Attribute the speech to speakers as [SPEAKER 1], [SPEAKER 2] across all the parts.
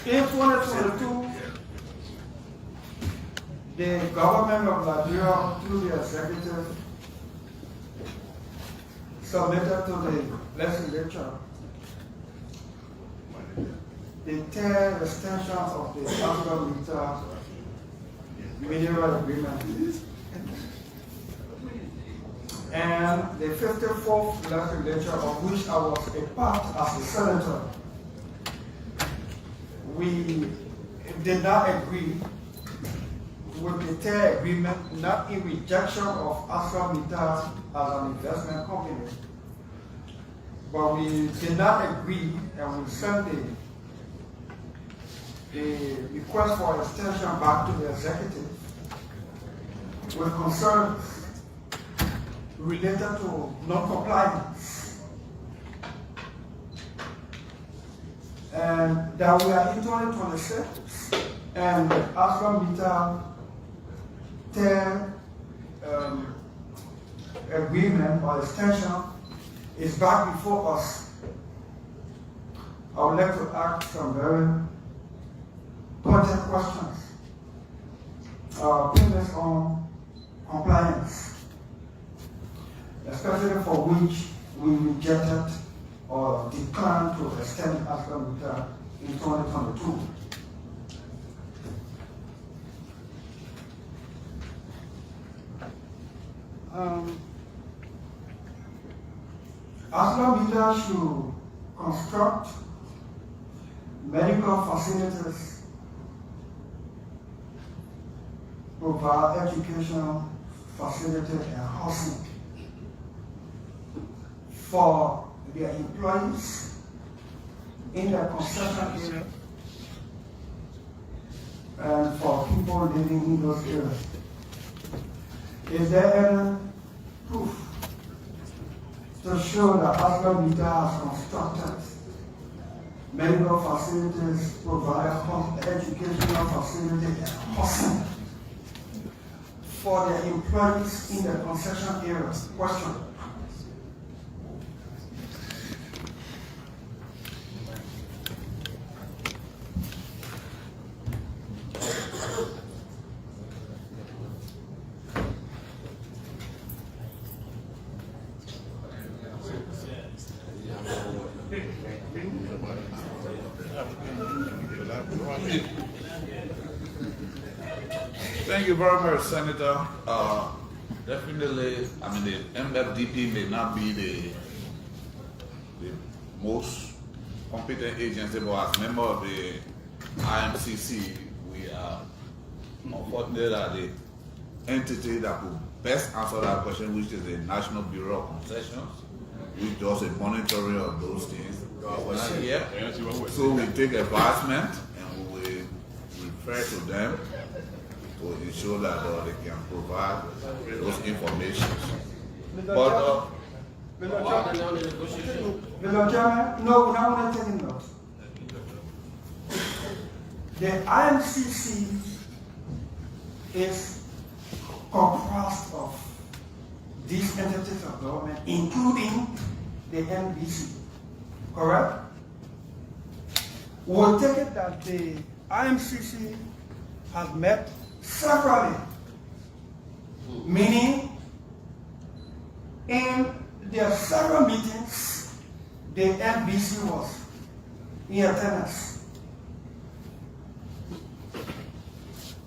[SPEAKER 1] In 2022, the government of Liberia, through the executive, submitted to the legislature the third extension of the African mineral agreement and the 54th legislature, of which I was a part as a senator. We did not agree with the third agreement, not in rejection of ArcelorMittal as an investment company, but we did not agree, and we sent the request for extension back to the executive with concerns related to non-compliance, and that we are in 2026, and ArcelorMittal third agreement or extension is back before us. I would like to ask some very pointed questions based on compliance, especially for which we rejected or declined to extend ArcelorMittal in 2022. ArcelorMittal should construct medical facilities, provide educational facilities and housing for their employees in the concession area and for people living in those areas. Is there any proof to show that ArcelorMittal has constructed medical facilities, provide educational facilities, and housing for their employees in the concession areas? Question.
[SPEAKER 2] Thank you very much, Senator. Definitely, I mean, the MFDP may not be the most competent agency, but as member of the IMCC, we are unfortunately at the entity that could best answer that question, which is the National Bureau of Concessions, which does a monitoring of those things. Not here. So we take advisement and we will refer to them to ensure that they can provide those information.
[SPEAKER 1] Mr. Chairman, no, we're not taking notes. The IMCC is comprised of these entities of government, including the NBC, correct? We'll take it that the IMCC has met separately, meaning in their several meetings, the NBC was in attendance.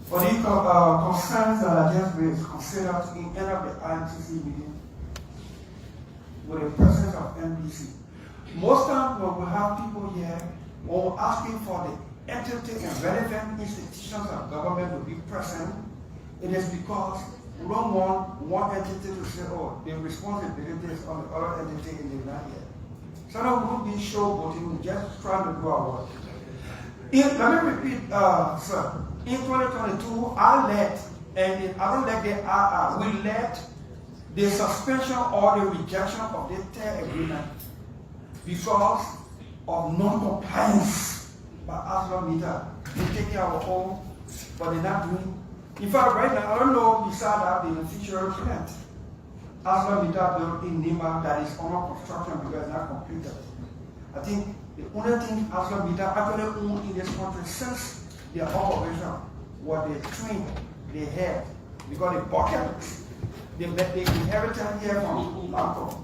[SPEAKER 1] For the concerns that I just raised, considered in any of the IMCC meeting with the presence of NBC. Most times when we have people here, when we're asking for the entity and relevant institutions of government to be present, it is because we don't want one entity to say, oh, the responsibility is on the other entity in the not yet. So now we won't be showboating, we're just trying to do our work. Let me repeat, sir. In 2022, I led, and I don't like the we led the suspension or the rejection of the third agreement because of non-compliance by ArcelorMittal. They're taking our own, but they're not doing. In fact, right now, I don't know beside that the future plant. ArcelorMittal built in Nima that is under construction because it's not completed. I think The only thing ArcelorMittal actually own in this country since their operation was the twin they had, because the bucket they inherited here from Lamco.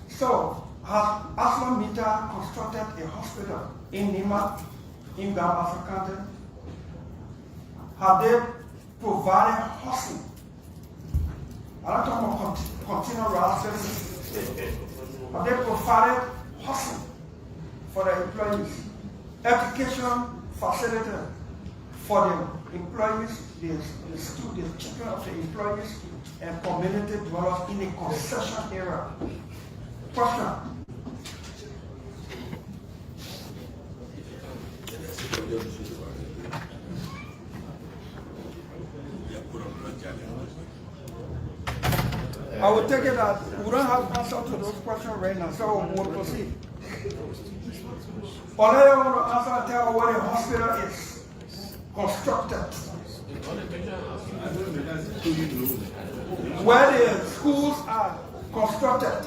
[SPEAKER 1] So, ArcelorMittal constructed a hospital in Nima, in Gambasa County. Have they provided housing? I'm not talking about continual route services. Have they provided housing for the employees? Education facility for the employees, the students, children of the employees, and community dwellers in the concession area. Question. I will take it that we don't have answer to those questions right now, so we'll proceed. All I want to answer and tell where the hospital is constructed. Where the schools are constructed.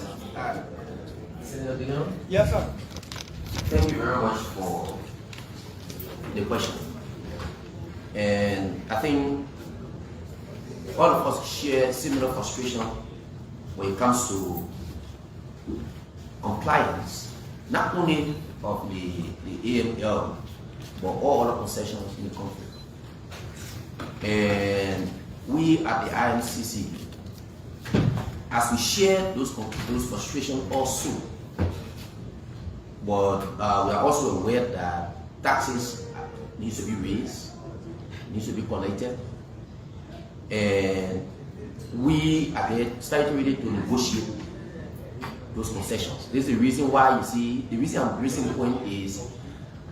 [SPEAKER 3] Senator Bingham?
[SPEAKER 1] Yes, sir.
[SPEAKER 3] Thank you very much for the question. And I think all of us share similar frustration when it comes to compliance, not only of the AML, but all other concessions in the country. And we at the IMCC, as we share those frustrations also, but we are also aware that taxes need to be raised, need to be collected, and we are starting really to negotiate those concessions. This is the reason why you see, the reason I'm raising the point is,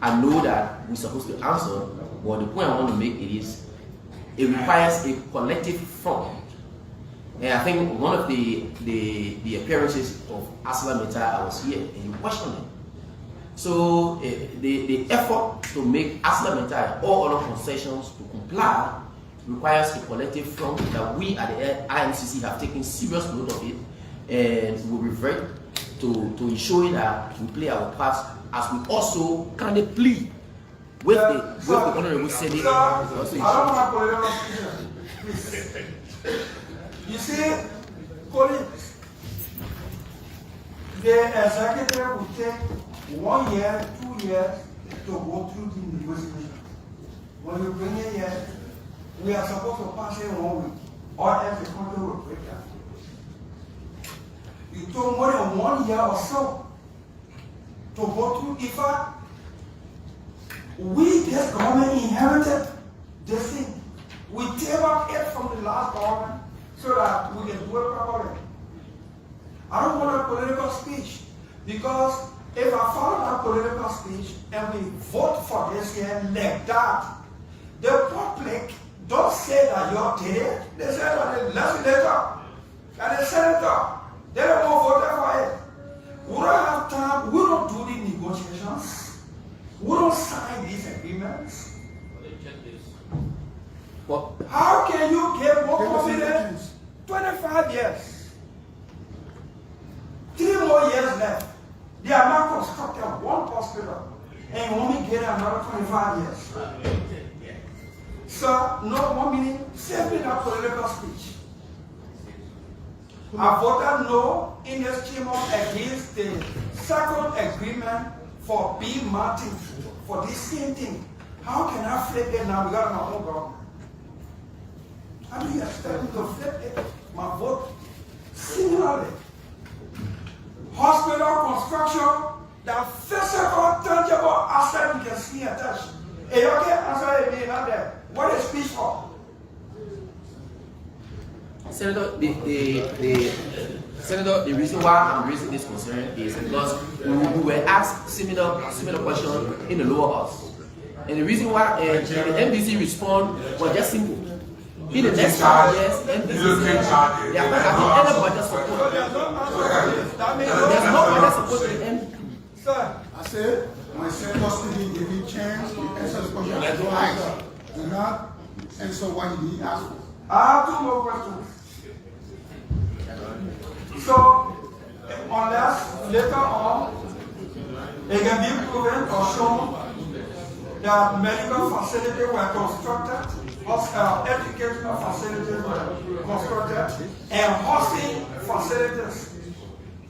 [SPEAKER 3] I know that we're supposed to answer, but the point I want to make is, it requires a collective front. And I think one of the appearances of ArcelorMittal, I was here and you questioned it. So the effort to make ArcelorMittal and all other concessions to comply requires a collective front that we at the IMCC have taken serious note of it, and will revert to ensuring that we play our part as we also kind of plead with the Honorable Senate.
[SPEAKER 1] I don't want to You see, colleagues, the executive will take 1 year, 2 years to go through the negotiation. When you bring it here, we are supposed to pass it 1 week, or else the country will break down. It took more than 1 year or so to go through. In fact, we, this government, inherited this thing. We tabled it from the last government so that we can do it properly. I don't want a political speech, because if I follow that political speech and we vote for this here like that, the public don't say that you're dead. They say that the legislator and the senator, they don't want to vote for it. We don't have time. We don't do the negotiations. We don't sign these agreements.
[SPEAKER 3] Well,
[SPEAKER 1] How can you get more confidence? 25 years. 3 more years left. They are now constructing one hospital and only get another 25 years. So, no 1 minute, simply that political speech. I voted no in this chamber against the second agreement for B. Martin for this same thing. How can I flip it now? We got my own government. How do you expect me to flip it? My vote. Similarly, hospital construction, that physical, tangible asset you can see and touch. Hey, okay, answer me not there. What is speech for?
[SPEAKER 3] Senator, Senator, the reason why I'm raising this concern is because we were asked similar question in the lower house, and the reason why the MDC respond was just simple. In the next 5 years, MDC said they are not having any budget support. There's no budget support to the MDC.
[SPEAKER 1] Sir,
[SPEAKER 4] I said, my Senator Stevie gave me a chance to answer the question twice. Do not answer what he didn't ask for.
[SPEAKER 1] I have 2 more questions. So, unless later on It can be proven or shown that medical facilities were constructed, educational facilities were constructed, and hosting facilities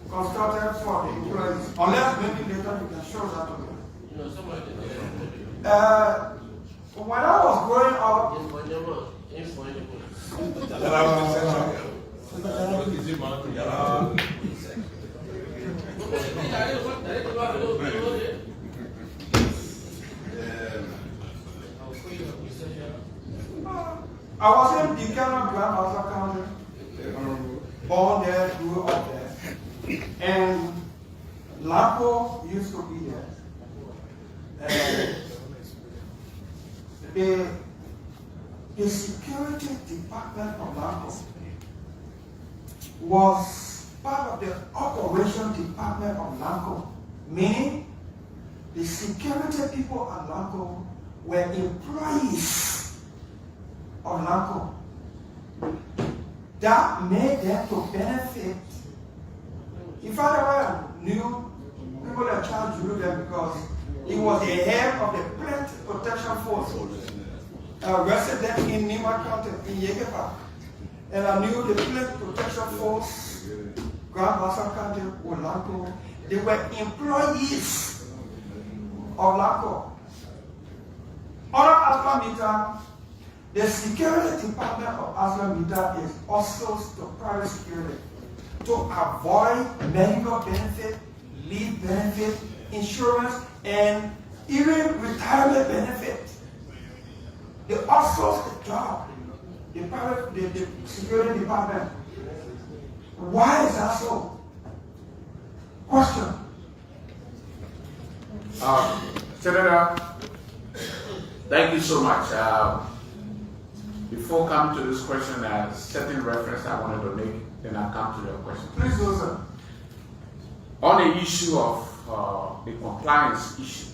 [SPEAKER 1] constructed for the employees. Unless maybe later you can show that to me. When I was growing up, I was in Buchanan, Grand County, born there, grew up there, and Lapo used to be there. The security department of Lapo was part of the operation department of Lanco, meaning the security people at Lanco were employees of Lanco. That made them to benefit. If I ever knew people that charged you them because he was the head of the Plant Protection Force, a resident in Nima County, in Yegepa. And I knew the Plant Protection Force, Grand Bassa County, Olanco, they were employees of Lanco. Under Aslamita, the security department of Aslamita is also the private security to avoid medical benefit, leave benefit, insurance, and even retirement benefit. They outsource the job, the security department. Why is that so? Question.
[SPEAKER 5] Senator, thank you so much. Before coming to this question, a certain reference I wanted to make, then I'll come to your question.
[SPEAKER 1] Please do, sir.
[SPEAKER 5] On the issue of the compliance issue,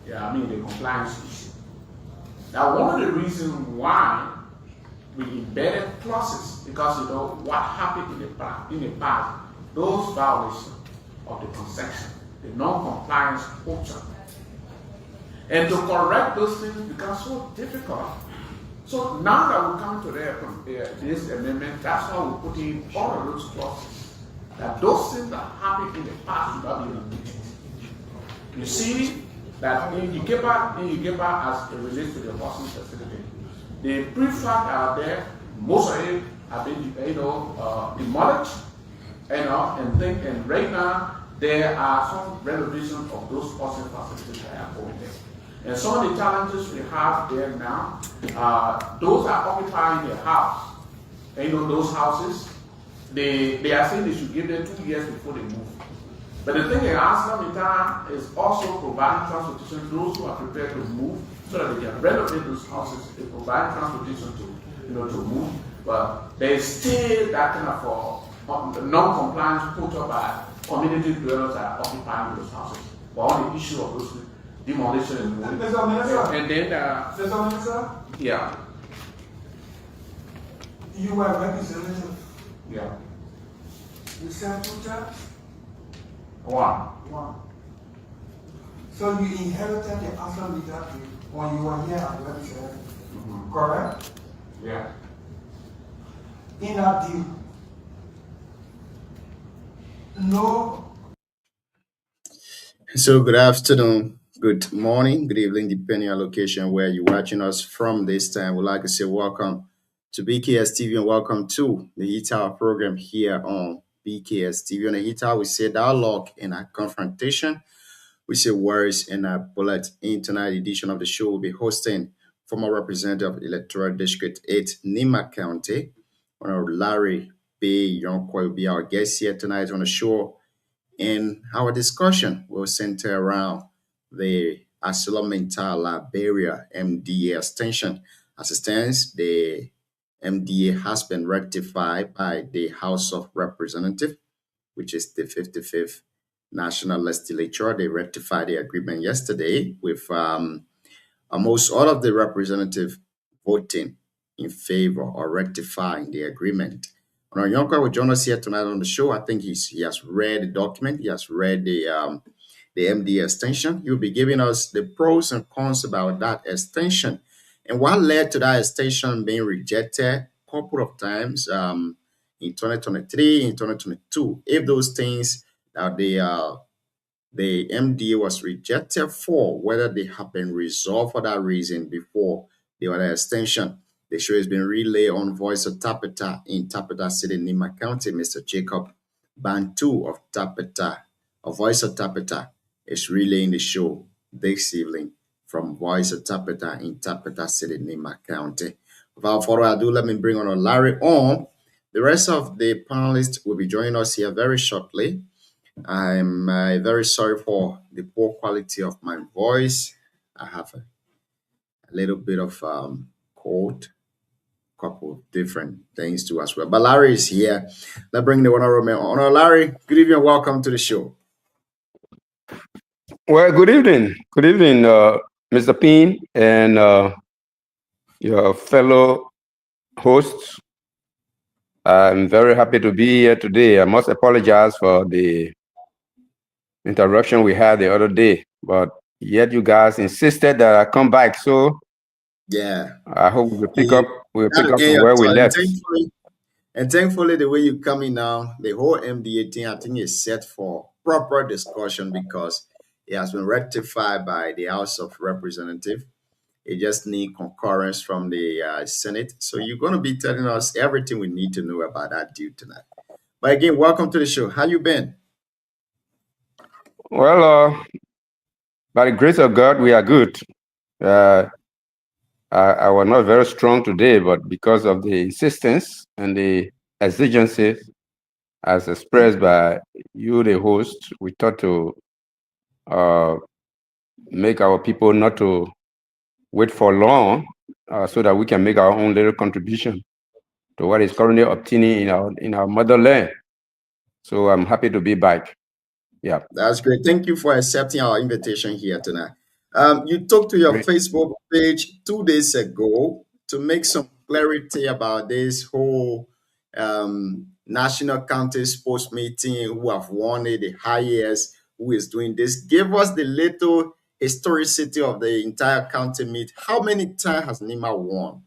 [SPEAKER 5] the compliance issue. Now, one of the reasons why we embedded clauses, because you know what happened in the past, those violations of the concession, the non-compliance quota, and to correct those things becomes so difficult. So now that we come to this amendment, that's why we put in all of those clauses, that those things that happened in the past will not be repeated. You see that in Ukepa as it relates to the housing facility, the prefab are there, most of it have been demolished, and right now there are some renovations of those housing facilities that are going there. And some of the challenges we have there now, those are occupying their house. And those houses, they are saying they should give them 2 years before they move. But the thing in ArcelorMittal is also providing transportation to those who are prepared to move so that they can renovate those houses. They provide transportation to move. But there is still that kind of non-compliance put up by community dwellers that are occupying those houses. But on the issue of those demolition and moving. And then,
[SPEAKER 1] Mr. Minister,
[SPEAKER 5] yeah.
[SPEAKER 1] you were representative.
[SPEAKER 5] Yeah.
[SPEAKER 1] You served 2 terms?
[SPEAKER 5] One.
[SPEAKER 1] So you inherited the Aslamita when you were here at representative, correct?
[SPEAKER 5] Yeah.
[SPEAKER 1] In that deal, no.
[SPEAKER 6] So good afternoon, good morning, good evening, depending on location where you're watching us from this time. We'd like to say welcome to BKS TV and welcome to the Heat Hour program here on BKS TV. On the Heat Hour, we say dialogue and a confrontation. We say words in a bullet. In tonight's edition of the show, we'll be hosting former representative of Electoral District 8, Nima County, Honorable Larry B. Yonkwa will be our guest here tonight on the show. And our discussion will center around the ArcelorMittal Liberia MDA extension. As it stands, the MDA has been ratified by the House of Representatives, which is the 55th National Legislature. They ratified the agreement yesterday with almost all of the representatives voting in favor or rectifying the agreement. Yonka will join us here tonight on the show. I think he has read the document. He has read the the MD extension. He'll be giving us the pros and cons about that extension and what led to that extension being rejected a couple of times in 2023, in 2022. If those things that the MD was rejected for, whether they have been resolved for that reason before the other extension. The show has been relayed on Voice of Tapeta in Tapeta City, Nima County. Mr. Jacob Bantu of Tapeta, of Voice of Tapeta, is relaying the show this evening from Voice of Tapeta in Tapeta City, Nima County. Without further ado, let me bring on Larry on. The rest of the panelists will be joining us here very shortly. I'm very sorry for the poor quality of my voice. I have a little bit of cold, couple of different things too as well. But Larry is here. Let's bring the honorable man on. Larry, good evening and welcome to the show.
[SPEAKER 7] Well, good evening. Good evening, Mr. Payne and your fellow hosts. I'm very happy to be here today. I must apologize for the interruption we had the other day, but yet you guys insisted that I come back. So
[SPEAKER 6] yeah,
[SPEAKER 7] I hope we'll pick up from where we left.
[SPEAKER 6] Thankfully, the way you're coming now, the whole MDA thing, I think, is set for proper discussion because it has been rectified by the House of Representatives. It just needs concurrence from the Senate. So you're going to be telling us everything we need to know about that deal tonight. But again, welcome to the show. How you been?
[SPEAKER 7] Well, by the grace of God, we are good. I was not very strong today, but because of the insistence and the exigencies as expressed by you, the host, we thought to make our people not to wait for long so that we can make our own little contribution to what is currently obtaining in our motherland. So I'm happy to be back. Yeah.
[SPEAKER 6] That's great. Thank you for accepting our invitation here tonight. You talked to your Facebook page 2 days ago to make some clarity about this whole National County Sports Meeting, who have won it, the highest, who is doing this. Give us the little historicity of the entire county meet. How many times has NIMBA won?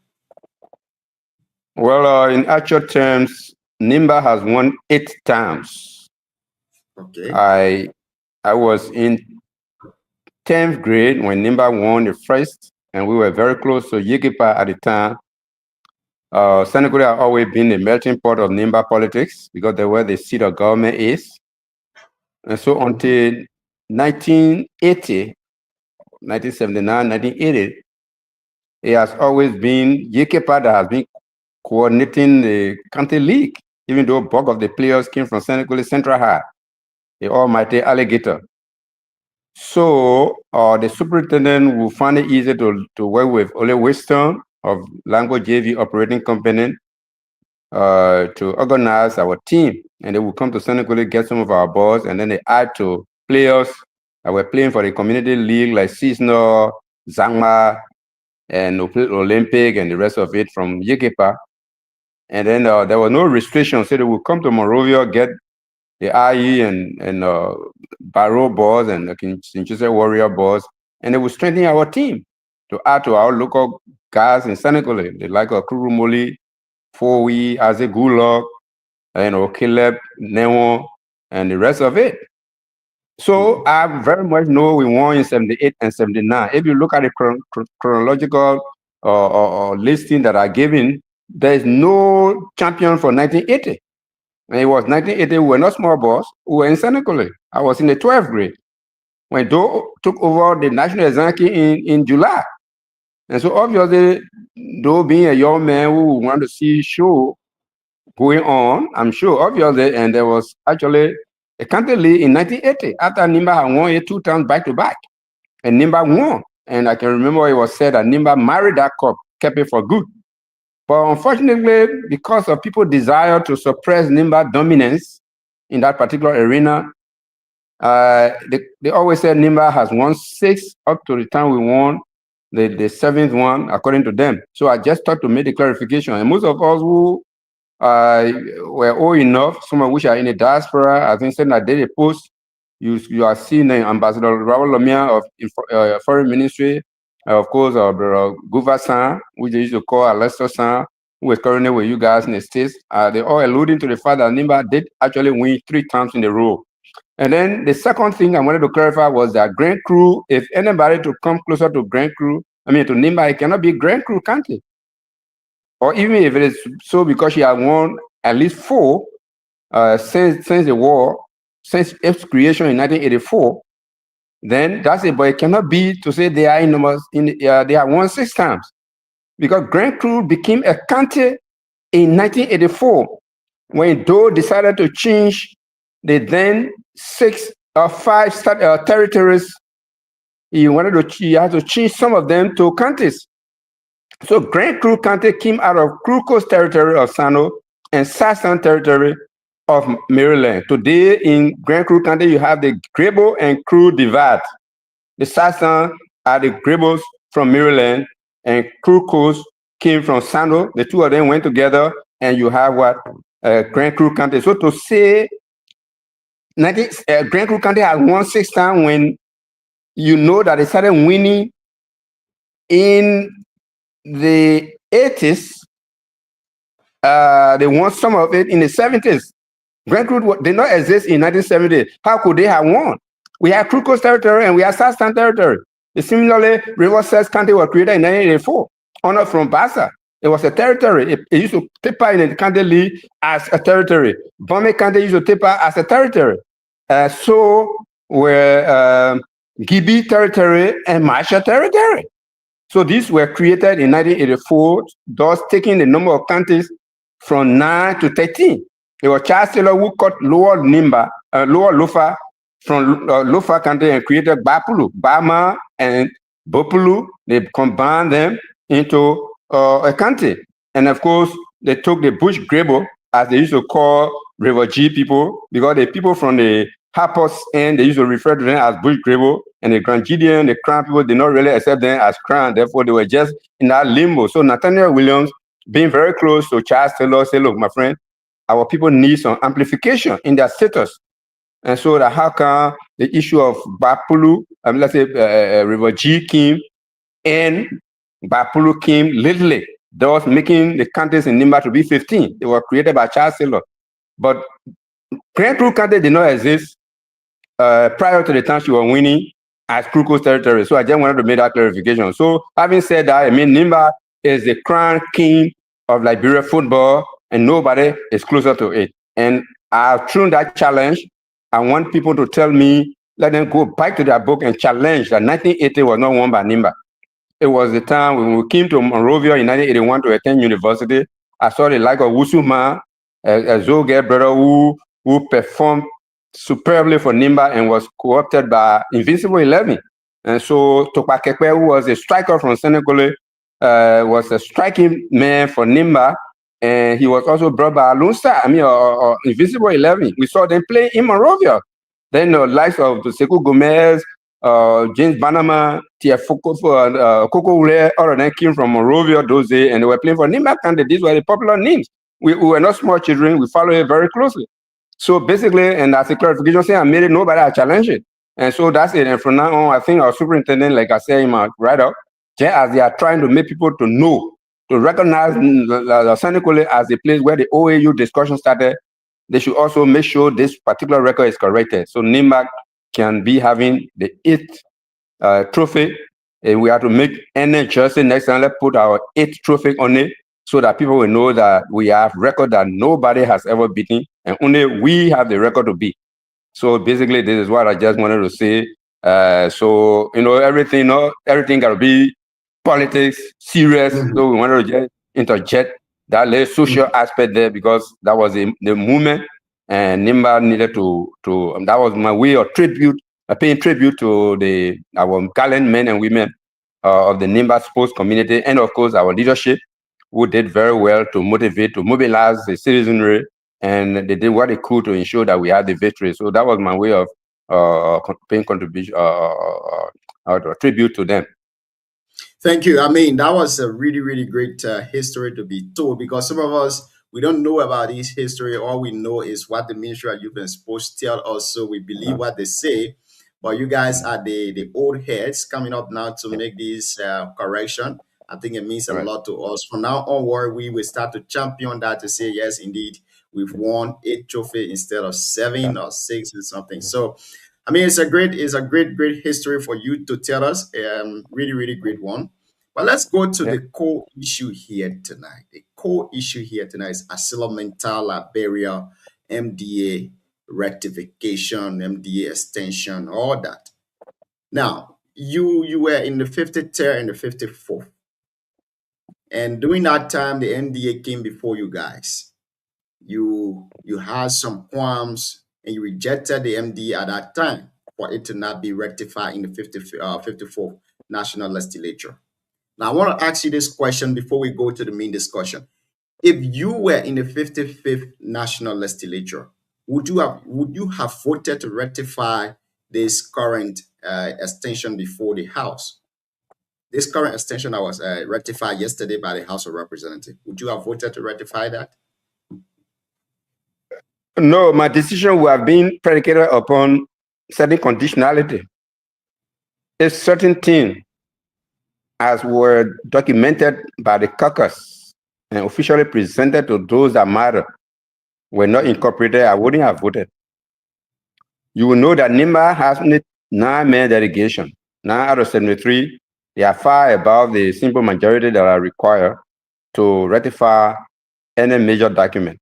[SPEAKER 7] Well, in actual terms, NIMBA has won 8 times.
[SPEAKER 6] Okay.
[SPEAKER 7] I was in 10th grade when NIMBA won the first, and we were very close to Yekepa at the time. Senegal had always been the melting pot of NIMBA politics because they were the seat of government is. And so until 1980, 1979, 1980, it has always been Yekepa that has been coordinating the county league, even though bulk of the players came from Senegal Central High, the almighty alligator. So the superintendent will find it easy to work with Ole Weston of Lango JV Operating Company to organize our team. And they will come to Senegal, get some of our balls, and then they add to players that were playing for the community league like Cisno, Zangma, and Olympic, and the rest of it from Yekepa. And then there was no restriction, so they would come to Monrovia, get the IE and Barrow balls and the Kinshasa Warrior balls, and they would strengthen our team to add to our local guys in Senegal, they like Kurumoli, Fowi, Azegulok, Caleb, Nemo, and the rest of it. So I very much know we won in 78 and 79. If you look at the chronological listing that I given, there is no champion for 1980. And it was 1980, we were not small boys, we were in Senegal. I was in the 12th grade when Doe took over the national executive in July. And so obviously, Doe being a young man who wanted to see show going on, I'm sure, obviously, and there was actually a county league in 1980 after NIMBA had won it 2 times back to back. And NIMBA won. And I can remember it was said that NIMBA married that cup, kept it for good. But unfortunately, because of people's desire to suppress NIMBA dominance in that particular arena, they always said NIMBA has won 6 up to the time we won the 7th one, according to them. So I just thought to make the clarification. And most of us who were old enough, some of which are in the diaspora, I think said that they post you are seeing Ambassador Raul Lamia of Foreign Ministry, of course, Guva San, which they used to call Alester San, who is currently with you guys in the States. They're all alluding to the fact that Nimba did actually win 3 times in a row. And then the second thing I wanted to clarify was that Grand Cru, if anybody to come closer to Grand Cru, to Nimba, it cannot be Grand Cru County. Or even if it is so, because she has won at least 4 since the war, since its creation in 1984, then that's it. But it cannot be to say they are in numbers. They have won 6 times, because Grand Cru became a county in 1984 when Doe decided to change the then 6 or 5 territories. He had to change some of them to counties. So Grand Cru County came out of Cru Coast territory of Sano and Sasan territory of Maryland. Today in Grand Cru County, you have the Grable and Cru divide. The Sasan are the Grables from Maryland, and Cru Coast came from Sano. The 2 of them went together, and you have what? Grand Cru County. So to say Grand Cru County has won 6 times, when you know that they started winning in the 80s, they won some of it in the 70s. Grand Cru did not exist in 1970. How could they have won? We have Cru Coast territory and we have Sasan territory. Similarly, Riverside County was created in 1984, honored from Bassa. It was a territory. It used to taper in the county league as a territory. Bombay County used to taper as a territory. So were Gibi territory and Marshall territory. So these were created in 1984, thus taking the number of counties from 9 to 13. It was Charles Taylor who cut Lower Lofa from Lofa County and created Bapulu, Bama and Bopulu. They combined them into a county. And of course, they took the Bush Grable, as they used to call River G people, because the people from the Harpers end, they used to refer to them as Bush Grable, and the Grand Gideon, the Crown people did not really accept them as Crown. Therefore, they were just in that limbo. So Nathaniel Williams, being very close to Charles Taylor, said, look, my friend, our people need some amplification in their status. And so that how can the issue of Bapulu, let's say River G came, and Bapulu came lately, thus making the counties in Nimba to be 15. They were created by Charles Taylor. But Grand Cru County did not exist prior to the time she was winning as Cru Coast territory. So I just wanted to make that clarification. So having said that, Nimba is the crown king of Liberia football, and nobody is closer to it. And I've thrown that challenge. I want people to tell me, let them go back to their book and challenge that 1980 was not won by Nimba. It was the time when we came to Monrovia in 1981 to attend university. I saw the like of Wusuma, a Zoge brother who performed superbly for Nimba and was co-opted by Invincible 11. And so Tokpa Kekpe, who was a striker from Senegal, was a striking man for Nimba. And he was also brought by Lunsta, or Invincible 11. We saw them play in Monrovia. Then the likes of Sekou Gomez, James Banama, Coco Ule, all of them came from Monrovia those days, and they were playing for Nimba County. These were the popular names. We were not small children. We followed it very closely. So basically, and as a clarification, saying I made it, nobody had challenged it. And so that's it. And from now on, I think our superintendent, like I said in my write-up, just as they are trying to make people to know, to recognize Senegal as a place where the OAU discussion started, they should also make sure this particular record is corrected. So Nimba can be having the 8th trophy. And we have to make any jersey next time. Let's put our 8th trophy on it so that people will know that we have record that nobody has ever beaten, and only we have the record to beat. So basically, this is what I just wanted to say. So everything got to be politics, serious. So we wanted to just interject that little social aspect there, because that was the movement, and Nimba needed to that was my way of tribute, paying tribute to our gallant men and women of the Nimba sports community, and of course our leadership, who did very well to motivate, to mobilize the citizenry, and they did what they could to ensure that we had the victory. So that was my way of paying contribution, tribute to them.
[SPEAKER 6] Thank you. That was a really, really great history to be told, because some of us, We don't know about this history. All we know is what the Ministry of Youth and Sports tell us. So we believe what they say. But you guys are the old heads coming up now to make this correction. I think it means a
[SPEAKER 7] Right.
[SPEAKER 6] lot to us. From now onward, we will start to champion that to say, yes, indeed, we've won 8 trophies instead of 7 or 6 or something. So, I mean, it's a great history for you to tell us. Really great one. But let's go to
[SPEAKER 7] Yeah.
[SPEAKER 6] the core issue here tonight. The core issue here tonight is ArcelorMittal Liberia, MDA rectification, MDA extension, all that. Now, you were in the 53rd and the 54th. And during that time, the MDA came before you guys. You had some qualms and you rejected the MDA at that time for it to not be rectified in the 54th National Legislature. Now, I want to ask you this question before we go to the main discussion. If you were in the 55th National Legislature, would you have voted to rectify this current extension before the House? This current extension that was ratified yesterday by the House of Representatives, would you have voted to ratify that?
[SPEAKER 7] No, my decision would have been predicated upon certain conditionality. A certain thing, as were documented by the caucus and officially presented to those that matter, were not incorporated, I wouldn't have voted. You will know that NIMBA has only 9-man delegation. 9 out of 73, they are far above the simple majority that are required to ratify any major document.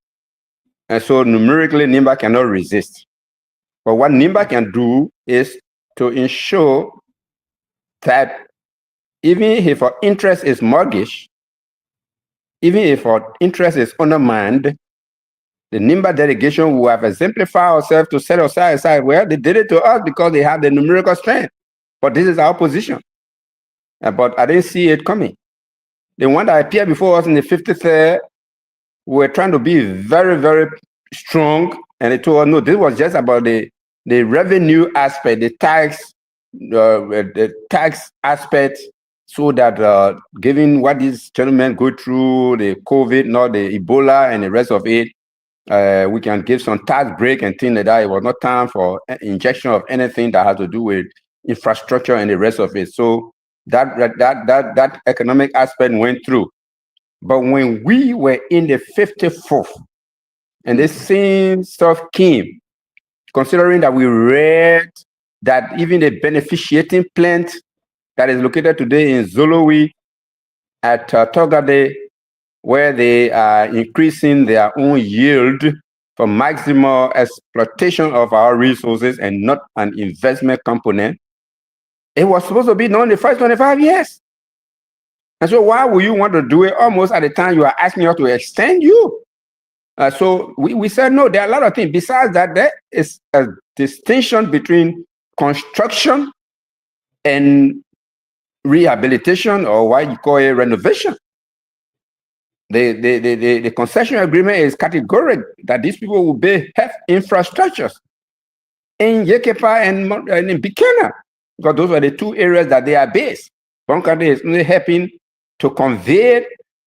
[SPEAKER 7] And so numerically, NIMBA cannot resist. But what NIMBA can do is to ensure that even if our interest is mortgaged, even if our interest is undermined, the NIMBA delegation will have exemplified ourselves to set aside, well, they did it to us because they have the numerical strength. But this is our position. But I didn't see it coming. The one that appeared before us in the 53rd, we were trying to be very strong, and they told us, no, this was just about the revenue aspect, the tax aspect, so that given what these gentlemen go through, the COVID, not the Ebola and the rest of it, we can give some tax break and things like that. It was not time for injection of anything that has to do with infrastructure and the rest of it. So that economic aspect went through. But when we were in the 54th, and the same stuff came, considering that we read that even the beneficiating plant that is located today in Zolowi at Togade, where they are increasing their own yield for maximal exploitation of our resources and not an investment component, it was supposed to be done in the first 25 years. And so why would you want to do it almost at the time you are asking us to extend you? So we said, no, there are a lot of things. Besides that, there is a distinction between construction and rehabilitation, or what you call a renovation. The concession agreement is categorical that these people will have infrastructures in Yekepa and in Bikena, because those are the 2 areas that they are based. Bonkade is only helping to convey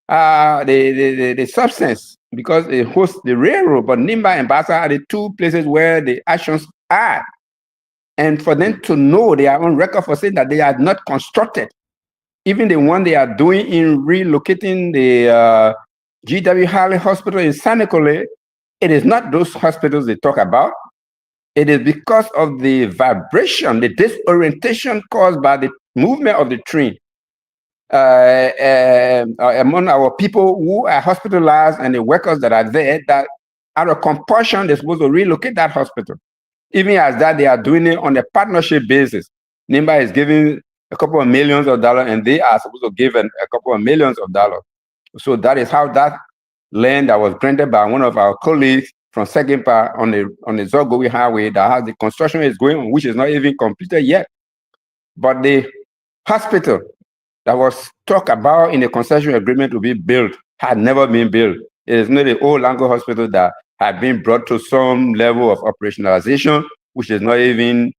[SPEAKER 7] the substance because it hosts the railroad, but Nimba and Bassa are the 2 places where the actions are. And for them to know they are on record for saying that they are not constructed, even the one they are doing in relocating the G.W. Harley Hospital in Sanekole, it is not those hospitals they talk about. It is because of the vibration, the disorientation caused by the movement of the train among our people who are hospitalized and the workers that are there, that out of compulsion, they're supposed to relocate that hospital. Even as that, they are doing it on a partnership basis. NIMBA is giving a couple of millions of dollars, and they are supposed to give a couple of millions of dollars. So that is how that land that was granted by one of our colleagues from Second on the Zogowi Highway, that has the construction is going on, which is not even completed yet. But the hospital that was talked about in the concession agreement to be built had never been built. It is not the old Lango Hospital that had been brought to some level of operationalization, which is not even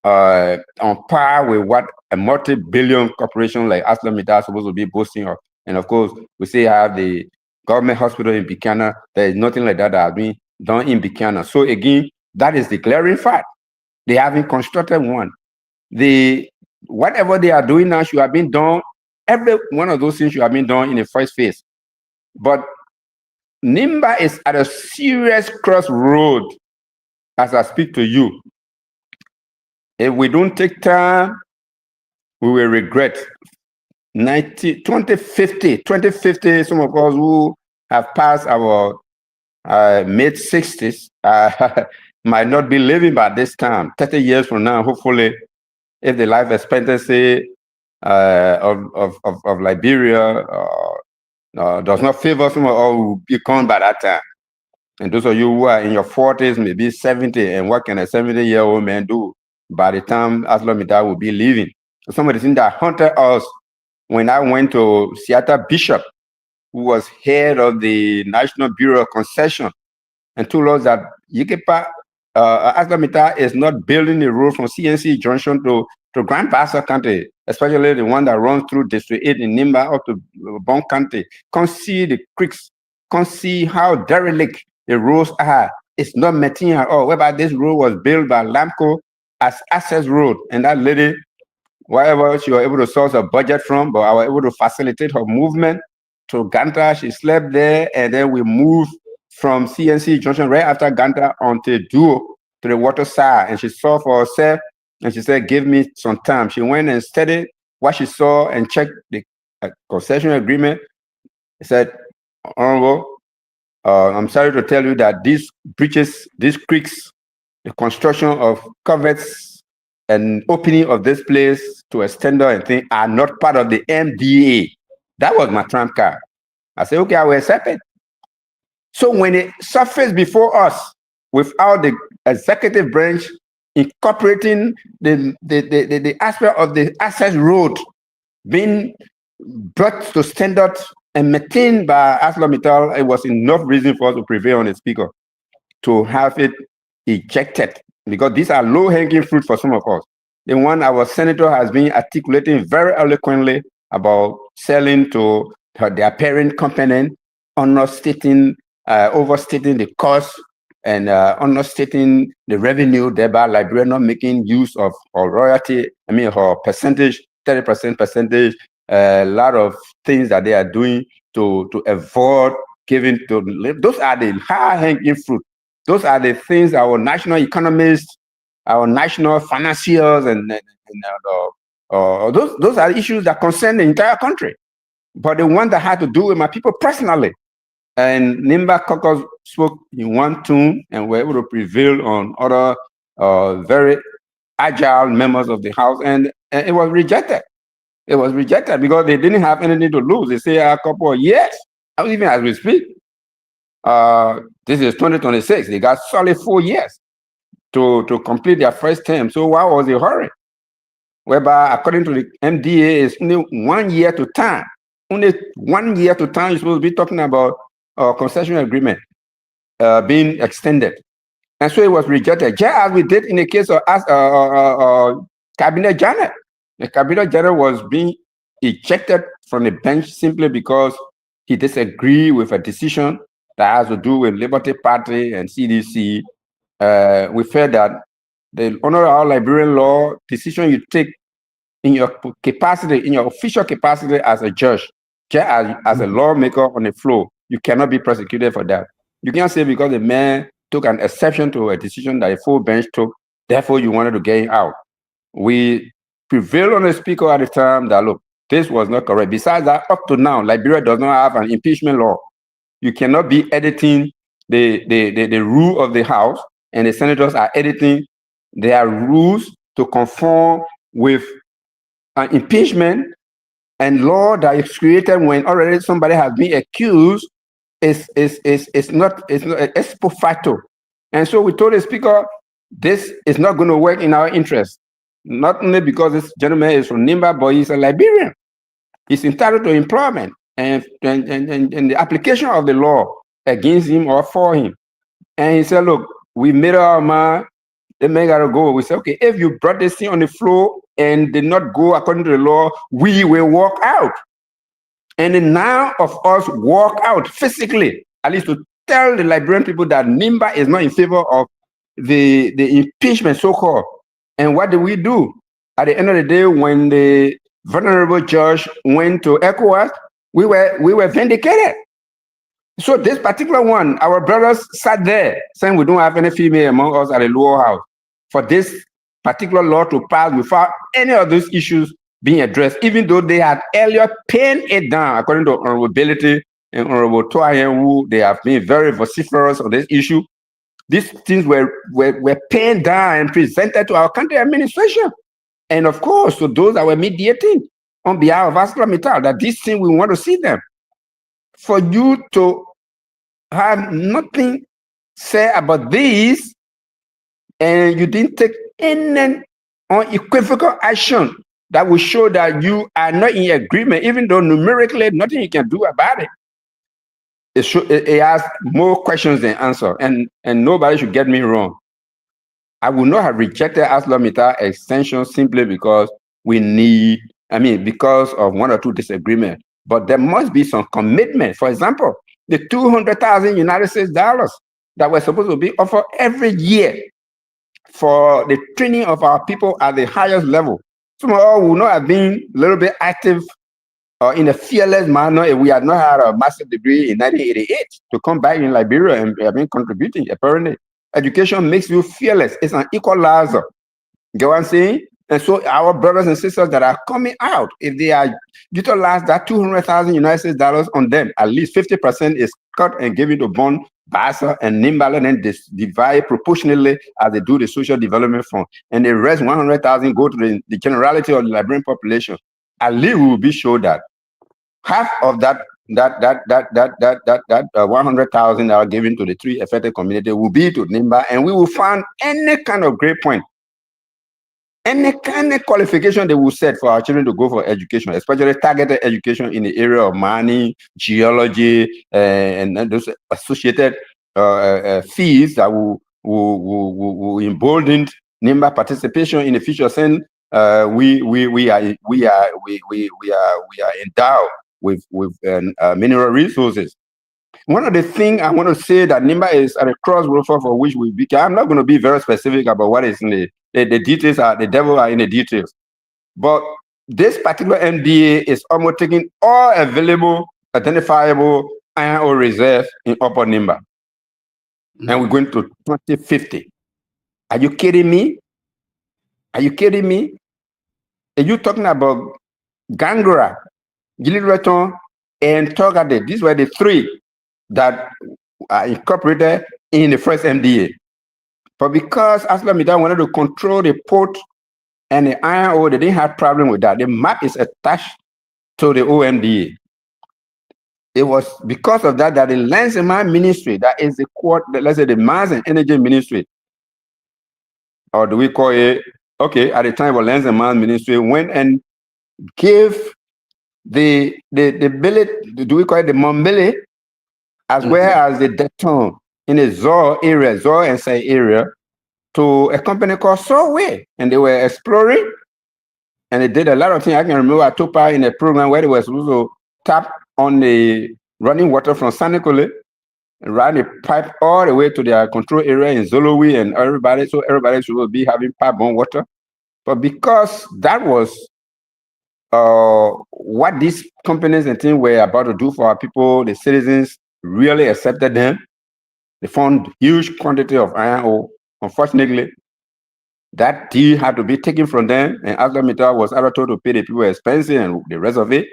[SPEAKER 7] on par with what a multi-billion corporation like ArcelorMittal is supposed to be boasting of. And of course, we still have the government hospital in Buchanan. There is nothing like that that has been done in Buchanan. So again, that is the glaring fact. They haven't constructed one. Whatever they are doing now should have been done. Every one of those things should have been done in the first phase. But Nimba is at a serious crossroad as I speak to you. If we don't take time, we will regret. 2050, some of us who have passed our mid-60s might not be living by this time. 30 years from now, hopefully, if the life expectancy of Liberia does not favor some of us, will be gone by that time. And those of you who are in your 40s, maybe 70, and what can a 70-year-old man do by the time ArcelorMittal will be leaving? Some of the things that haunted us when I went to Seattle Bishop, who was head of the National Bureau of Concession, and told us that ArcelorMittal is not building the road from CNC Junction to Grand Bassa County, especially the one that runs through District 8 in Nimba up to Bon County. Can't see the creeks, can't see how derelict the roads are. It's not maintained at all. Whereby this road was built by Lamco as access road, and that lady, wherever she was able to source a budget from, but I was able to facilitate her movement to Ganta. She slept there, and then we moved from CNC Junction right after Ganta onto Duo to the water side, and she saw for herself, and she said, give me some time. She went and studied what she saw and checked the concession agreement. She said, Honorable, I'm sorry to tell you that these bridges, these creeks, the construction of coverts and opening of this place to extender and things are not part of the MDA. That was my trump card. I said, okay, I will accept it. So when it surfaced before us without the executive branch incorporating the aspect of the access road being brought to standard and maintained by ArcelorMittal, it was enough reason for us to prevail on the speaker to have it ejected, because these are low-hanging fruit for some of us. The one our senator has been articulating very eloquently about selling to their parent company, overstating the cost and understating the revenue, thereby Liberia not making use of her royalty, her percentage, 30% percentage, a lot of things that they are doing to avoid giving to live. Those are the high-hanging fruit. Those are the things our national economists, our national financiers, and those are issues that concern the entire country. But the one that had to do with my people personally. And Nimba Caucus spoke in one tune and were able to prevail on other very agile members of the House, and it was rejected. It was rejected because they didn't have anything to lose. They say a couple of years, even as we speak, this is 2026. They got solid 4 years to complete their first term. So why was the hurry? Whereby, according to the MDA, it's only 1 year to time. Only 1 year to time, you're supposed to be talking about concession agreement being extended. And so it was rejected, just as we did in the case of Cabinet Janet. The Cabinet Janet was being ejected from the bench simply because he disagreed with a decision that has to do with Liberty Party and CDC. We felt that the honor our Liberian law decision you take in your capacity, in your official capacity as a judge, as a lawmaker on the floor, you cannot be prosecuted for that. You can't say because the man took an exception to a decision that a full bench took, therefore you wanted to get him out. We prevailed on the speaker at the time that, look, this was not correct. Besides that, up to now, Liberia does not have an impeachment law. You cannot be editing the rule of the House, and the senators are editing their rules to conform with impeachment and law that is created when already somebody has been accused. It's not ex post facto. And so we told the speaker, this is not going to work in our interest. Not only because this gentleman is from Nimba, but he's a Liberian. He's entitled to employment and the application of the law against him or for him. And he said, look, we made our mind, the man gotta go. We said, okay, if you brought this thing on the floor and did not go according to the law, we will walk out. And then now of us walk out physically, at least to tell the Liberian people that NIMBA is not in favor of the impeachment, so-called. And what do? At the end of the day, when the vulnerable judge went to ECOWAS, we were vindicated. So this particular one, our brothers sat there saying we don't have any female among us at the lower house for this particular law to pass without any of those issues being addressed, even though they had earlier pinned it down, according to Honorable Ability and Honorable Toayen, who they have been very vociferous on this issue. These things were pinned down and presented to our country administration. And of course, to those that were mediating on behalf of ArcelorMittal, that this thing, we want to see them. For you to have nothing say about this, and you didn't take any unequivocal action that will show that you are not in agreement, even though numerically nothing you can do about it. It has more questions than answers, and nobody should get me wrong. I would not have rejected ArcelorMittal extension simply because because of one or two disagreements. But there must be some commitment. For example, the $200,000 United States dollars that were supposed to be offered every year for the training of our people at the highest level. Some of us would not have been a little bit active in a fearless manner if we had not had a master's degree in 1988 to come back in Liberia and have been contributing. Apparently, education makes you fearless. It's an equalizer. You get what I'm saying? And so our brothers and sisters that are coming out, if they are utilize that $200,000 United States dollars on them, at least 50% is cut and given to Bond, BASA, and NIMBA, and then divide proportionally as they do the social development fund. And the rest, 100,000, go to the generality of the Liberian population. At least we will be sure that half of that 100,000 that are given to the three affected community will be to NIMBA, and we will find any kind of great point, any kind of qualification they will set for our children to go for education, especially targeted education in the area of mining, geology, and those associated fees that will embolden NIMBA participation in the future. Saying we are endowed with mineral resources. One of the things I want to say that NIMBA is at a crossroads for which we become. I'm not going to be very specific about what is in the details. The devil are in the details. But this particular MDA is almost taking all available identifiable iron ore reserve in Upper NIMBA. And we're going to 2050. Are you kidding me? Are you kidding me? Are you talking about Gangora, Gililreton, and Togade? These were the three that are incorporated in the first MDA. But because ArcelorMittal wanted to control the port and the iron ore, they didn't have problem with that. The map is attached to the OMDA. It was because of that the Lands and Mine Ministry, that is the court, let's say the Mines and Energy Ministry, or do we call it, okay, at the time of Lands and Mine Ministry, went and gave the billet, do we call it the Mombele, as well as the Deton in the Zor area, Zor and Say area, to a company called Solway. And they were exploring, and they did a lot of things. I can remember I took part in a program where they were supposed to tap on the running water from Sanikole, and run the pipe all the way to their control area in Zolowi, and everybody, so everybody should be having pipe-borne water. But because that was what these companies and things were about to do for our people, the citizens really accepted them. They found huge quantity of iron ore. Unfortunately, that deal had to be taken from them, and ArcelorMittal was either told to pay the people expenses and the rest of it.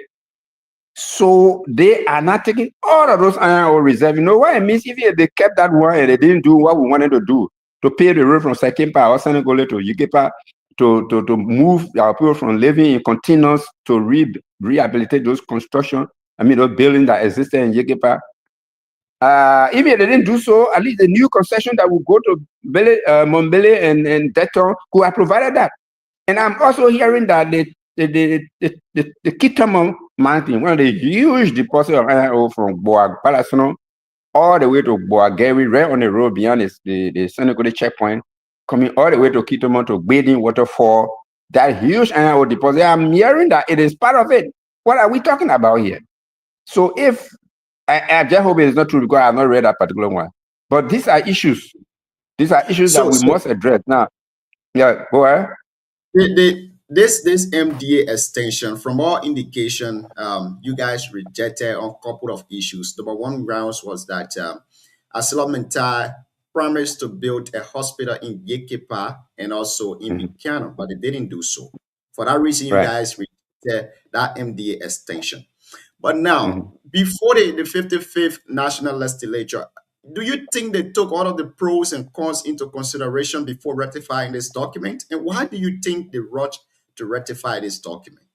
[SPEAKER 7] So they are not taking all of those iron ore reserves. You know what it means? If they kept that one and they didn't do what we wanted to do, to pay the road from Sekimpa or Senegole to Yugepa, to move our people from living in containers to rehabilitate those construction, those buildings that existed in Yugepa. If they didn't do so, at least the new concession that will go to Mombele and Deton could have provided that. And I'm also hearing that the Kitamo Mountain, one of the huge deposits of iron ore from Boag Palasono all the way to Boageri, right on the road beyond the Senegole checkpoint, coming all the way to Kitamo to Bathing Waterfall, that huge iron ore deposit. I'm hearing that it is part of it. What are we talking about here? So if I just hope it is not true because I have not read that particular one. But these are issues. These are issues that we must address. Now, yeah, go ahead.
[SPEAKER 6] This MDA extension, from all indication, you guys rejected on a couple of issues. Number one grounds was that ArcelorMittal promised to build a hospital in Yekepa and also in Buchanan, but they didn't do so. For that reason, you guys rejected that MDA extension. But now, before the 55th National Legislature, do you think they took all of the pros and cons into consideration before ratifying this document? And why do you think they rushed to ratify this document?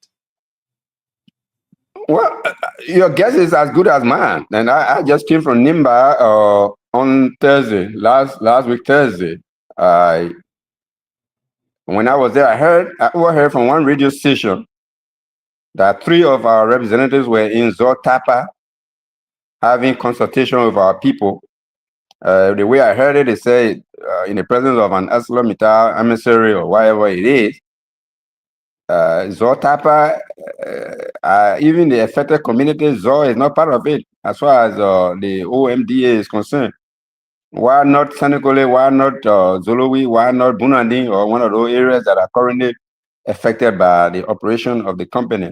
[SPEAKER 7] Well, your guess is as good as mine. And I just came from Nimba on Thursday, last week Thursday. When I was there, I overheard from one radio station that 3 of our representatives were in Zotapa having consultation with our people. The way I heard it, they say in the presence of an ArcelorMittal emissary or whatever it is, Zotapa, even the affected community, Zor is not part of it as far as the OMDA is concerned. Why not Senekole? Why not Zolowi? Why not Bunandi or one of those areas that are currently affected by the operation of the company?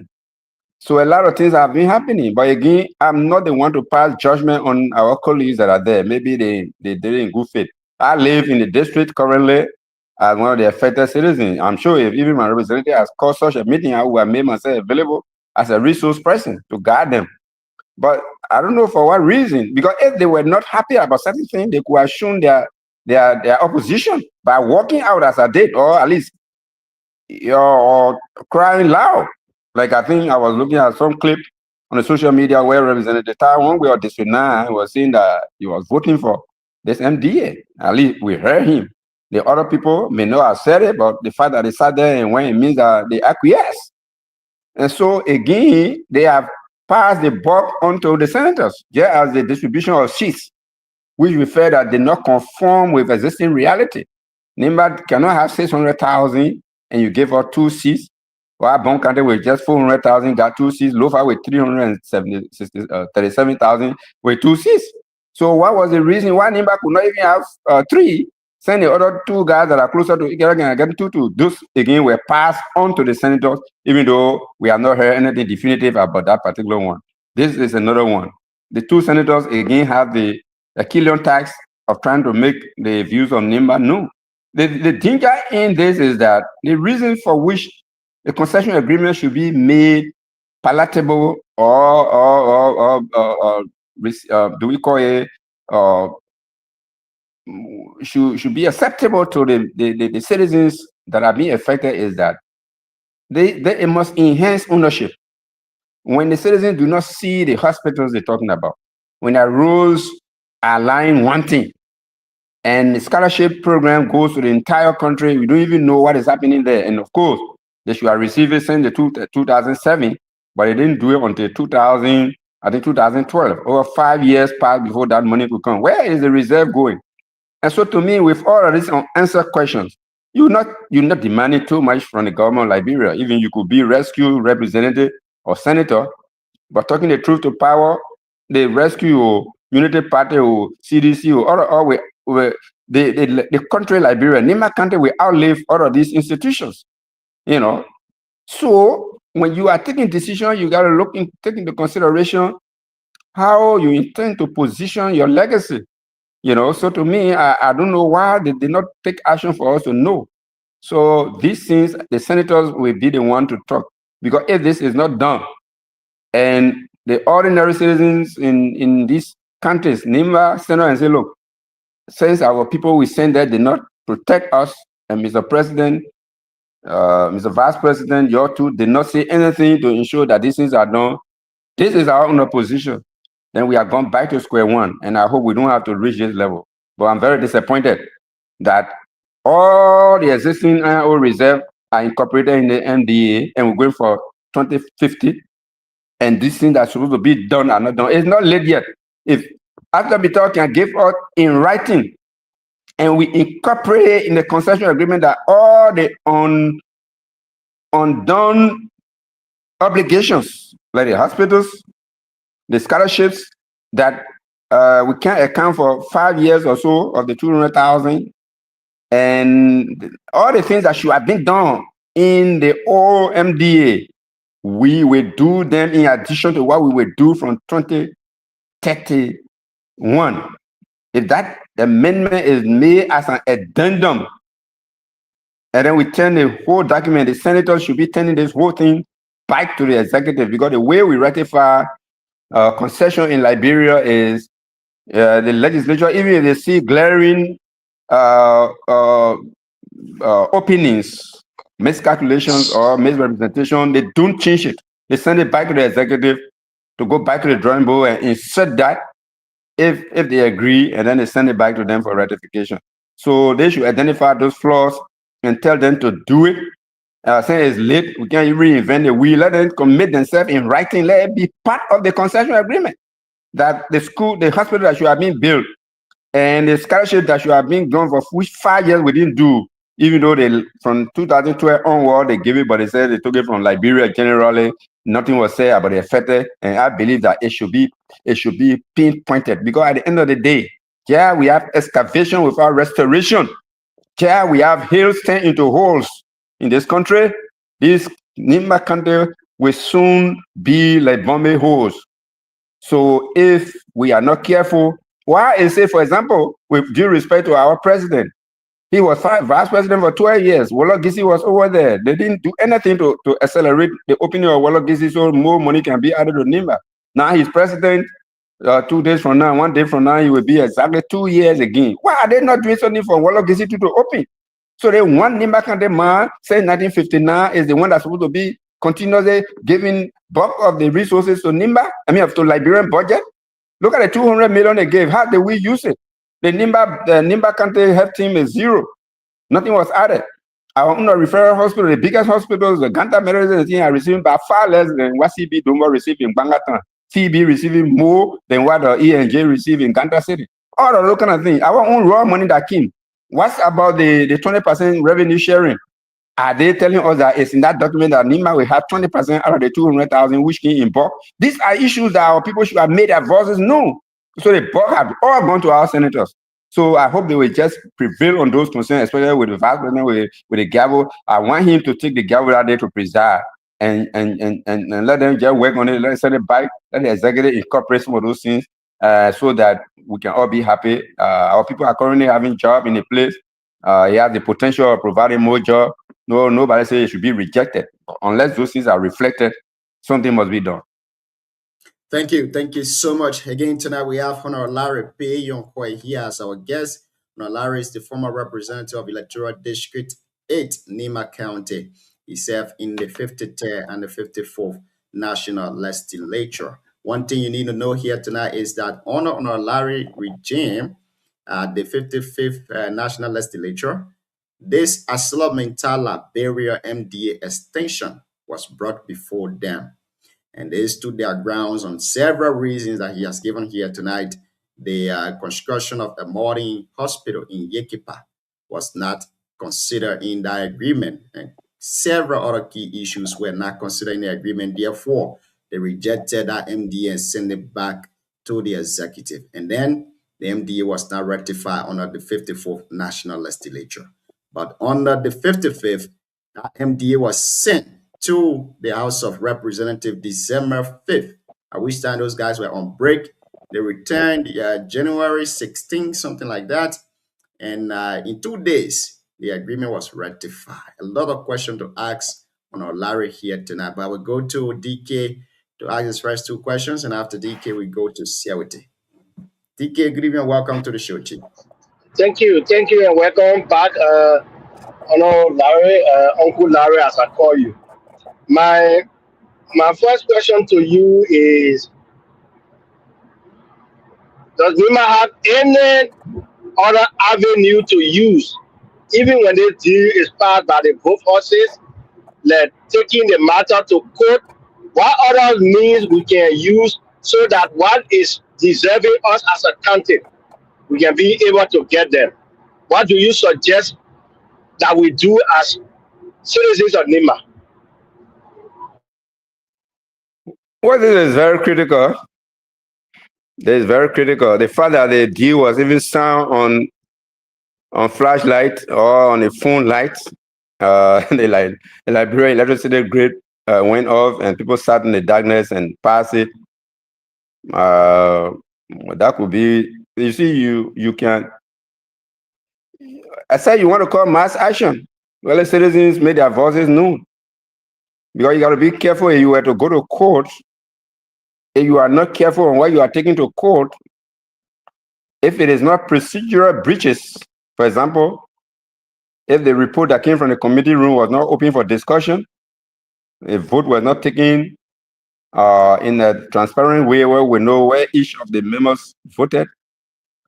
[SPEAKER 7] So a lot of things have been happening, but again, I'm not the one to pass judgment on our colleagues that are there. Maybe they did it in good faith. I live in the district currently as one of the affected citizens. I'm sure if even my representative has called such a meeting, I would have made myself available as a resource person to guide them. But I don't know for what reason, because if they were not happy about certain things, they could have shown their opposition by walking out as I did, or at least or crying loud. Like I think I was looking at some clip on the social media where Representative Taiwan or District 9 was saying that he was voting for this MDA. At least we heard him. The other people may not have said it, but the fact that they sat there and when it means that they acquiesce. And so again, they have passed the buck onto the senators, just as the distribution of seats, which we felt that did not conform with existing reality. Nimba cannot have 600,000 and you give her 2 seats. While Bon County with just 400,000 got 2 seats, Lofa with 337,000 with 2 seats. So what was the reason why Nimba could not even have 3? Send the other 2 guys that are closer to Ikeragan and get 2. Those again were passed on to the senators, even though we have not heard anything definitive about that particular one. This is another one. The 2 senators again have the Achillean tax of trying to make the views of Nimba known. The danger in this is that the reason for which the concession agreement should be made palatable or do we call it should be acceptable to the citizens that are being affected is that they must enhance ownership. When the citizens do not see the hospitals they're talking about, when their rules are lying one thing, and the scholarship program goes to the entire country, we don't even know what is happening there. And of course, they should have received it since the 2007, but they didn't do it until 2012. Over 5 years passed before that money could come. Where is the reserve going? And so to me, with all of these unanswered questions, you're not demanding too much from the government of Liberia. Even you could be rescue representative or senator, but talking the truth to power, the rescue or Unity Party or CDC or the country Liberia, Nimba country will outlive all of these institutions. You know, so when you are taking decisions, you got to take into consideration how you intend to position your legacy. You know, so to me, I don't know why they did not take action for us to know. So these things, the senators will be the one to talk, because if this is not done, and the ordinary citizens in these countries, Nimba, Senator, and say, look, since our people we send there did not protect us, and Mr. President, Mr. Vice President, your two did not say anything to ensure that these things are done. This is our own opposition. Then we are gone back to square one, and I hope we don't have to reach this level. But I'm very disappointed that all the existing oil reserve are incorporated in the MDA, and we're going for 2050. And these things that are supposed to be done are not done. It's not late yet. If ArcelorMittal can give us in writing, and we incorporate in the concession agreement that all the undone obligations, like the hospitals, the scholarships that we can't account for 5 years or so of the 200,000, and all the things that should have been done in the OMDA, we will do them in addition to what we will do from 2031. If that amendment is made as an addendum, and then we turn the whole document, the senators should be turning this whole thing back to the executive, because the way we ratify concession in Liberia is the legislature, even if they see glaring openings, miscalculations or misrepresentation, they don't change it. They send it back to the executive to go back to the drawing board and insert that if they agree, and then they send it back to them for ratification. So they should identify those flaws and tell them to do it. Saying it's late, we can't reinvent the wheel. Let them commit themselves in writing. Let it be part of the concession agreement that the school, the hospital that should have been built, and the scholarship that should have been done for which 5 years we didn't do, even though they from 2012 onward they gave it, but they said they took it from Liberia generally. Nothing was said about the effect, and I believe that it should be pinpointed, because at the end of the day, yeah, we have excavation without restoration. Yeah, we have hills turned into holes in this country. This Nimba country will soon be like Bombay holes. So if we are not careful, why is it, for example, with due respect to our president, he was vice president for 12 years. Wologisi was over there. They didn't do anything to accelerate the opening of Wologisi so more money can be added to Nimba. Now he's president. 2 days from now, 1 day from now, he will be exactly 2 years again. Why are they not doing something for Wologisi to open? So they want Nimba County man, say 1959 is the one that's supposed to be continuously giving bulk of the resources to Nimba, to Liberian budget. Look at the 200 million they gave. How did we use it? The Nimba County health team is zero. Nothing was added. Our own referral hospital, the biggest hospitals, the Ganta medicine are receiving by far less than what CB Dumbo received in Bangatan. CB receiving more than what the ENJ received in Ganta City. All of those kind of things. Our own raw money that came. What's about the 20% revenue sharing? Are they telling us that it's in that document that Nimba will have 20% out of the 200,000 which came in bulk? These are issues that our people should have made their voices known. So the bulk have all gone to our senators. So I hope they will just prevail on those concerns, especially with the vice president with the gavel. I want him to take the gavel out there to preside and let them just work on it. Let them send it back. Let the executive incorporate some of those things so that we can all be happy. Our people are currently having job in a place. He has the potential of providing more job. No, nobody says it should be rejected. Unless those things are reflected, something must be done.
[SPEAKER 6] Thank you so much. Again, tonight we have Honorable Larry P. Yonkwe here as our guest. Honorable Larry is the former representative of Electoral District 8, Nimba County. He served in the 53rd and the 54th National Legislature. One thing you need to know here tonight is that Honorable Larry regime at the 55th National Legislature, this Assemblemental Liberia MDA extension was brought before them. And they stood their grounds on several reasons that he has given here tonight. The construction of a modern hospital in Yekipa was not considered in that agreement. And several other key issues were not considered in the agreement. Therefore, they rejected that MDA and sent it back to the executive. And then the MDA was not ratified under the 54th National Legislature. But under the 55th, that MDA was sent to the House of Representatives December 5th, at which time those guys were on break. They returned January 16th, something like that. And in 2 days, the agreement was ratified. A lot of questions to ask on Larry here tonight, but I will go to DK to ask his first 2 questions, and after DK, we go to Siawete. DK, good evening and welcome to the show, Chief.
[SPEAKER 8] Thank you, and welcome back, Larry, Uncle Larry, as I call you. My first question to you is, does Nimba have any other avenue to use, even when this deal is passed by the both horses, like taking the matter to court? What other means we can use so that what is deserving us as a country, we can be able to get them? What do you suggest that we do as citizens of Nimba?
[SPEAKER 7] Well, this is very critical That is very critical. The fact that the deal was even sound on flashlight or on a phone light, the Liberian electricity grid went off and people sat in the darkness and passed it. That could be, you see, you can, I said you want to call mass action. Well, the citizens made their voices known. Because you got to be careful if you were to go to court. If you are not careful on what you are taking to court, if it is not procedural breaches, for example, if the report that came from the committee room was not open for discussion, a vote was not taken in a transparent way where we know where each of the members voted,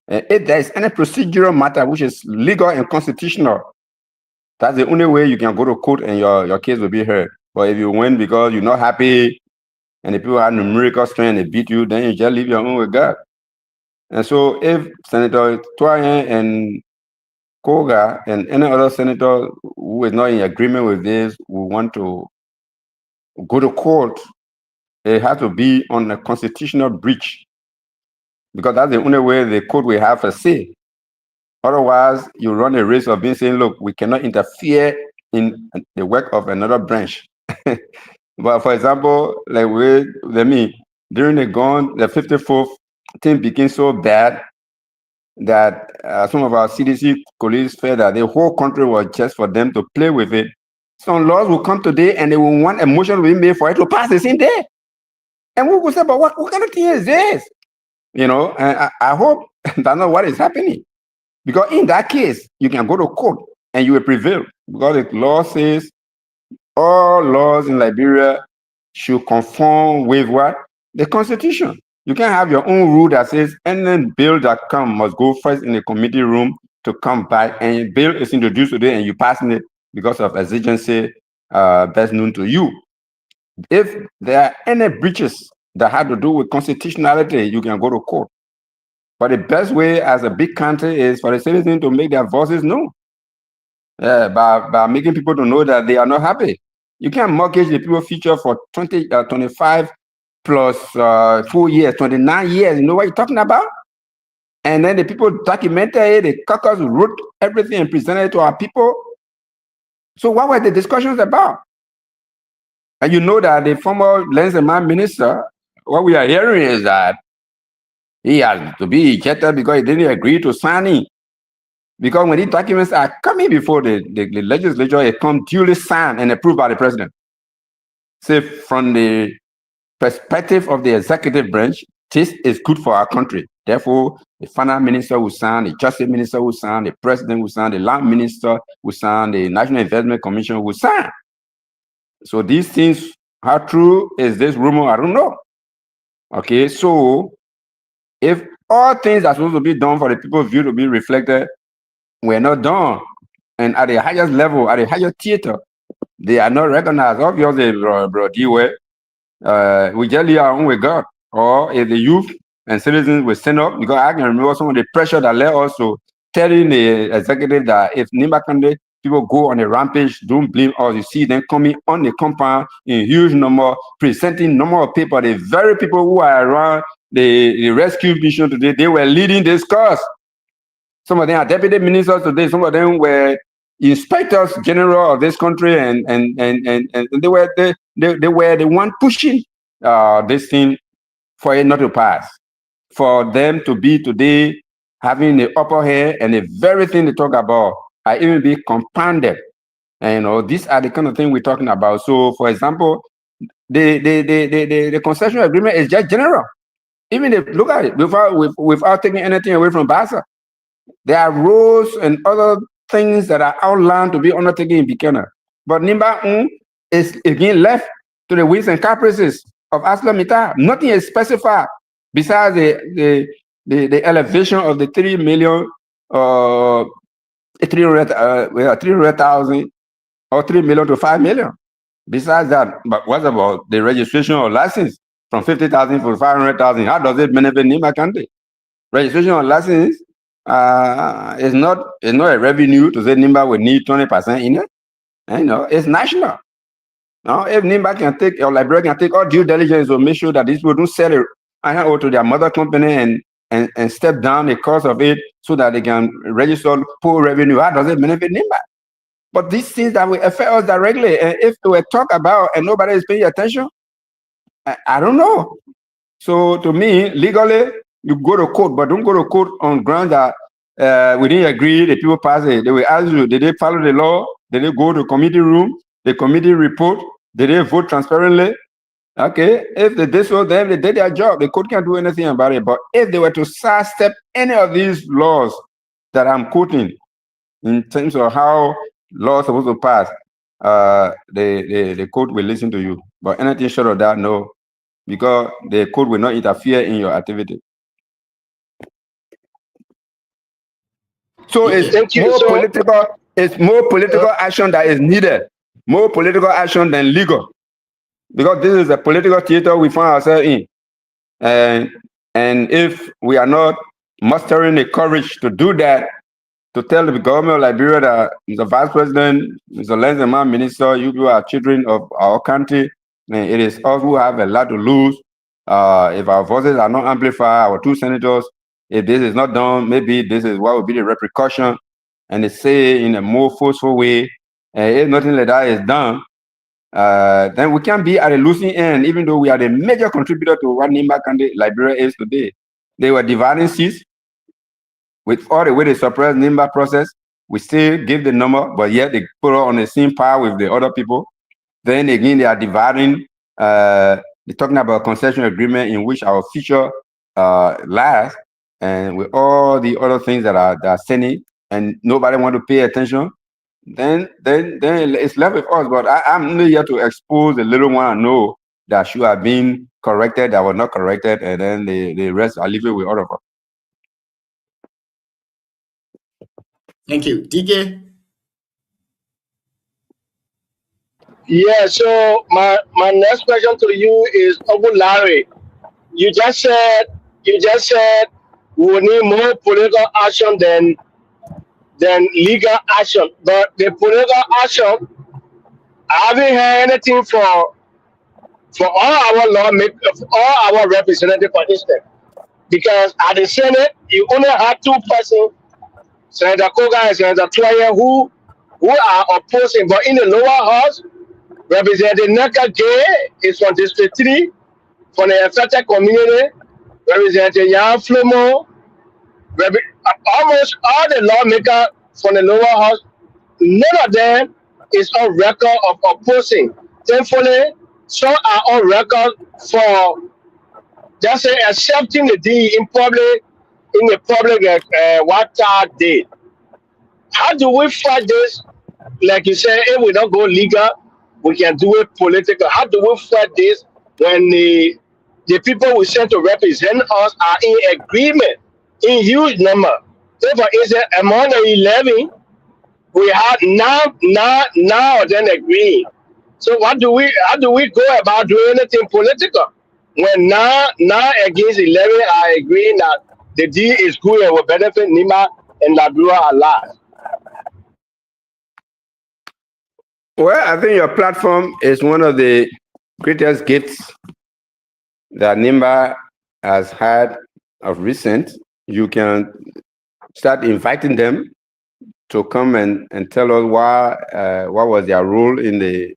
[SPEAKER 7] and if there is any procedural matter which is legal and constitutional, that's the only way you can go to court and your case will be heard. But if you win because you're not happy and the people have numerical strength and they beat you, then you just leave your own with God. And so if Senator Twain and Koga and any other senator who is not in agreement with this will want to go to court, it has to be on a constitutional breach, because that's the only way the court will have a say. Otherwise, you run a risk of being saying, look, we cannot interfere in the work of another branch. But for example, like during the 54th thing became so bad that some of our CDC colleagues felt that the whole country was just for them to play with it. Some laws will come today and they will want a motion to be made for it to pass the same day. And we will say, but what kind of thing is this? You know, and I hope that's not what is happening. Because in that case, you can go to court and you will prevail. Because the law says all laws in Liberia should conform with what? The Constitution. You can't have your own rule that says any bill that comes must go first in the committee room to come back, and a bill is introduced today and you passing it because of exigency best known to you. If there are any breaches that have to do with constitutionality, you can go to court. But the best way as a big country is for the citizens to make their voices known. By making people to know that they are not happy. You can't mortgage the people's future for 25 plus 4 years, 29 years. You know what you're talking about? And then the people documented it, the caucus wrote everything and presented it to our people. So what were the discussions about? And you know that the former Lands and Mine minister, what we are hearing is that he has to be ejected because he didn't agree to signing. Because when these documents are coming before the legislature, it comes duly signed and approved by the president. So from the perspective of the executive branch, this is good for our country. Therefore, the finance minister will sign, the justice minister will sign, the president will sign, the land minister will sign, the National Investment Commission will sign. So these things, how true is this rumor? I don't know. Okay, so if all things are supposed to be done for the people's view to be reflected, we're not done. And at the highest level, at the highest theater, they are not recognized. Obviously, bro, we just leave our own with God. Or if the youth and citizens will stand up, because I can remember some of the pressure that led us to telling the executive that if Nimba Kande people go on a rampage, don't blame us. You see them coming on the compound in huge number, presenting number of people. The very people who are around the rescue mission today, they were leading this cause. Some of them are deputy ministers today. Some of them were inspectors general of this country, and they were the one pushing this thing for it not to pass. For them to be today having the upper hand, and the very thing they talk about are even be compounded. And you know, these are the kind of thing we're talking about. So, for example, the concession agreement is just general. Even if look at it without taking anything away from Bassa. There are rules and other things that are outlined to be undertaken in Buchanan. But Nimba is again left to the whims and caprices of Aslam Mita. Nothing is specified besides the elevation of the 3 million 300,000 or 3 million to 5 million. Besides that, but what about the registration or license from 50,000 to 500,000? How does it benefit Nimba County? Registration or license is not a revenue to say Nimba will need 20% in it. And, you know, it's national. Now, if Nimba can take, or Liberia can take all due diligence to make sure that these people don't sell it iron ore to their mother company and step down the cost of it so that they can register poor revenue. How does it benefit NIMBA? But these things that will affect us directly, and if we talk about and nobody is paying attention, I don't know. So to me, legally, you go to court, but don't go to court on grounds that we didn't agree, the people pass it. They will ask you, did they follow the law? Did they go to committee room? The committee report? Did they vote transparently? Okay, if they did so, then they did their job. The court can't do anything about it. But if they were to sidestep any of these laws that I'm quoting in terms of how laws are supposed to pass, the court will listen to you. But anything short of that, no, because the court will not interfere in your activity. So it's more political action that is needed, more political action than legal, because this is a political theater we find ourselves in. And if we are not mustering the courage to do that, to tell the government of Liberia that Mr. Vice President, Mr. Lenzema, Minister, you are children of our country, and it is us who have a lot to lose. If our voices are not amplified, our two senators, if this is not done, maybe this is what will be the repercussion. And they say in a more forceful way, if nothing like that is done, then we can be at a losing end, even though we are the major contributor to what NIMBA country Liberia is today. They were dividing seats. With all the way they suppress NIMBA process, we still give the number, but yet they put it on the same par with the other people. Then again, they are dividing, they're talking about concession agreement in which our future lies, and with all the other things that are sending, and nobody want to pay attention, then it's left with us. But I'm only here to expose the little one I know that should have been corrected, that was not corrected, and then the rest I leave it with all of us.
[SPEAKER 6] Thank you. DK?
[SPEAKER 8] Yeah, so my next question to you is, Uncle Larry, you just said we need more political action than legal action. But the political action, I haven't heard anything for all our lawmakers, all our representatives, for instance. Because at the Senate, you only have two persons, Senator Koga and Senator Twaye, who are opposing. But in the lower house, Representative Neka Gay is from District 3, from the affected community. Representative Jan Flomo, almost all the lawmakers from the lower house, none of them is on record of opposing. Thankfully, some are on record for just accepting the deed in the public water did. How do we fight this? Like you said, if we don't go legal, we can do it political. How do we fight this when the people we sent to represent us are in agreement in huge number? So for instance, among the 11, we have now then agreeing. So how do we go about doing anything political when now against 11 are agreeing that the deal is good and will benefit NIMBA and Liberia a lot?
[SPEAKER 7] Well, I think your platform is one of the greatest gifts that NIMBA has had of recent. You can start inviting them to come and tell us what was their role in the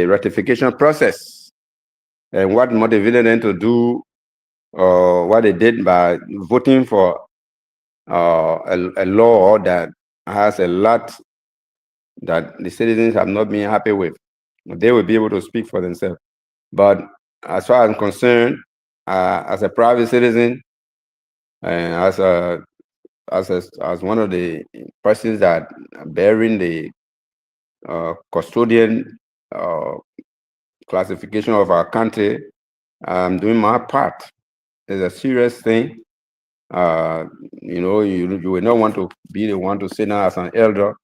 [SPEAKER 7] ratification process and what motivated them to do what they did by voting for a law that has a lot that the citizens have not been happy with. They will be able to speak for themselves. But as far as I'm concerned, as a private citizen and as one of the persons that are bearing the custodian classification of our country, I'm doing my part. It's a serious thing. You will not want to be the one to sit down as an elder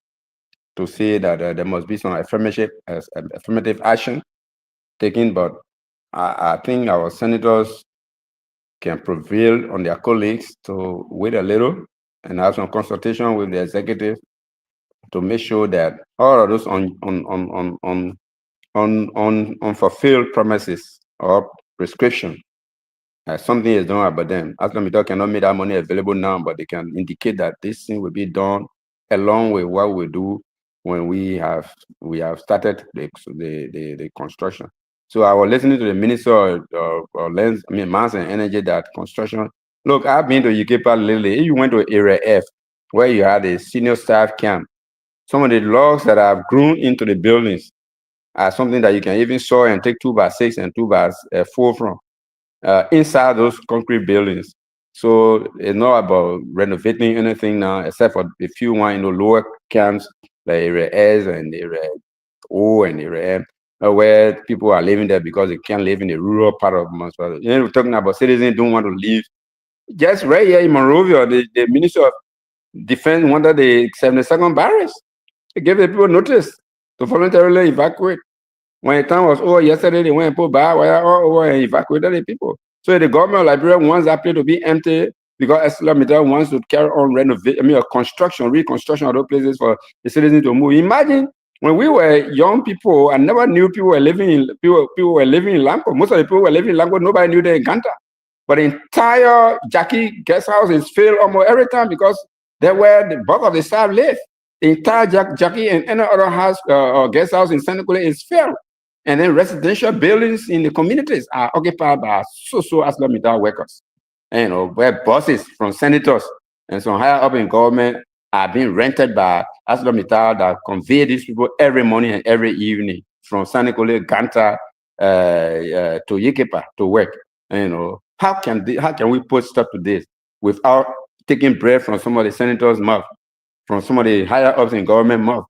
[SPEAKER 7] to say that there must be some affirmative action taken, but I think our senators can prevail on their colleagues to wait a little and have some consultation with the executive to make sure that all of those unfulfilled promises or prescription. Something is done about them. ArcelorMittal cannot make that money available now, but they can indicate that this thing will be done along with what we do when we have started the construction. So I was listening to the Minister of Mines and Energy that construction. Look, I've been to Yucaipa lately. If you went to Area F, where you had a senior staff camp, some of the logs that have grown into the buildings are something that you can even saw and take 2x6 and 2x4 from inside those concrete buildings. So it's not about renovating anything now, except for a few lower camps like Area S and Area O and Area M, where people are living there because they can't live in the rural part of Monrovia. We're talking about citizens don't want to leave. Just right here in Monrovia, the Minister of Defense wanted the 72nd Barracks. They gave the people notice to voluntarily evacuate. When the time was over yesterday, they went and put barbed wire all over and evacuated the people. So the government of Liberia wants that place to be empty because ArcelorMittal wants to carry on reconstruction of those places for the citizens to move. Imagine when we were young people, I never knew people were living in Lamco. Most of the people were living in Lamco, nobody knew they in Ganta. But the entire Jackie guest house is filled almost every time because that's where the bulk of the staff live. The entire Jackie and any other house or guest house in Senegal is filled. And then residential buildings in the communities are occupied by ArcelorMittal workers. And where bosses from senators and some higher up in government are being rented by ArcelorMittal that convey these people every morning and every evening from Senegal, Ganta to Yucaipa to work. How can we put stop to this without taking bread from some of the senators' mouth, from some of the higher ups in government mouth?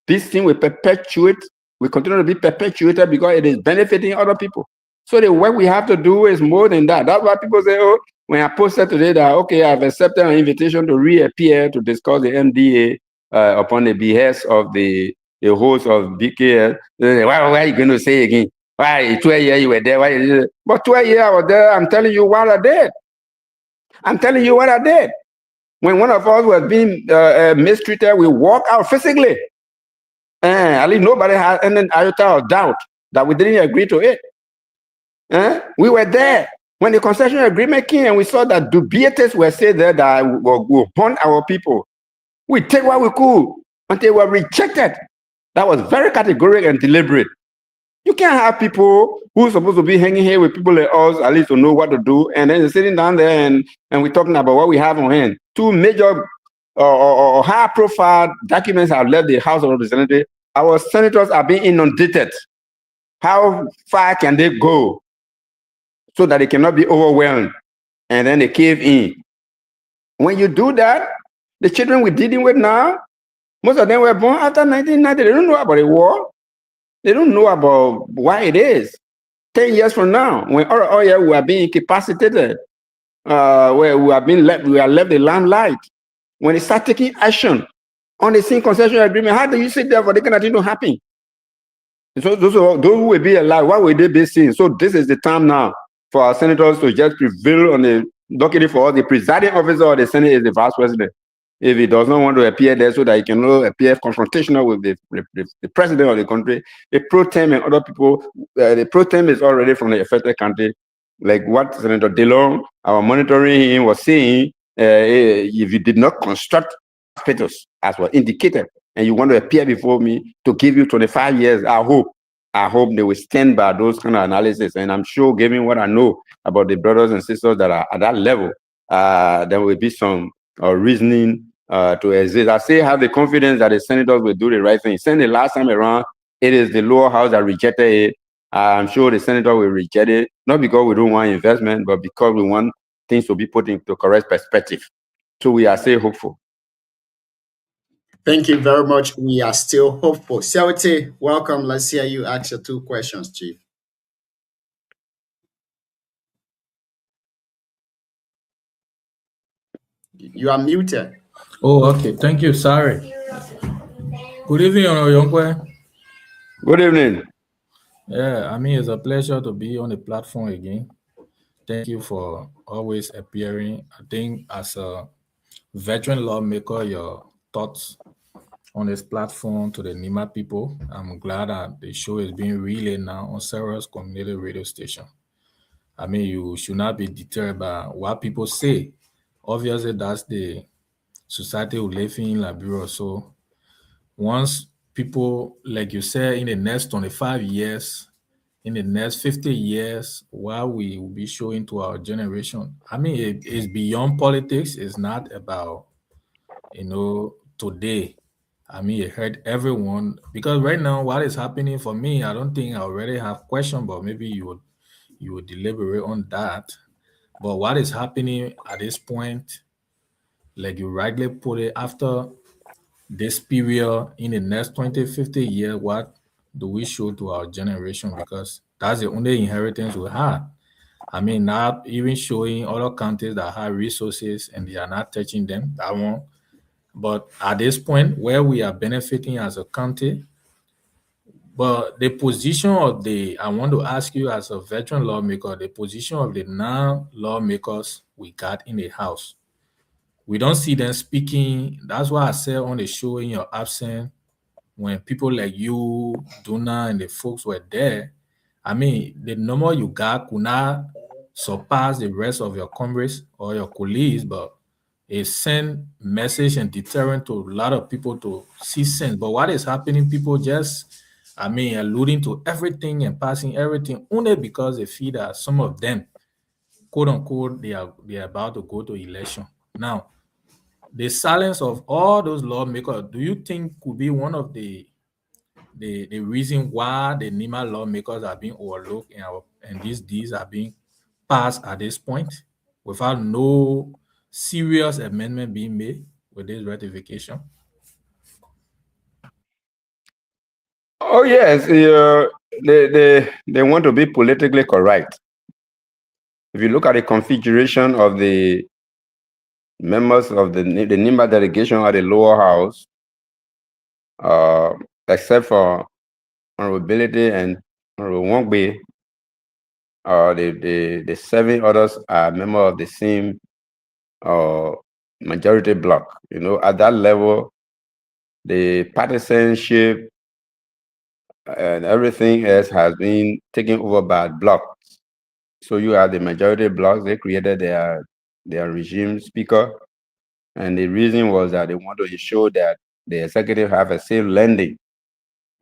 [SPEAKER 7] This thing will continue to be perpetuated because it is benefiting other people. So the work we have to do is more than that. That's why people say, oh, when I posted today that, okay, I've accepted an invitation to reappear to discuss the MDA upon the behest of the host of BKS. Why are you going to say again? Why 12 years you were there? Why? But 12 years I was there, I'm telling you what I did. When one of us was being mistreated, we walk out physically. At least nobody had any iota of doubt that we didn't agree to it. We were there when the concession agreement came and we saw that dubieties were said there that will hunt our people. We take what we could until we were rejected. That was very categorical and deliberate. You can't have people who are supposed to be hanging here with people like us, at least to know what to do, and then they're sitting down there and we're talking about what we have on hand. Two major or high-profile documents have left the House of Representatives. Our senators are being inundated. How far can they go so that they cannot be overwhelmed and then they cave in? When you do that, the children we're dealing with now, most of them were born after 1990. They don't know about the war. They don't know about why it is. 10 years from now, when all year we are being incapacitated, where we are left the limelight. When they start taking action on the same concession agreement, how do you sit there for the kind of thing to happen? So those who will be alive, what will they be seeing? So this is the time now for our senators to just prevail on the document for us. The presiding officer of the Senate is the vice president. If he does not want to appear there so that he cannot appear confrontational with the president of the country, the pro tem and other people, the pro tem is already from the affected country. Like what Senator DeLong, our monitoring him, was saying, if you did not construct hospitals as was indicated, and you want to appear before me to give you 25 years, I hope they will stand by those kind of analysis. And I'm sure, given what I know about the brothers and sisters that are at that level, there will be some reasoning to exist. I still have the confidence that the senators will do the right thing. Since the last time around, it is the lower house that rejected it. I'm sure the senator will reject it, not because we don't want investment, but because we want things to be put into correct perspective. So we are still hopeful.
[SPEAKER 6] Thank you very much. We are still hopeful. Siawate, welcome. Let's hear you ask your 2 questions, Chief. You are muted.
[SPEAKER 9] Oh, okay. Thank you. Sorry. Good evening, Oyonkwe.
[SPEAKER 7] Good evening.
[SPEAKER 9] Yeah, I mean, it's a pleasure to be on the platform again. Thank you for always appearing. I think as a veteran lawmaker, your thoughts on this platform to the Nima people, I'm glad that the show is being relayed now on several community radio stations. I mean, you should not be deterred by what people say. Obviously, that's the society we live in Liberia. So once people, like you said, in the next 25 years, in the next 50 years, what we will be showing to our generation, I mean, it's beyond politics. It's not about, today. I mean, it hurt everyone because right now, what is happening for me, I don't think I already have question, but maybe you would deliberate on that. But what is happening at this point, like you rightly put it, after this period in the next 20, 50 years, what do we show to our generation? Because that's the only inheritance we have. I mean, not even showing other countries that have resources and they are not touching them, that one. But at this point where we are benefiting as a country, but the position of I want to ask you as a veteran lawmaker, the position of the non-lawmakers we got in the House. We don't see them speaking. That's why I said on the show in your absence, when people like you, Duna, and the folks were there, I mean, the number you got could not surpass the rest of your comrades or your colleagues, but it sent message and deterrent to a lot of people to see sense. But what is happening, people just, I mean, alluding to everything and passing everything only because they feel that some of them, quote unquote, they are about to go to election. Now, the silence of all those lawmakers, do you think could be one of the reason why the NEMA lawmakers are being overlooked and these deeds are being passed at this point without no serious amendment being made with this ratification?
[SPEAKER 7] Oh yes, they want to be politically correct. If you look at the configuration of the members of the NIMBA delegation at the lower house, except for Honorable Bility and Honorable Wongbe, the 7 others are members of the same majority bloc. At that level, the partisanship and everything else has been taken over by blocks. So you have the majority blocks. They created their regime speaker, and the reason was that they wanted to show that the executive have a safe landing.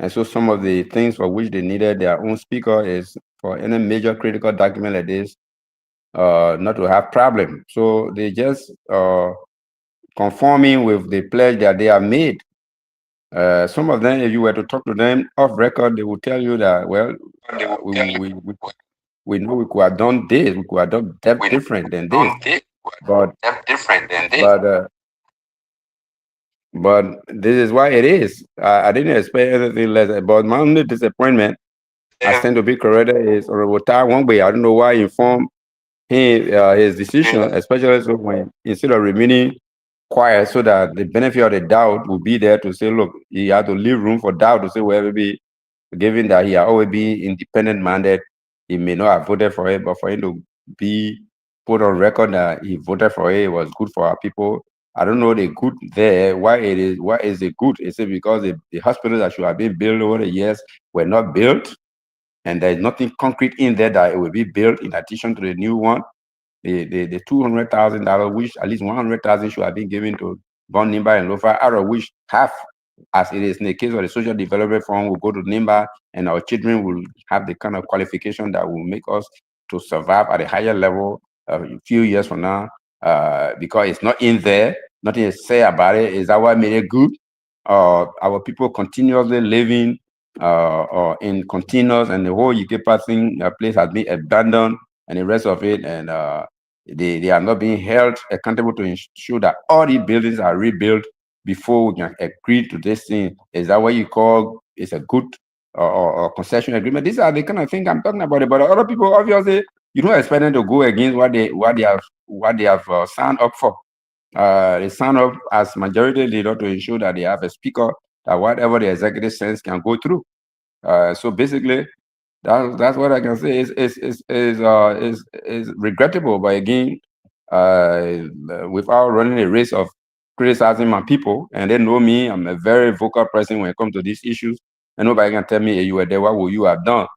[SPEAKER 7] And so some of the things for which they needed their own speaker is for any major critical document like this, not to have problem. So they just conforming with the pledge that they have made. Some of them, if you were to talk to them off record, they will tell you that, well, we know we could have done this, we could have done that different than this. But this is why it is. I didn't expect anything less. But my only disappointment, I tend to be corrected, is Honorable Tai Wongbe. I don't know why he informed him his decision, especially so when instead of remaining quiet, so that the benefit of the doubt will be there to say, look, he had to leave room for doubt to say, well, maybe given that he had always been independent minded, he may not have voted for it, but for him to be put on record that he voted for it, it was good for our people. I don't know the good there. Why is it good? Is it because the hospitals that should have been built over the years were not built, and there's nothing concrete in there that it will be built in addition to the new one? The $200,000, which at least 100,000 should have been given to Von NIMBA and LOFA, out of which half, as it is in the case of the Social Development Fund, will go to NIMBA, and our children will have the kind of qualification that will make us to survive at a higher level a few years from now, because it's not in there. Nothing is said about it. Is that what made it good? Our people continuously living in continuous, and the whole Yigipa thing place has been abandoned, and the rest of it, and they are not being held accountable to ensure that all these buildings are rebuilt before we can agree to this thing. Is that what you call is a good or concession agreement? These are the kind of thing I'm talking about. But other people, obviously, you don't expect them to go against what they have signed up for. They sign up as majority leader to ensure that they have a speaker that whatever the executive says can go through. So basically, that's what I can say is regrettable. But again, without running a race of criticizing my people, and they know me, I'm a very vocal person when it comes to these issues, and nobody can tell me, hey, you were there, what would you have done?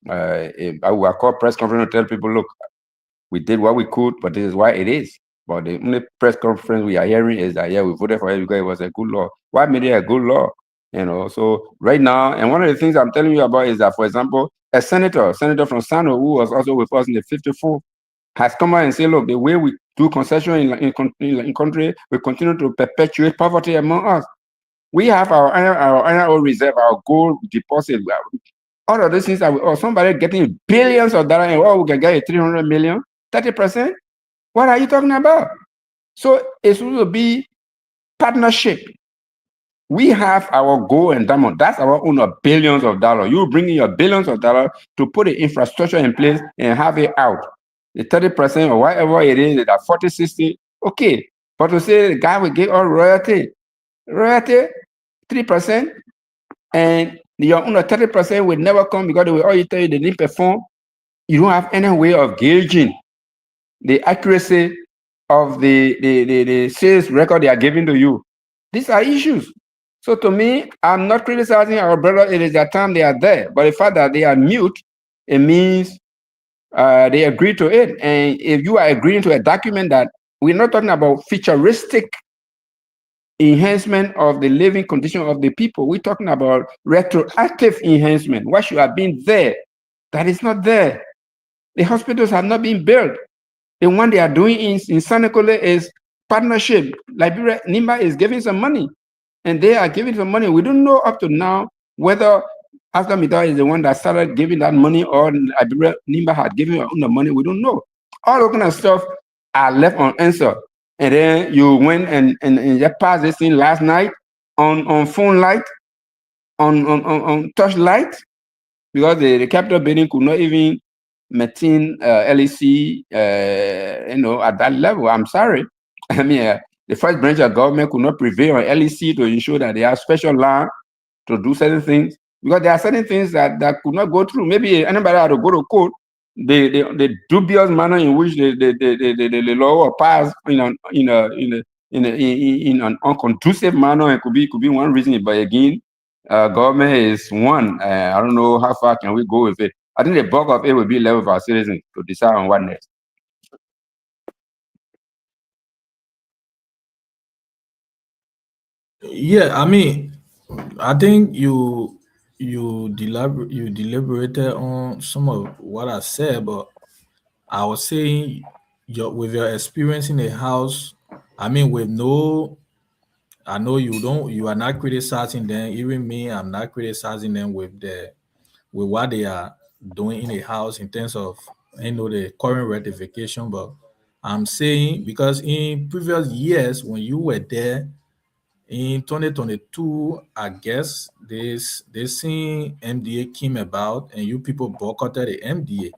[SPEAKER 7] I will call press conference and tell people, look, we did what we could, but this is why it is. But the only press conference we are hearing is that, yeah, we voted for it because it was a good law. Why made it a good law? You know, so right now, and one of the things I'm telling you about is that, for example, a senator from Sano, who was also with us in the 54, has come out and said, look, the way we do concession in country, we continue to perpetuate poverty among us. We have our iron ore reserve, our gold deposit. All of those things or somebody getting billions of dollars and we can get a 300 million, 30%. What are you talking about? So it's going to be partnership. We have our gold and diamond. That's our own billions of dollars. You bring in your billions of dollars to put the infrastructure in place and have it out. The 30% or whatever it is, that 40, 60, okay. But to say the guy will give all royalty, 3%, and your own 30% will never come because they will always tell you they didn't perform. You don't have any way of gauging the accuracy of the sales record they are giving to you. These are issues. So to me, I'm not criticizing our brother. It is their time they are there. But the fact that they are mute, it means they agree to it. And if you are agreeing to a document that we're not talking about futuristic enhancement of the living condition of the people, we're talking about retroactive enhancement. What should have been there that is not there. The hospitals have not been built. The one they are doing in Sanekole is partnership. Liberia, NIMBA is giving some money, and they are giving some money. We don't know up to now whether Aslam Midar is the one that started giving that money or Liberia, NIMBA had given the money. We don't know. All that kind of stuff are left unanswered. And then you went and you passed this thing last night on phone light, on touch light, because the capital building could not even maintain LEC, at that level. I'm sorry. I mean, the first branch of government could not prevail on LEC to ensure that they have special land to do certain things, because there are certain things that could not go through. Maybe anybody had to go to court. The dubious manner in which the law was passed in an unconducive manner, it could be one reason. But again, government is one. I don't know how far can we go with it. I think the bulk of it will be left with our citizens to decide on what next.
[SPEAKER 9] Yeah, I mean, I think you deliberated on some of what I said, but I was saying with your experience in a house, I mean, I know you are not criticizing them. Even me, I'm not criticizing them with what they are doing in a house in terms of the current rectification. But I'm saying, because in previous years when you were there in 2022, I guess this thing MDA came about and you people boycotted the MDA.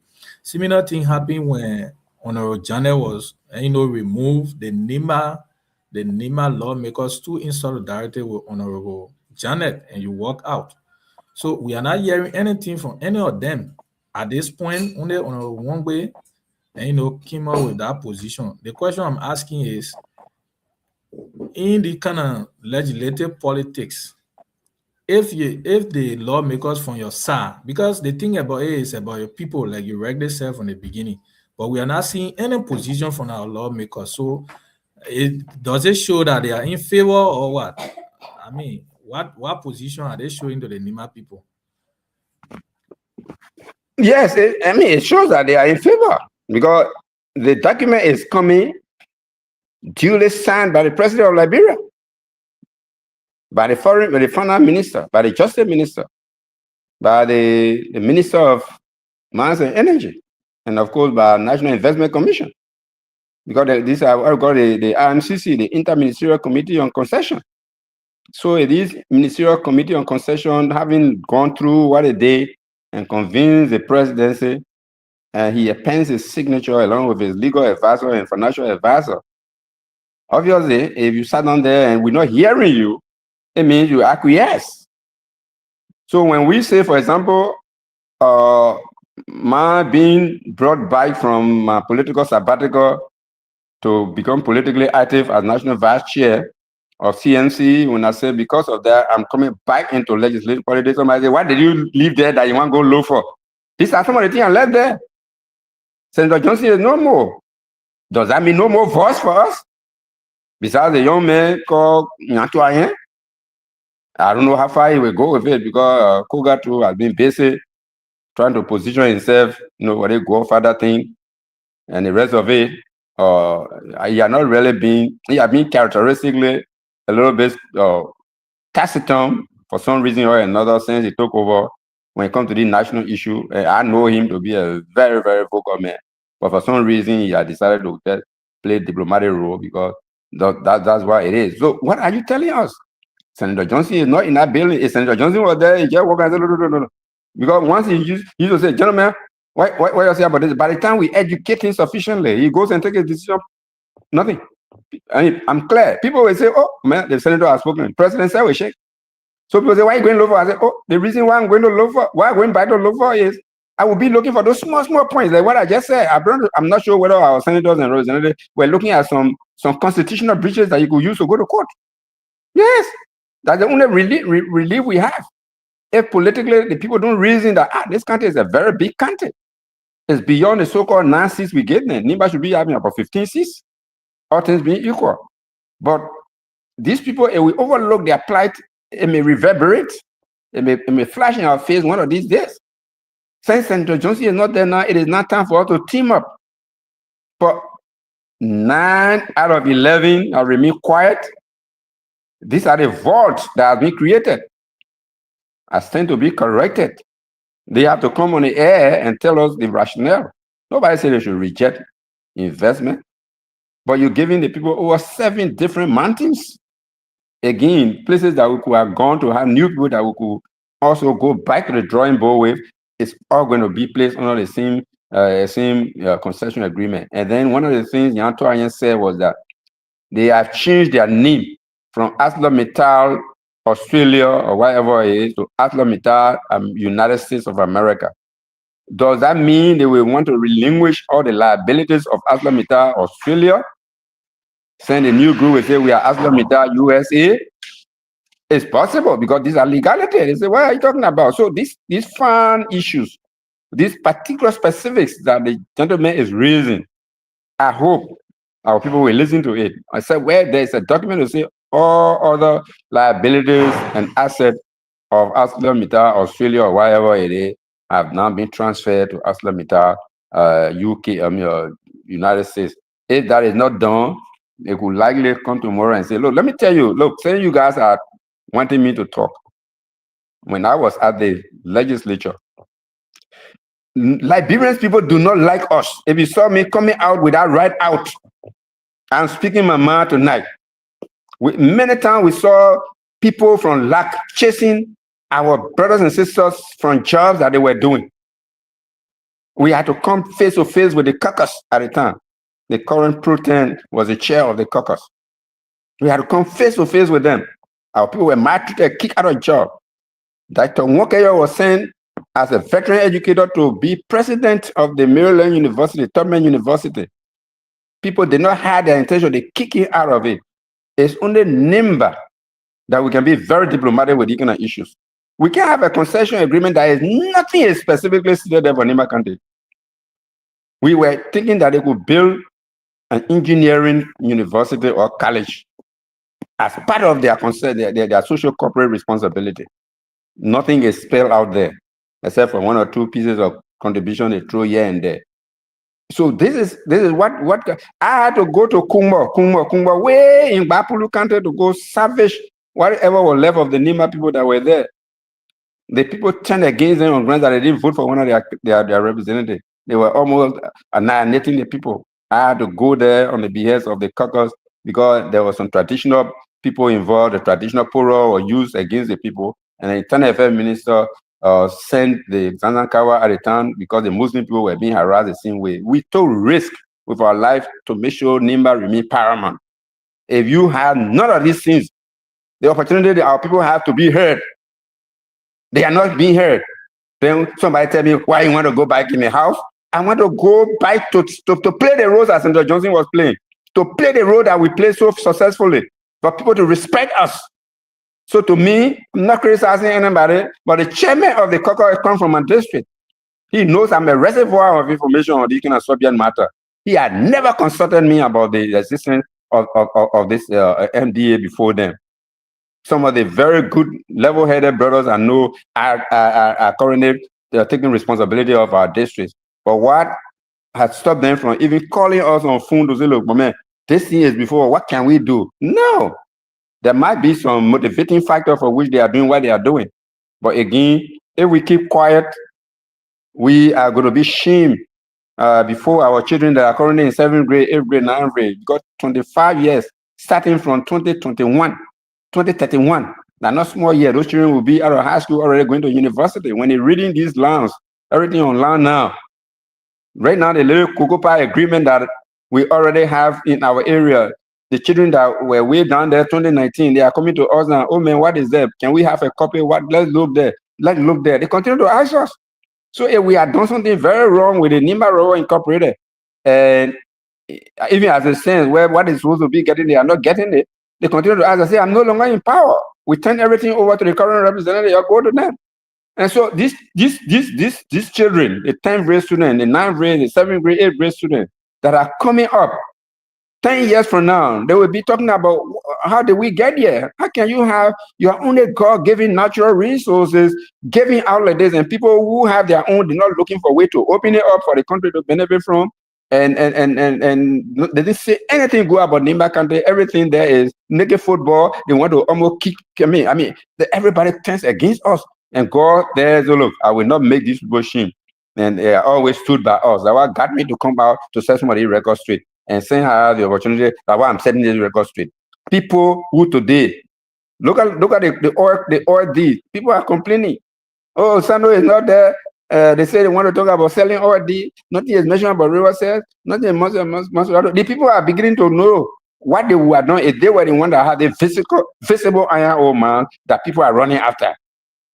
[SPEAKER 9] Similar thing happened when Honorable Janet was removed the NIMA lawmakers to in solidarity with Honorable Janet, and you walk out. So we are not hearing anything from any of them at this point. Only Honorable Wongbe came out with that position. The question I'm asking is, in the kind of legislative politics, if the lawmakers from your side, because the thing about it is about your people, like you regularly said from the beginning, but we are not seeing any position from our lawmakers. So does it show that they are in favor or what? I mean, what position are they showing to the NIMA people?
[SPEAKER 7] Yes, it shows that they are in favor, because the document is coming duly signed by the president of Liberia, by the finance minister, by the justice minister, by the minister of mines and energy, and of course by National Investment Commission, because these are what we call the IMCC, the Interministerial Committee on Concession. So it is Ministerial Committee on Concession, having gone through what it did and convinced the presidency, and he appends his signature along with his legal advisor and financial advisor. Obviously, if you sat down there and we're not hearing you, it means you acquiesce. So when we say, for example, my being brought back from my political sabbatical to become politically active as National Vice Chair of CNC, when I say because of that, I'm coming back into legislative politics, somebody say, why did you leave there that you want to go low for? These are some of the things I left there. Senator Johnson is no more. Does that mean no more voice for us? Besides the young man called Nyantuayen, I don't know how far he will go with it because Kogatu has been busy trying to position himself, what a godfather thing, and the rest of it. He has not really been, he has been characteristically a little bit taciturn for some reason or another since he took over when it comes to the national issue. I know him to be a very, very vocal man, but for some reason he has decided to play a diplomatic role because that's what it is. So what are you telling us? Senator Johnson is not in that building. If Senator Johnson was there, he just walked and said, no. Because once he used to say, gentlemen, what you say about this? By the time we educate him sufficiently, he goes and takes a decision. Nothing. I'm clear. People will say, oh, man, the senator has spoken. The president said we shake. So people say, why are you going to look for? I say, oh, the reason why I'm going to look for, why I'm going back to look for is I will be looking for those small points. Like what I just said. I'm not sure whether our senators and representatives were looking at some constitutional breaches that you could use to go to court. Yes. That's the only relief we have. If politically the people don't reason that this country is a very big country, it's beyond the so-called 9 seats we get there. Nimba should be having about 15 seats, all things being equal. But these people, if we overlook their plight, it may reverberate, it may flash in our face one of these days. Since Senator Johnson is not there now, it is not time for us to team up. But 9 out of 11 have remained quiet. These are the vaults that have been created. I stand to be corrected. They have to come on the air and tell us the rationale. Nobody said they should reject investment, but you're giving the people over 7 different mountains. Again, places that we could have gone to have new people that we could also go back to the drawing board with. It's all going to be placed under the same concession agreement. And then one of the things Nyantuayen said was that they have changed their name from ArcelorMittal Australia or whatever it is to ArcelorMittal United States of America. Does that mean they will want to relinquish all the liabilities of ArcelorMittal Australia? Send a new group and say we are ArcelorMittal USA? It's possible because these are legality. They say, what are you talking about? So these fun issues, these particular specifics that the gentleman is raising, I hope our people will listen to it. I said, where there's a document to say all other liabilities and assets of ArcelorMittal Australia or whatever it is have now been transferred to ArcelorMittal UK, United States. If that is not done, they could likely come tomorrow and say, look, let me tell you, look, say you guys are wanting me to talk. When I was at the legislature, Liberians people do not like us. If you saw me coming out without right out, I'm speaking my mind tonight. Many times we saw people from LAC chasing our brothers and sisters from jobs that they were doing. We had to come face to face with the caucus at the time. The current pro-tem was the chair of the caucus. We had to come face to face with them. Our people were maltreated, kicked out of job. Dr. Nwokeyo was sent as a veteran educator to be president of the Maryland University, Tubman University. People did not have the intention of kicking out of it. It's only NIMBA that we can be very diplomatic with economic issues. We can have a concession agreement that is nothing is specifically stated there for NIMBA country. We were thinking that they could build an engineering university or college as part of their their social corporate responsibility. Nothing is spelled out there, except for 1 or 2 pieces of contribution they throw here and there. So this is what I had to go to Kumba, way in Bapulu country to go salvage whatever was left of the Nima people that were there. The people turned against them on grounds that they didn't vote for one of their representatives. They were almost annihilating the people. I had to go there on the behest of the caucus because there were some traditional people involved. The traditional poro were used against the people, and the Internal Affairs Minister sent the Zanzankawa at the time because the Muslim people were being harassed the same way. We took risk with our life to make sure Nimba remain paramount. If you have none of these things, the opportunity that our people have to be heard, they are not being heard. Then somebody tell me why you want to go back in the house. I want to go back to play the role that Senator Johnson was playing, to play the role that we played so successfully, for people to respect us. So to me, I'm not criticizing anybody, but the chairman of the caucus comes from my district. He knows I'm a reservoir of information on this kind of subject matter. He had never consulted me about the existence of this MDA before then. Some of the very good, level-headed brothers I know are currently taking responsibility of our districts. But what has stopped them from even calling us on phone to say, look, man, this thing is before, what can we do? No. There might be some motivating factor for which they are doing what they are doing. But again, if we keep quiet, we are going to be shamed before our children that are currently in 7th grade, 8th grade, 9th grade. We got 25 years, starting from 2021, 2031. Now, not small year. Those children will be out of high school already going to university. When they're reading these lines, everything online now. Right now, the little Cocopa agreement that we already have in our area, the children that were way down there 2019, they are coming to us now. Oh man, what is that? Can we have a copy? What? Let's look there. Let's look there. They continue to ask us. So if we have done something very wrong with the Nimba Rover Incorporated, and even as a sense where what is supposed to be getting, they are not getting it. They continue to ask. I say, I'm no longer in power. We turn everything over to the current representative. You go to them. And so these children, the 10th grade student, the 9th grade, the 7th grade, 8th grade student that are coming up 10 years from now, they will be talking about how did we get here? How can you have your only God-given natural resources giving out like this, and people who have their own, they're not looking for a way to open it up for the country to benefit from? And they didn't say anything good about Nimba country. Everything there is naked football. They want to almost kick me. I mean, everybody turns against us. And God, there's a look. I will not make these people shame. And they always stood by us. That's what got me to come out to set somebody record straight and saying I have the opportunity. That's why I'm setting this record straight. People who today look at the oil deal. People are complaining. Oh, Sando is not there. They say they want to talk about selling oil deal. Nothing is mentioned about river sales. Nothing must. The people are beginning to know what they were doing if they were the one that had the visible iron ore man that people are running after.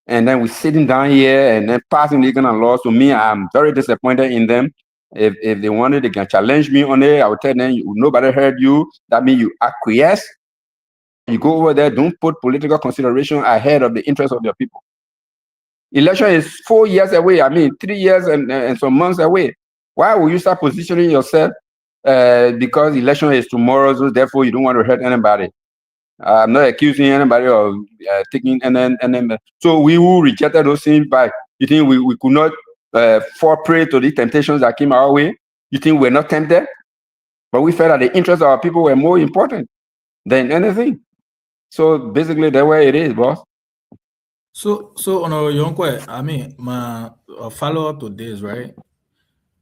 [SPEAKER 7] And then we're sitting down here and then passing legal laws. To me, I'm very disappointed in them. If they wanted, they can challenge me on it. I will tell them, nobody heard you. That means you acquiesce. You go over there, don't put political consideration ahead of the interest of your people. Election is 4 years away. I mean, 3 years and some months away. Why will you start positioning yourself because election is tomorrow, so therefore you don't want to hurt anybody? I'm not accusing anybody of taking and so we who rejected those things back. You think we could not fall prey to the temptations that came our way? You think we're not tempted? But we felt that the interests of our people were more important than anything. So basically, that's where it is, boss.
[SPEAKER 9] So on our Yonkwe, I mean, my follow up to this, right?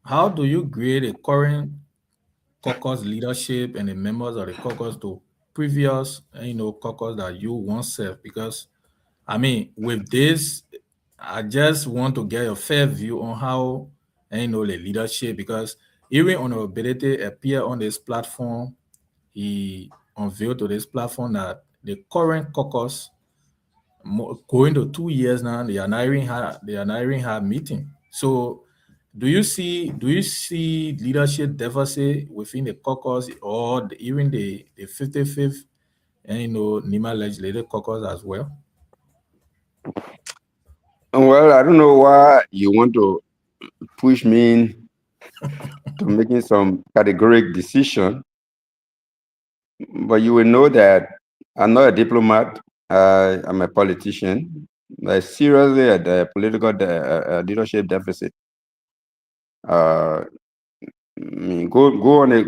[SPEAKER 9] How do you grade the current caucus leadership and the members of the caucus to previous, caucus that you once served? Because, I mean, with this, I just want to get a fair view on how, the leadership, because even Honorable Bedete appeared on this platform, he unveiled to this platform that the current caucus, going to 2 years now, they are not even had meeting. So do you see leadership deficit within the caucus or even the 55th Nimba Legislative Caucus as well?
[SPEAKER 7] Well, I don't know why you want to push me to making some categorical decision, but you will know that I'm not a diplomat. I'm a politician. Seriously, at the political leadership deficit. I mean, go all the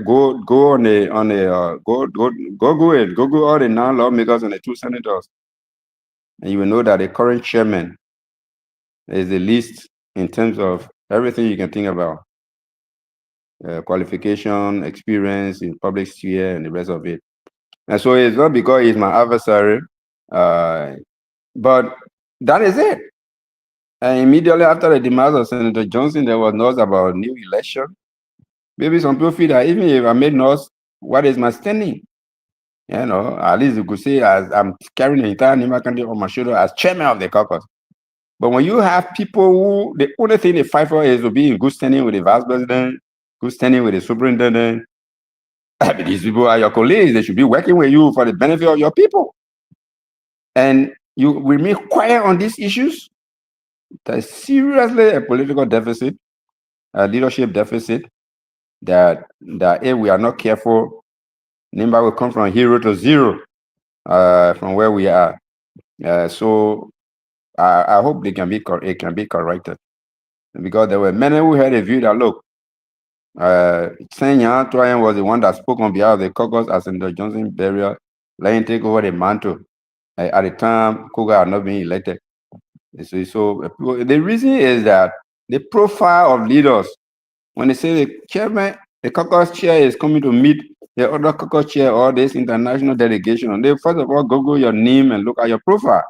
[SPEAKER 7] non lawmakers and the 2 senators, and you will know that the current chairman is the least in terms of everything you can think about. Qualification, experience in public sphere, and the rest of it. And so it's not because he's my adversary, but that is it. And immediately after the demise of Senator Johnson, there was news about new election. Maybe some people feel that even if I made news, what is my standing? At least you could say as I'm carrying the entire Nimba country on my shoulder as chairman of the caucus. But when you have people who, the only thing they fight for is to be in good standing with the vice president, good standing with the superintendent, these people are your colleagues. They should be working with you for the benefit of your people. And you remain quiet on these issues. there's seriously a political deficit, a leadership deficit, that if we are not careful, Nimba will come from hero to zero from where we are. So I hope it can be corrected, because there were many who had a view that, look, Senya Twain was the one that spoke on behalf of the caucus as in the Johnson burial, letting take over the mantle at the time Koga had not been elected. So the reason is that the profile of leaders, when they say the chairman, the caucus chair is coming to meet the other caucus chair or this international delegation, they first of all Google your name and look at your profile.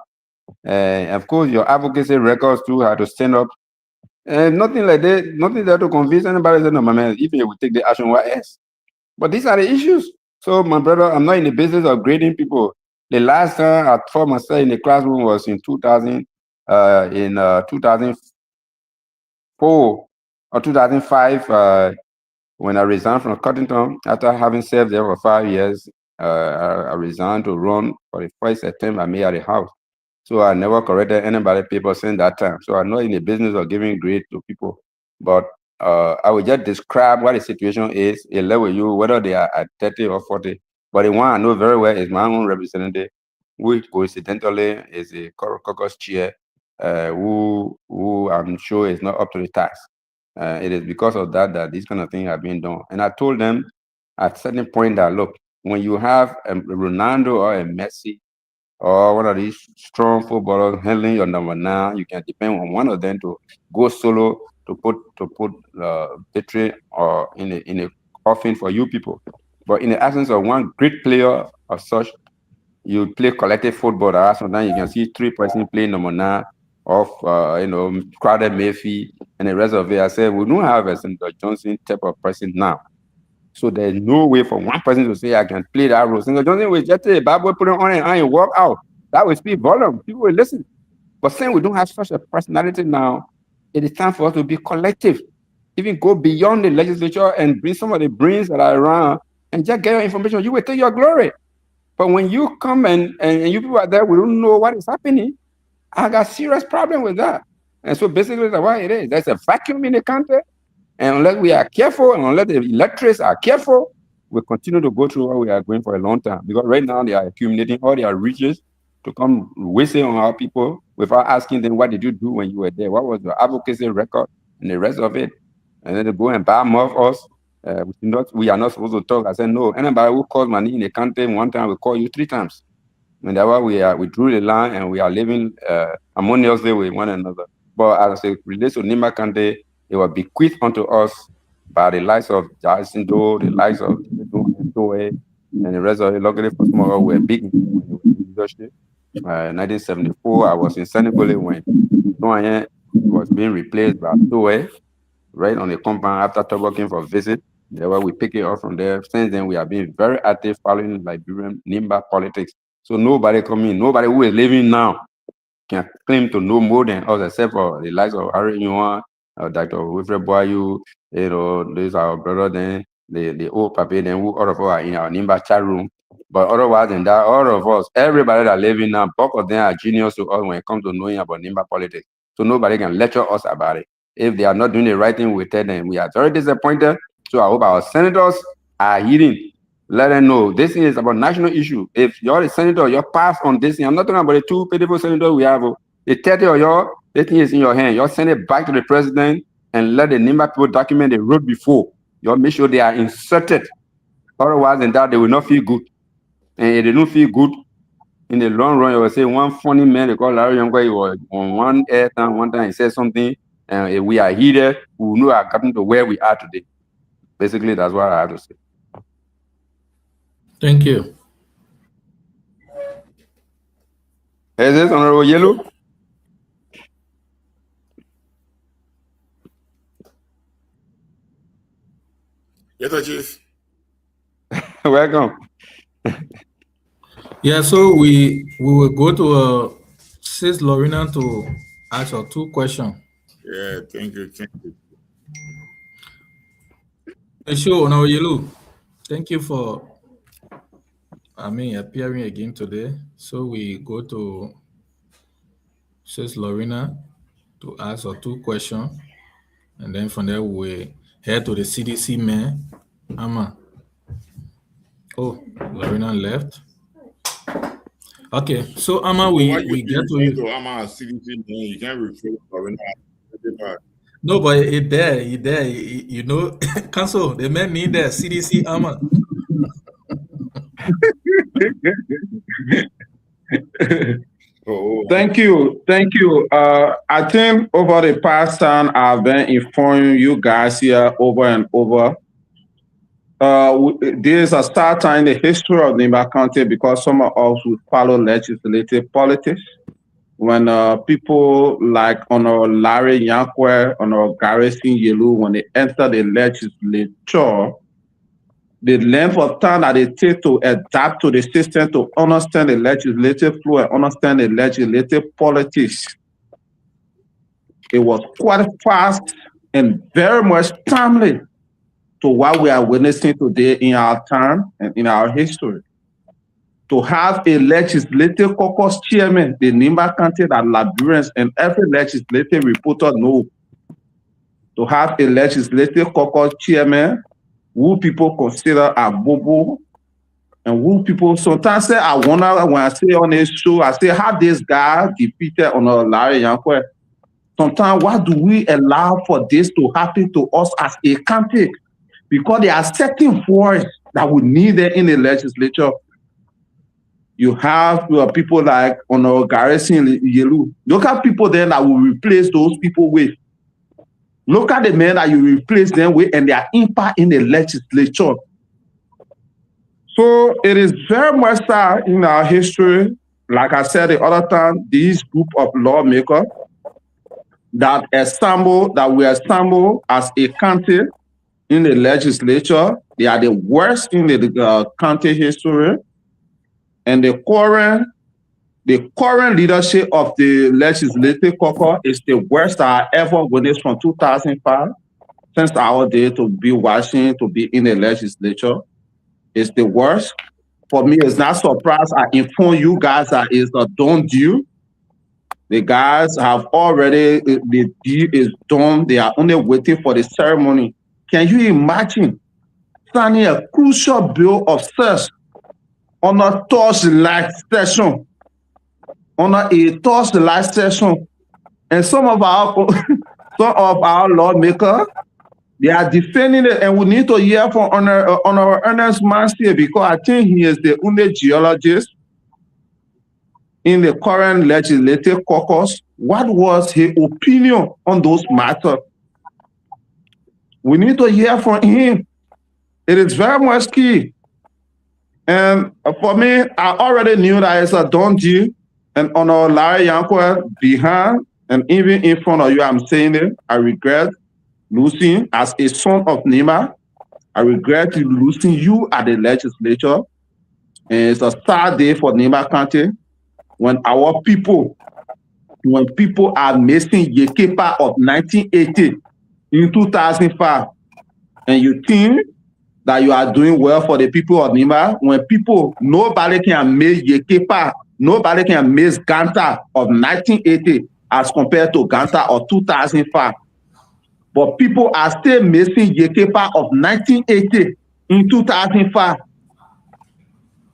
[SPEAKER 7] Of course, your advocacy records too have to stand up. Nothing like that, nothing there to convince anybody that, no, my man, if you will take the action, what else? But these are the issues. So, my brother, I'm not in the business of grading people. The last time I taught myself in the classroom was in 2004 or 2005, when I resigned from Cottington after having served there for 5 years. I resigned to run for the first attempt I made at the house. So I never corrected anybody people since that time. So I'm not in the business of giving grade to people, but I will just describe what the situation is, a level you, whether they are at 30 or 40. But the one I know very well is my own representative, who coincidentally is a caucus chair, who I'm sure is not up to the task. It is because of that this kind of thing have been done. And I told them at a certain point that, look, when you have a Ronaldo or a Messi or one of these strong footballers handling your number 9, you can depend on one of them to go solo to put victory or in a coffin for you people. But in the absence of one great player of such, you play collective football. Sometimes you can see 3 persons playing number 9 of Crowder, Mayfield, and the rest of it. I said we don't have a Senator Johnson type of person now. So there's no way for one person to say I can play that role. Senator Johnson will just say, "Bad boy, put it on and walk out." That will speak volume. People will listen. But since we don't have such a personality now, it is time for us to be collective. Even go beyond the legislature and bring some of the brains that are around and just get your information. You will take your glory. But when you come and you people are there, we don't know what is happening. I got serious problem with that. And so basically that's why it is. There's a vacuum in the country. And unless we are careful, and unless the electorates are careful, we'll continue to go through what we are going for a long time. Because right now they are accumulating all their riches to come wasting on our people without asking them, what did you do when you were there? What was your advocacy record and the rest of it? And then they go and badmouth us. We are not supposed to talk. I said, no, anybody who calls money in the country one time will call you 3 times. And that's why we drew the line and we are living harmoniously with one another. But as it relates to Nimba Kante, it was bequeathed unto us by the likes of Jason Doe, the likes of Doe, and the rest of the luckily for some of us were big in leadership. 1974, I was in Senegal when Doyen was being replaced by Doe, right on the compound after Togo came for a visit. That's why we pick it up from there. Since then, we have been very active following Liberian Nimba politics. So nobody who is living now can claim to know more than us, except for the likes of Harry Yuan, Dr. Wilfred Boyu, these are our brother, then the old papi, then who all of us are in our Nimba chat room. But otherwise than that, all of us, everybody that living now, both of them are genius to us when it comes to knowing about Nimba politics. So nobody can lecture us about it. If they are not doing the right thing, we tell them. We are very disappointed. So I hope our senators are hearing. Let them know this thing is about national issue. If you're a senator, you're passed on this thing. I'm not talking about the 2 pitiful senators we have. The 30 of y'all, this thing is in your hand. Y'all send it back to the president and let the Nimba people document the road before. Y'all make sure they are inserted. Otherwise than that, they will not feel good. And if they don't feel good, in the long run, you will say one funny man, they call Larry Younger, he was on one air time, one time he said something, and if we are here, we will know I've gotten to where we are today. Basically, that's what I have to say.
[SPEAKER 9] Thank you.
[SPEAKER 7] Is this Honorable Yellow?
[SPEAKER 10] Yes, Chief.
[SPEAKER 7] Welcome.
[SPEAKER 9] Yeah, so we will go to Sis Lorena to ask her 2 questions.
[SPEAKER 10] Yeah, thank you.
[SPEAKER 9] Sure, Honorable Yellow. Thank you for appearing again today. So we go to Sis Lorena to ask or 2 questions, and then from there we head to the CDC man. Ama. Oh, Lorena left. Okay, so Ama,
[SPEAKER 10] Why
[SPEAKER 9] we
[SPEAKER 10] you
[SPEAKER 9] get to
[SPEAKER 10] refer
[SPEAKER 9] you.
[SPEAKER 10] to Ama CDC, man? You can't refer to Lorena.
[SPEAKER 9] No, but it there, you know, cancel. The man need that CDC Ama.
[SPEAKER 10] Oh,
[SPEAKER 11] Thank you. I think over the past time I've been informing you guys here over and over. This is a start time in the history of Nimba County because some of us will follow legislative politics. When people like Honorable Larry Yankwe, Honorable Garrison Yelu, when they enter the legislature, the length of time that they take to adapt to the system, to understand the legislative flow and understand the legislative politics, it was quite fast and very much timely to what we are witnessing today in our time and in our history. To have a legislative caucus chairman, the Nimba County that Liberians and every legislative reporter know. To have a legislative caucus chairman who people consider a bobo, and who people sometimes say, I wonder when I say on this show, I say, how this guy defeated on Larry Yankwe. Sometimes why do we allow for this to happen to us as a country? Because there are certain voices that we need there in the legislature. You have people like Honorable Garrison Yelu. Look at people then that will replace those people with. Look at the men that you replace them with and their impact in the legislature. So it is very much sad in our history. Like I said the other time, these group of lawmakers that we assemble as a country in the legislature, they are the worst in the country history. And the current leadership of the legislative caucus is the worst I ever witnessed from 2005, since our day to be watching, to be in the legislature. It's the worst. For me, it's not surprised. I inform you guys that it's a done deal. The guys have already, the deal is done. They are only waiting for the ceremony. Can you imagine signing a crucial bill of search on a torchlight session, and some of our lawmakers, they are defending it, and we need to hear from Honorable Ernest Mansier, because I think he is the only geologist in the current legislative caucus. What was his opinion on those matters? We need to hear from him. It is very much key. And for me, I already knew that it's a done deal. And on our Larry Yankwe behind, and even in front of you, I'm saying it, I regret losing as a son of Nimba. I regret losing you at the legislature. And it's a sad day for Nimba County when our people, are missing Yekepa of 1980 in 2005. And you think that you are doing well for the people of Nimba, when nobody can miss Yekepa, nobody can miss Ganta of 1980 as compared to Ganta of 2005. But people are still missing Yekepa of 1980 in 2005.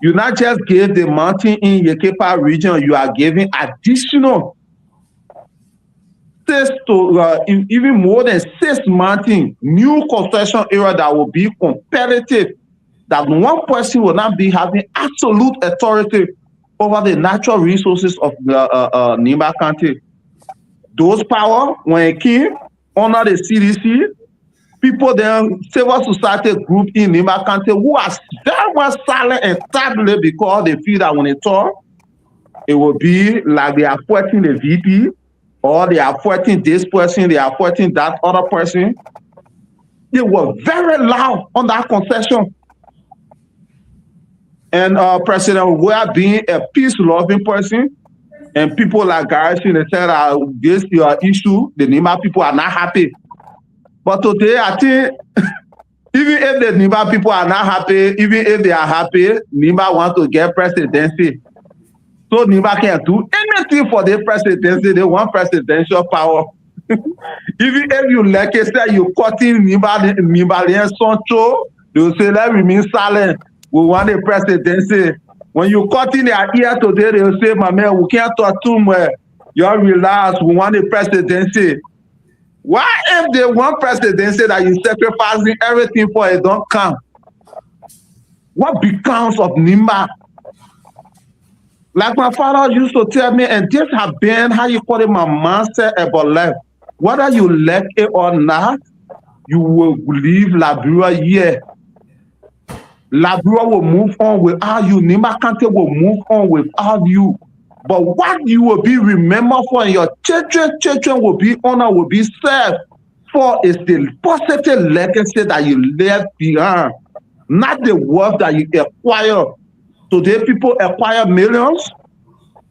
[SPEAKER 11] You not just gave the mountain in Yekepa region, you are giving additional even more than 6 mountain new construction area that will be competitive, that one person will not be having absolute authority over the natural resources of the Nimba County. Those power, when it came under the CDC, people then, civil society group in Nimba County who are very much silent and tablet because they feel that when they talk, it will be like they are fighting the VP, or they are fighting this person, they are fighting that other person. They were very loud on that concession. And President Weah, being a peace-loving person, and people like Garrison, they said this your issue, the Nimba people are not happy. But today, I think, even if the Nimba people are not happy, even if they are happy, Nimba wants to get presidency. So Nimba can't do anything for the presidency. They want presidential power. Even if you like I said, you cutting Nimbalien Sancho, they will say, let remain silent. We want the presidency. When you cutting their ear today, they will say, my man, we can't talk too much. You relax, we want the presidency. Why if they want presidency that you sacrificing everything for it don't come? What becomes of Nimba? Like my father used to tell me, and this have been how you call it my mindset about life. Whether you like it or not, you will leave Liberia here. Liberia will move on without you. Nimba Kante will move on without you. But what you will be remembered for, and your children will be honored, will be served for, is the positive legacy that you left behind, not the wealth that you acquire. Today, people acquire millions,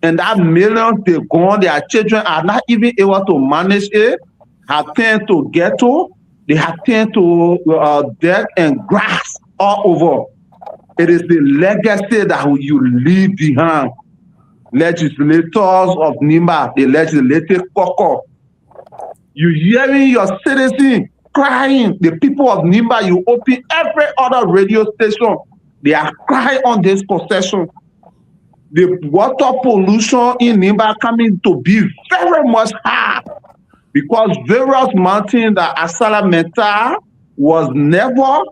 [SPEAKER 11] and that millions, they gone, their children are not even able to manage it, have turned to ghetto, they have turned to debt and grass all over. It is the legacy that you leave behind. Legislators of Nimba, the legislative caucus. You hearing your citizens crying, the people of Nimba, you open every other radio station, they are crying on this concession. The water pollution in Nimba coming to be very much high because various mountains that Asala Meta was never,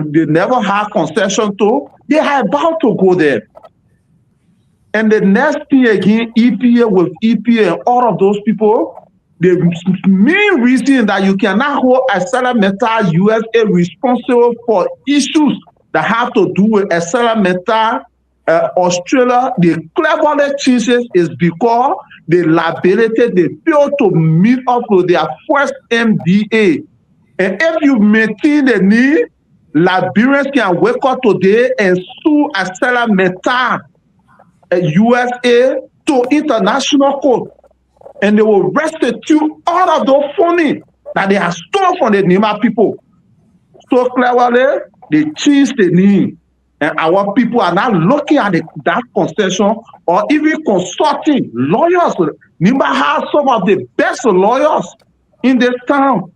[SPEAKER 11] they never had concession to, they are about to go there. And the next thing again, EPA with EPA and all of those people, the main reason that you cannot hold Asala Meta USA responsible for issues that have to do with Asala Meta Australia, the cleverly changes is because the liability, they fail to meet up with their first MDA. And if you maintain the need, Liberians can wake up today and sue Asala Meta USA to international court. And they will restitute all of those funding that they have stolen from the Nimba people. So cleverly, they change the name. And our people are not looking at that concession or even consulting lawyers. Nimba has some of the best lawyers in this town.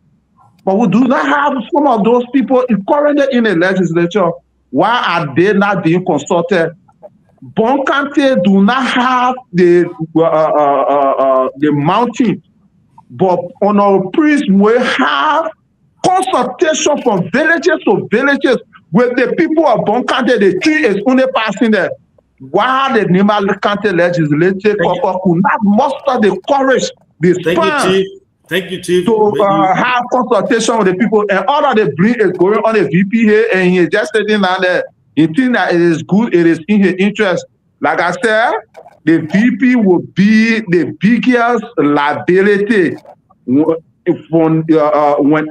[SPEAKER 11] But we do not have some of those people currently in the legislature. Why are they not being consulted? Bonkante do not have the mountain, but on our priest we have consultation from villages to villages with the people of Bonkante. The tree is only passing there. Why the Nimba Kante legislature could not muster the courage, the span,
[SPEAKER 12] Thank you, Chief.
[SPEAKER 11] to have consultation with the people, and all that they bring is going on the VP here, and he just sitting down there. He think that it is good, it is in his interest. Like I said, the VP will be the biggest liability when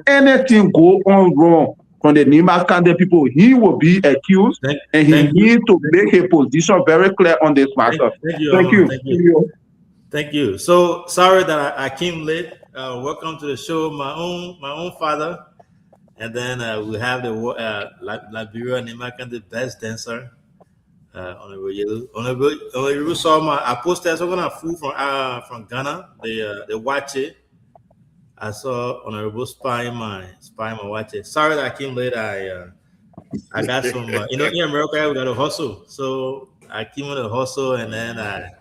[SPEAKER 11] anything go on wrong from the Nimba Kante people. He will be accused, and he needs to make a position very clear on this matter. Thank you.
[SPEAKER 12] Thank you. So sorry that I came late. Welcome to the show, my own father. And then we have the Liberia Nimba Kante best dancer, Honorable Yelu. Honorable saw I posted some kind of food from Ghana. They watch it. I saw Honorable spy my watch it. Sorry that I came late. I got some. In America we got a hustle, so I came on a hustle, and then I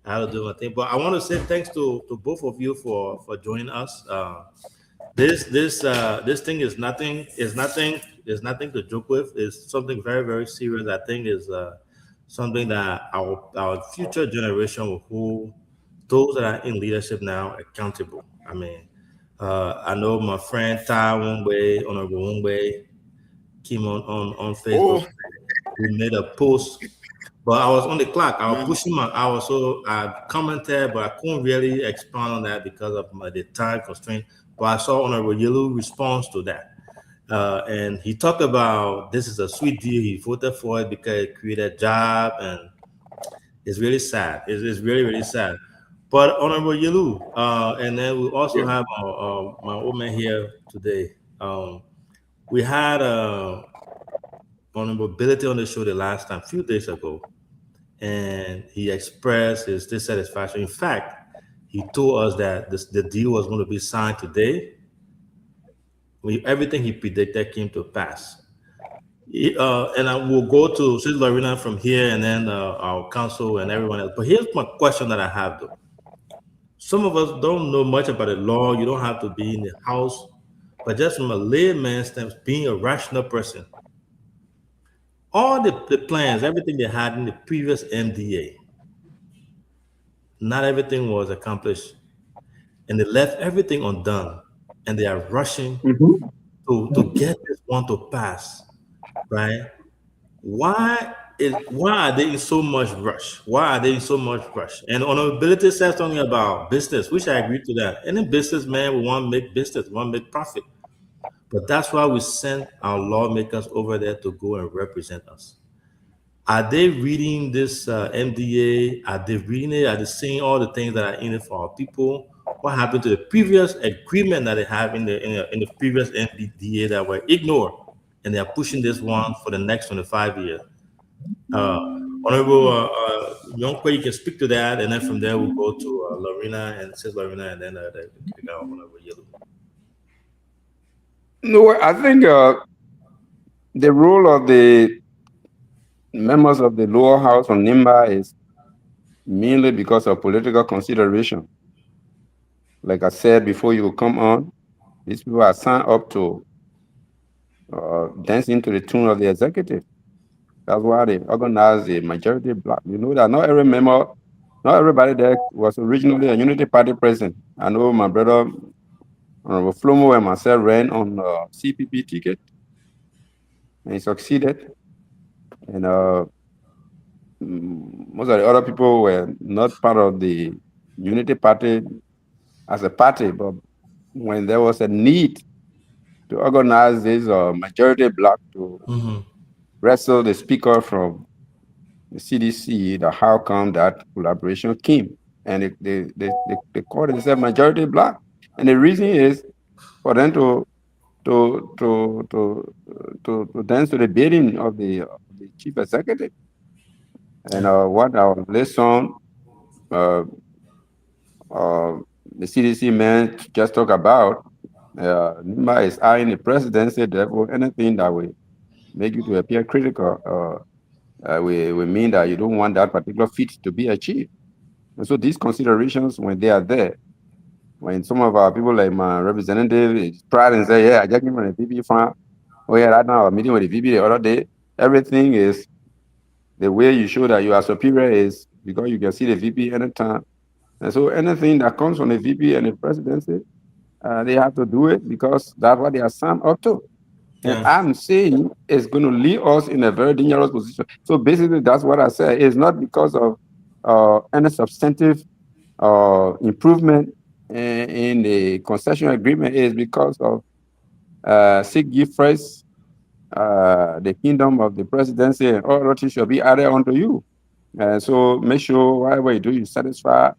[SPEAKER 12] had to do my thing. But I want to say thanks to both of you for joining us. This thing is nothing to joke with. It's something very, very serious. I think is something that our future generation will hold those that are in leadership now accountable. I mean, I know my friend Tai Wongwei, Honorable Wongwei, came on Facebook. He made a post, but I was on the clock. I was pushing I commented, but I couldn't really expound on that because of the time constraint. But I saw Honorable Yelu response to that. And he talked about this is a sweet deal. He voted for it because it created job, and it's really sad. It's really, really sad. But Honorable Yelu, and then we also have my old man here today. We had Honorable Ability on the show the last time, a few days ago, and he expressed his dissatisfaction. In fact, he told us that the deal was going to be signed today. Everything he predicted came to pass. And I will go to Sis Lorena from here, and then our council and everyone else. But here's my question that I have, though. Some of us don't know much about the law. You don't have to be in the house, but just from a layman's standpoint, being a rational person, all the plans, everything they had in the previous MDA, not everything was accomplished, and they left everything undone, and they are rushing to get this one to pass, right? Why are they in so much rush? Why are they in so much rush? And honorability says something about business, which I agree to that. Any businessman will want to make business, want to make profit. But that's why we send our lawmakers over there to go and represent us. Are they reading this MDA? Are they reading it? Are they seeing all the things that are in it for our people? What happened to the previous agreement that they have in the previous MDA that were ignored, and they are pushing this one for the next 25 years? Honorable Yonkwe, you can speak to that, and then from there we'll go to Lorena and Sis Lorena, and then the Honorable Yellow.
[SPEAKER 7] No, I think the role of the members of the lower house on NIMBA is mainly because of political consideration. Like I said before you come on, these people are signed up to dance into the tune of the executive. That's why they organize the majority block. You know that not every member, not everybody there was originally a Unity Party president. I know my brother Honorable Flomo and myself ran on CPP ticket, and he succeeded. And most of the other people were not part of the Unity Party as a party, but when there was a need to organize this majority block to wrestle the speaker from the CDC, how come that collaboration came? And they called themselves majority block. And the reason is for them to dance to the bidding of the chief executive. And what our lesson, the CDC man just talked about, NIMBA is eyeing the presidency, therefore anything that will make you to appear critical, we mean that you don't want that particular feat to be achieved. And so these considerations, when they are there, when some of our people like my representative is proud and say, yeah, I just came from the VP farm. Oh yeah, right now I'm meeting with the VP the other day. Everything is the way you show that you are superior is because you can see the VP anytime. And so anything that comes from the VP and the presidency, they have to do it because that's what they are signed up to. And I'm saying it's going to leave us in a very dangerous position. So basically, that's what I said. It's not because of any substantive improvement in the concession agreement. It's because of seek ye first the kingdom of the presidency, and all that shall be added unto you. So make sure whatever you do, you satisfy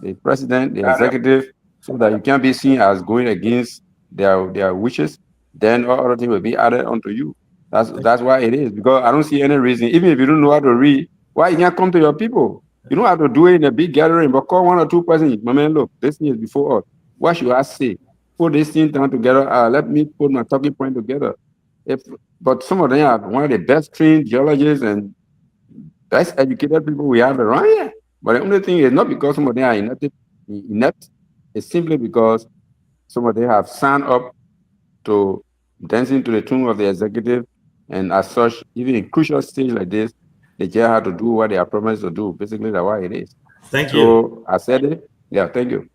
[SPEAKER 7] the president, the executive, so that you can't be seen as going against their wishes. Then all other things will be added onto you. That's why it is. Because I don't see any reason, even if you don't know how to read, why you can't come to your people. You don't have to do it in a big gathering, but call one or two persons. My man, look, this thing is before us. What should I say? Put this thing down together. Let me put my talking point together. But some of them are one of the best trained geologists and best educated people we have around here. But the only thing is not because some of them are inept. It's simply because some of them have signed up to dancing to the tune of the executive, and as such, even in crucial stage like this, they just have to do what they are promised to do. Basically, that's why it is.
[SPEAKER 12] Thank you.
[SPEAKER 7] So I said it. Yeah, thank you.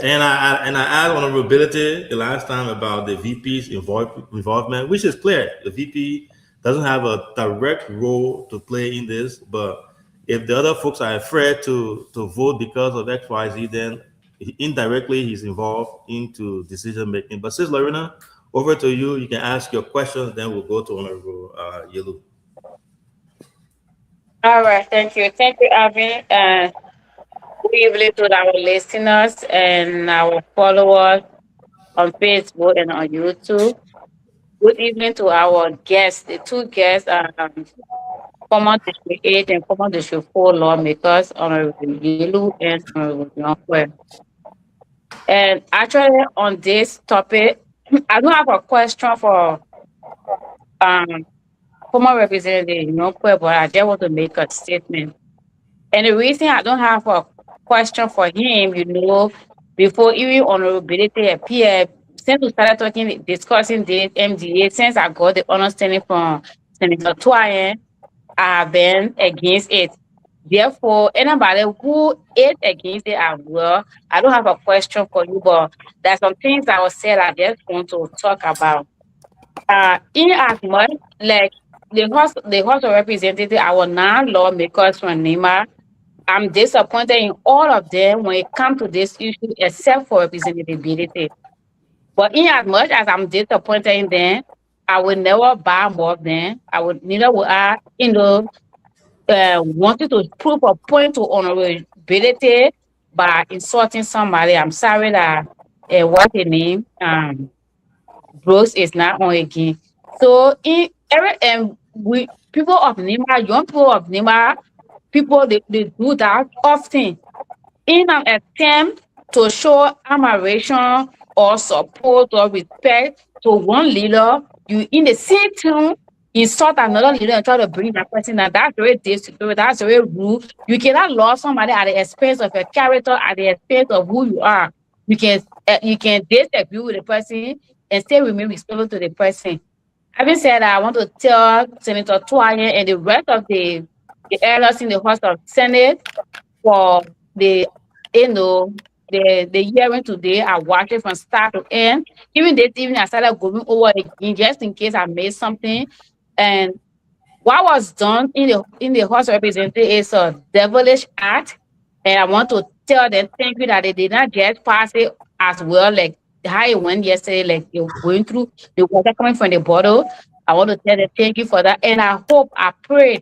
[SPEAKER 12] And I add honorability the last time about the VP's involvement, which is clear. The VP doesn't have a direct role to play in this, but if the other folks are afraid to vote because of XYZ, then indirectly he's involved into decision making. But Sis Lorena, over to you. You can ask your questions, then we'll go to Honorable Yellow.
[SPEAKER 13] All right, thank you, Abby. Good evening to our listeners and our followers on Facebook and on YouTube. Good evening to our guests. The two guests are former District 8 and former District 4 lawmakers, Honorable Yellow and Honorable Yonkwe. And actually, on this topic, I don't have a question for um former representative, but I just want to make a statement. And the reason I don't have a question for him, before even honorability appear, since we started discussing this MDA, since I got the understanding from Senator Twain, I have been against it. Therefore, anybody who is against it as well, I don't have a question for you, but there's some things I was said I just want to talk about. In as much like the House of Representatives, our non-lawmakers from NEMA, I'm disappointed in all of them when it comes to this issue, except for representativeness. But in as much as I'm disappointed in them, I will never buy more of them. Neither will I, wanted to prove a point to honorability by insulting somebody. I'm sorry that what's the name? Brooks is not on again. So in every we people of Nima, young people of Nima, people they do that often in an attempt to show admiration or support or respect to one leader. You in the same time insult another leader and try to bring that person down. That's very disrespectful. That's very rude. You cannot love somebody at the expense of your character, at the expense of who you are. You can disagree with the person and still remain respectful to the person. Having said that, I want to tell Senator Twain and the rest of the elders in the House of Senate for the hearing today. I watched it from start to end. Even this evening, I started going over it again just in case I made something. And what was done in the House of Representatives is a devilish act. And I want to tell them thank you that they did not just pass it as well, like how it went yesterday, like you're going through the water coming from the bottle. I want to tell them thank you for that. And I pray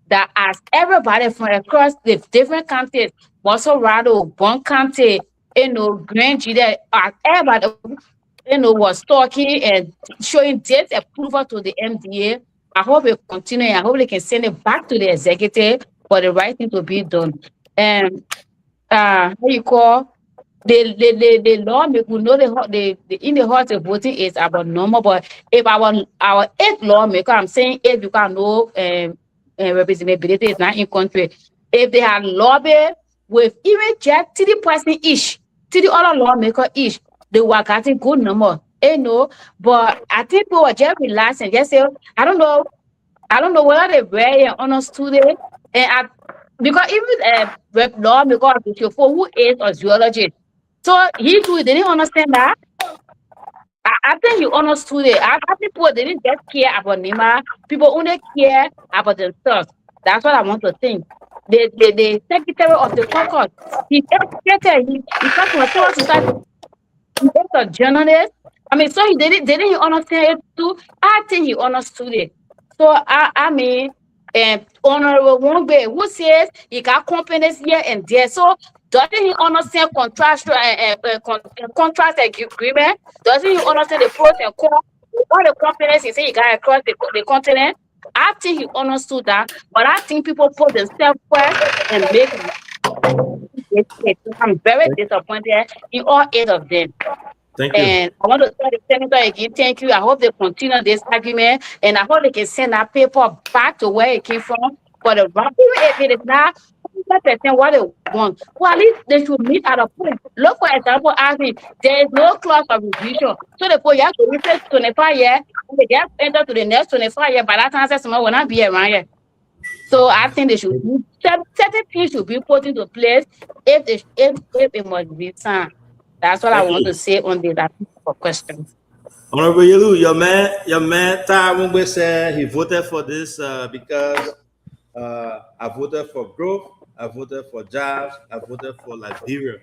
[SPEAKER 13] that as everybody from across the different counties, Mosorado, Bon County, Grand Gita, everybody, was talking and showing disapproval to the MDA. I hope it continue. I hope they can send it back to the executive for the right thing to be done. And how you call the law, we know the in the House of voting is about normal, but if our 8 lawmaker, I'm saying 8 because no representability is not in country. If they had lobbied with even just 30% each, 30 other lawmaker each, they were getting good number. But I think people were just relaxing. Just say, I don't know whether they very honest today. And because even lawmaker who is a zoologist, so he too didn't understand that. I think you understood it. I people didn't just care about Nima. People only care about themselves. That's what I want to think. The secretary of the caucus, he's educated. He talked to a society. He's a journalist. I mean, so he didn't understand it too. I think he understood it. So I mean, Honorable Wongbe, who says he got companies here and there. So doesn't he understand contract agreement? Doesn't he understand the pros and cons? All the companies he say he got across the continent. I think he understood that, but I think people put themselves first and make it. I'm very disappointed in all 8 of them.
[SPEAKER 12] Thank you.
[SPEAKER 13] And I want to tell the senator again, thank you. I hope they continue this argument, and I hope they can send that paper back to where it came from. For the even if it is not 100% what they want, well, at least they should meet at a point. Look, for example, asking there is no clause of revision, so the you have to replace 25 years, and they get enter to the next 25 years. By that time, someone will not be around here. So I think they should certain things should be put into place if it must be signed. That's what I want to say on that for questions.
[SPEAKER 12] Honorable Yelu, your man Tai Wongbe said he voted for this because I voted for growth, I voted for jobs, I voted for Liberia.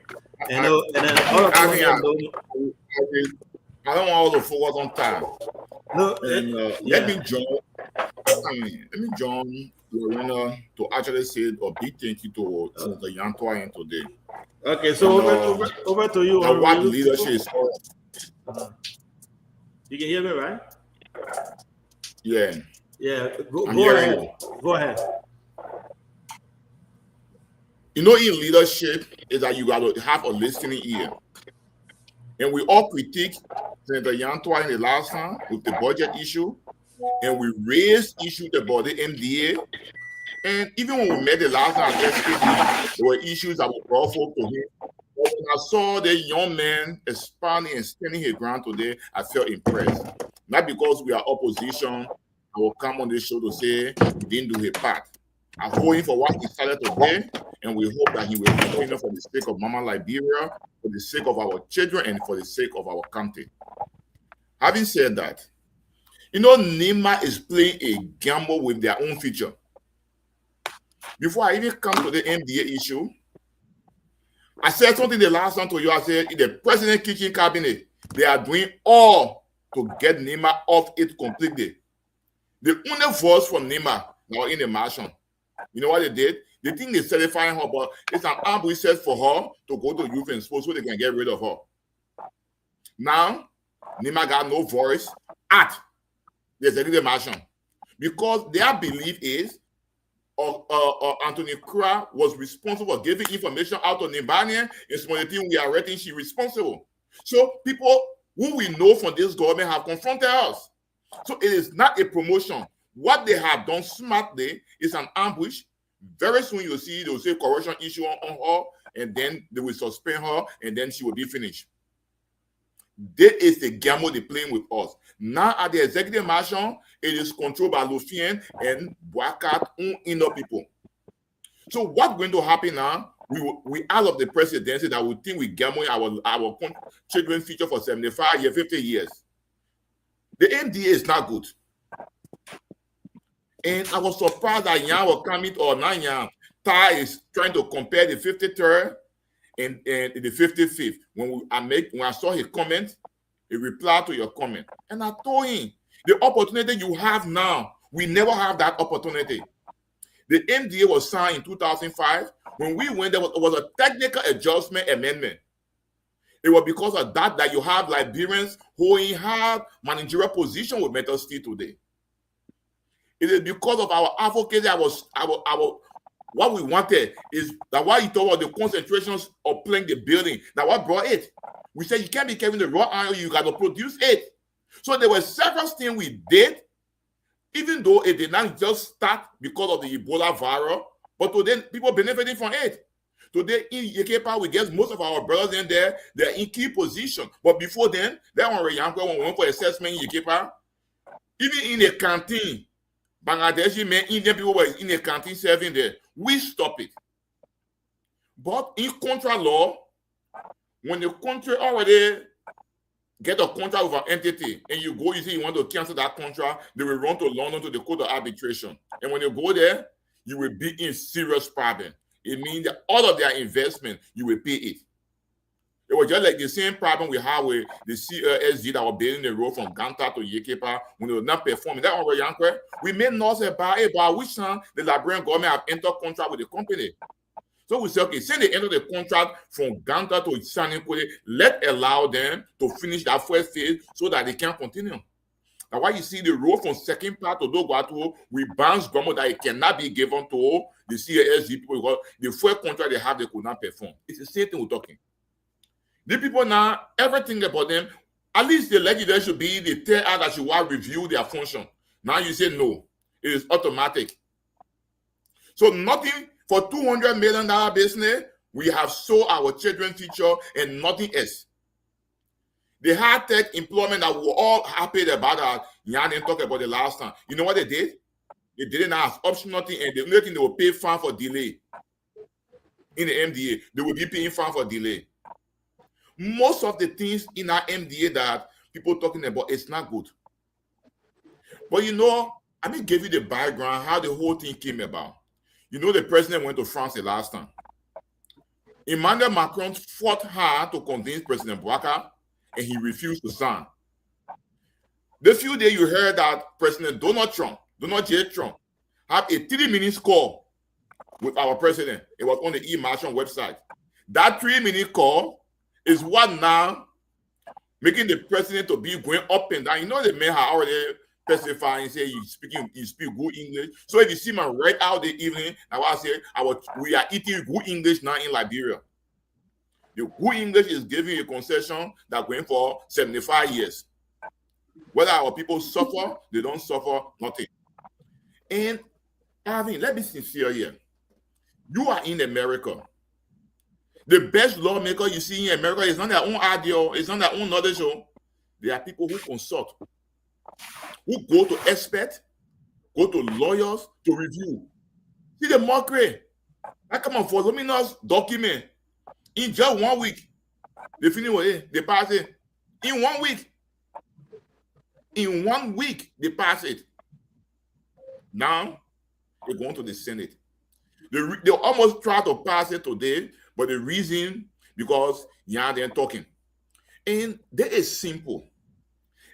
[SPEAKER 12] And then all of us
[SPEAKER 10] I don't want to focus on time.
[SPEAKER 12] No,
[SPEAKER 10] let me join Lorena to actually say a big thank you to Senator Yan Twain today.
[SPEAKER 12] Okay, so over to you.
[SPEAKER 10] What leadership is.
[SPEAKER 12] You can hear me, right?
[SPEAKER 10] Yeah.
[SPEAKER 12] Yeah. Go ahead. Go ahead.
[SPEAKER 10] You know, in leadership is that you got to have a listening ear. And we all critique Senator Yantua in the last time with the budget issue, and we raised issues about the MDA. And even when we met the last time at SKD, there were issues that were brought forth to him. But when I saw the young man expanding and standing his ground today, I felt impressed. Not because we are opposition, I will come on this show to say he didn't do his part. I hold him for what he started today, and we hope that he will continue for the sake of Mama Liberia, for the sake of our children, and for the sake of our country. Having said that, you know, NEMA is playing a gamble with their own future. Before I even come to the MDA issue, I said something the last time to you. I said, in the President Kitchen Cabinet, they are doing all to get NEMA off it completely. The only voice from NEMA now in the marshal. You know what they did? They think they're certifying her, but it's an ambush set for her to go to youth and sports so they can get rid of her. Now, NEMA got no voice at the executive marshal because their belief is Anthony Kra was responsible for giving information out to Nimbania and some of the things we are writing, she's responsible. So people who we know from this government have confronted us. So it is not a promotion. What they have done smartly is an ambush. Very soon you'll see they'll say corruption issue on her, and then they will suspend her, and then she will be finished. This is the gamble they're playing with us. Now at the executive marshal, it is controlled by Lufien and Boakat inner people. So what's going to happen now? We out of the presidency that we think we gamble our children's future for 75 years, 50 years. The MDA is not good. And I was surprised that Yan was coming or Nanya Tai is trying to compare the 53rd and the 55th. When I saw his comment, he replied to your comment. And I told him, the opportunity you have now, we never have that opportunity. The MDA was signed in 2005. When we went, there was a technical adjustment amendment. It was because of that you have Liberians who have managerial position with Metal Steel today. It is because of our advocacy. What we wanted is that why you talk about the concentrations of playing the building, that what brought it. We said you can't be carrying the raw iron, you got to produce it. So there were several things we did, even though it did not just start because of the Ebola virus, but today people benefiting from it. Today in Yekepa, we get most of our brothers in there, they're in key position. But before then, they were young when we went for assessment in Yekepa. Even in a canteen, Bangladeshi men, Indian people were in a canteen serving there. We stop it. But in contra law, when the country already get a contract with an entity and you go, you say you want to cancel that contract, they will run to London to the court of arbitration. And when you go there, you will be in serious problem. It means that all of their investment, you will pay it. It was just like the same problem we had with the CLSG that was building the road from Ganta to Yekepa when they were not performing. That one, Yankwe, we made noise about it, but which time the Liberian government have entered contract with the company. So we say, okay, since they enter the contract from Ganta to Sanikole, let's allow them to finish that first phase so that they can continue. Now, why you see the road from second part to Dogwatu, we bounce government that it cannot be given to the CASG people because the first contract they have, they could not perform. It's the same thing we're talking. The people now, everything about them, at least the legislature should be the tell us that you want to review their function. Now you say no, it is automatic. So nothing for $200 million business, we have sold our children's future and nothing else. The high-tech employment that we're all happy about that Yan didn't talk about the last time. You know what they did? They didn't ask option nothing, and the only thing they will pay fine for delay. In the MDA, they will be paying fine for delay. Most of the things in our MDA that people talking about, it's not good. But you know, I may give you the background, how the whole thing came about. You know, the president went to France the last time. Emmanuel Macron fought hard to convince President Bouaka, and he refused to sign. The few days you heard that President Donald J. Trump, had a 3-minute call with our president. It was on the e-marshal website. That 3-minute call is what now making the president to be going up and down. You know, the man had already specified and say you speak good English. So if you see me right out the evening, now I say we are eating good English now in Liberia. The good English is giving a concession that going for 75 years. Whether our people suffer, they don't suffer, nothing. And Arvin, let me be sincere here. You are in America. The best lawmaker you see in America is not their own idea, it's not their own knowledge. There are people who consult, who go to experts, go to lawyers to review. See the mockery. I come on for voluminous document. In just 1 week, they finish with it, they pass it. In 1 week. In 1 week, they pass it. Now, they're going to the Senate. They almost try to pass it today, but the reason, because they're talking. And that is simple.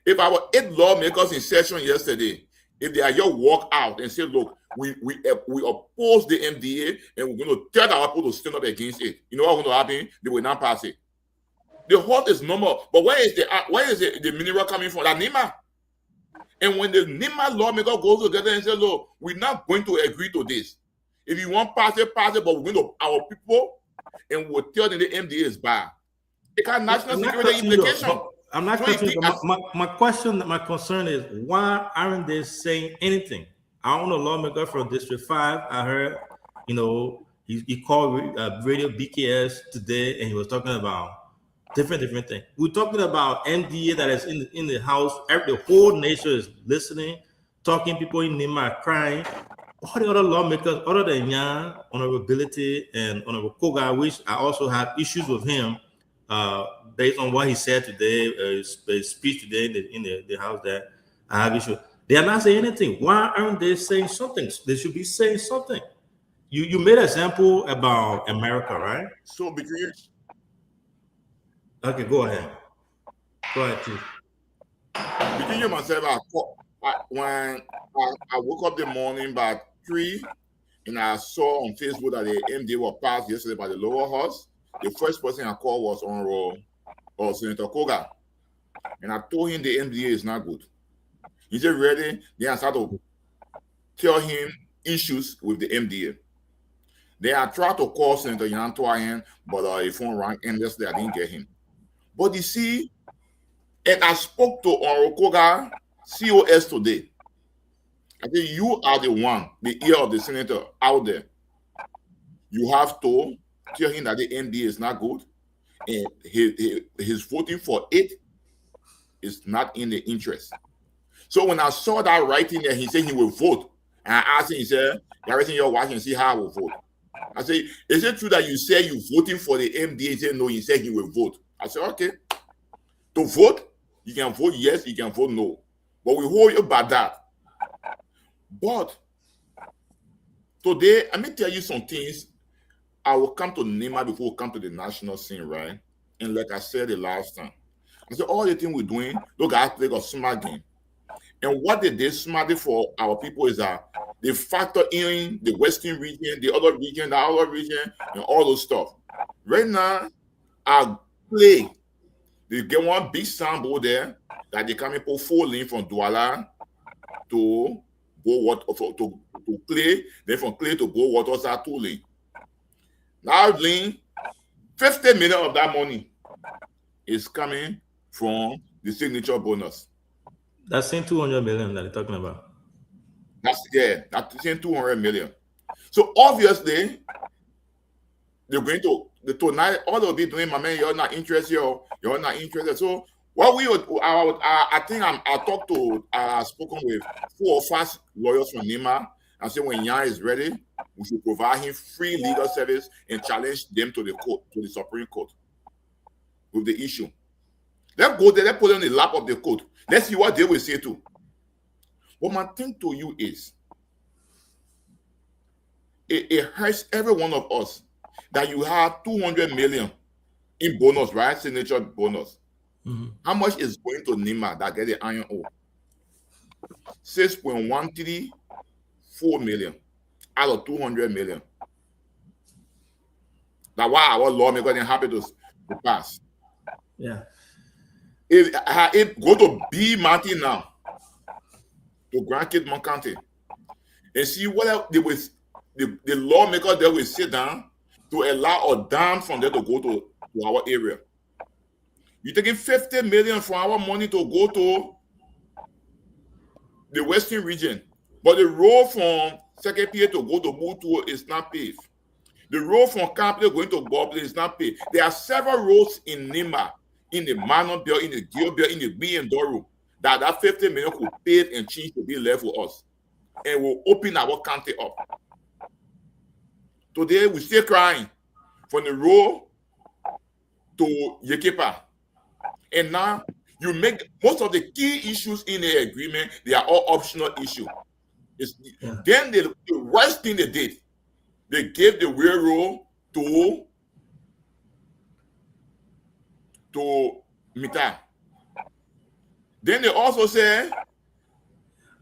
[SPEAKER 10] If our 8 lawmakers in session yesterday, if they are just walk out and say, look, we oppose the MDA and we're going to tell our people to stand up against it, you know what's going to happen? They will not pass it. The halt is normal. But where is the mineral coming from? That NEMA. And when the NEMA lawmaker goes together and says, look, we're not going to agree to this. If you want pass it, but we're going to our people and we'll tell them the MDA is bad. It got national security implication.
[SPEAKER 12] I'm not questioning. My question, my concern is, why aren't they saying anything? I own a lawmaker from District 5. I heard, he called Radio BKS today and he was talking about different things. We're talking about MDA that is in the House. The whole nation is listening, talking. People in NEMA are crying. All the other lawmakers, other than Yan, Honorability, and Honorable Koga, which I also have issues with him, based on what he said today, his speech today in the House, that I have issues. They are not saying anything. Why aren't they saying something? They should be saying something. You made an example about America, right?
[SPEAKER 10] So between.
[SPEAKER 12] Okay, go ahead. Go ahead, Chief.
[SPEAKER 10] Between you and myself, when I woke up the morning by 3, and I saw on Facebook that the MDA was passed yesterday by the lower house, the first person I called was Honorable Senator Koga. And I told him the MDA is not good. He said, really? Then I started to tell him issues with the MDA. Then I tried to call Senator Yan Twayen, but his phone rang endlessly. I didn't get him. But you see, and I spoke to Honorable Koga, COS today. I said, you are the one, the ear of the senator out there. You have to tell him that the MDA is not good, and his voting for it is not in the interest. So when I saw that writing there, he said he will vote. And I asked him, he said, everything you're watching, see how I will vote. I said, is it true that you said you're voting for the MDA? He said, no, he said he will vote. I said, okay. To vote, you can vote yes, you can vote no. But we hold you by that. But today, let me tell you some things. I will come to NEMA before we come to the national scene, right? And like I said the last time, I said, all the things we're doing, look, I play a smart game. And what they did smartly for our people is that they factor in the Western region, the other region, and all those stuff. Right now, our play, they get one big sample there that they come and put 4 lanes from Douala to Clay, then from Clay to Water, are 2 lanes. Now, lane, 50 million of that money is coming from the signature bonus.
[SPEAKER 12] That's saying 200 million that they're talking about.
[SPEAKER 10] That's saying 200 million. So obviously, they're going to tonight. All they'll be doing, my man, you're not interested. You're not interested. So what we would, I think I spoken with 4 or 5 lawyers from NEMA. I said when Yan is ready, we should provide him free legal service and challenge them to the court, to the Supreme Court, with the issue. Let's go there. Let's put it on the lap of the court. Let's see what they will say too. But my thing to you is, it hurts every one of us that you have 200 million in bonus, right? Signature bonus. Mm-hmm. How much is going to NEMA that get the iron ore? 6.134 million out of 200 million. That's why our lawmakers are happy to pass.
[SPEAKER 12] Yeah.
[SPEAKER 10] If go to B Mountain now, to Grand Cape County, and see what the lawmakers there will sit down to allow a dam from there to go to to our area. You're taking 50 million from our money to go to the western region, but the road from Sekepie to go to Butu is not paved. The road from Kample going to Goble is not paved. There are several roads in Nima, in the Manon Belt, in the Gil Belt, in the B and Doru, that 50 million could pave and change to be left for us, and will open our country up. Today we still crying from the road to Yekepa, and now you make most of the key issues in the agreement, they are all optional issues. Then the worst thing they did, they gave the railroad to Mita. Then they also say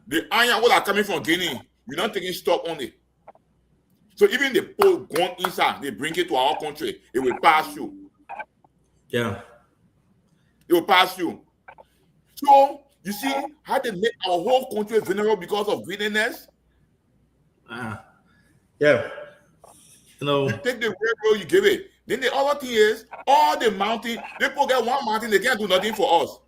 [SPEAKER 10] the iron ore are coming from Guinea, you're not taking stock on it. So even the pole gone inside, they bring it to our country, it will pass you.
[SPEAKER 12] Yeah.
[SPEAKER 10] It will pass you. So you see how they make our whole country vulnerable because of greediness?
[SPEAKER 12] Yeah. You
[SPEAKER 10] take the railroad, you give it. Then the other thing is, all the mountains, they forget one mountain, they can't do nothing for us.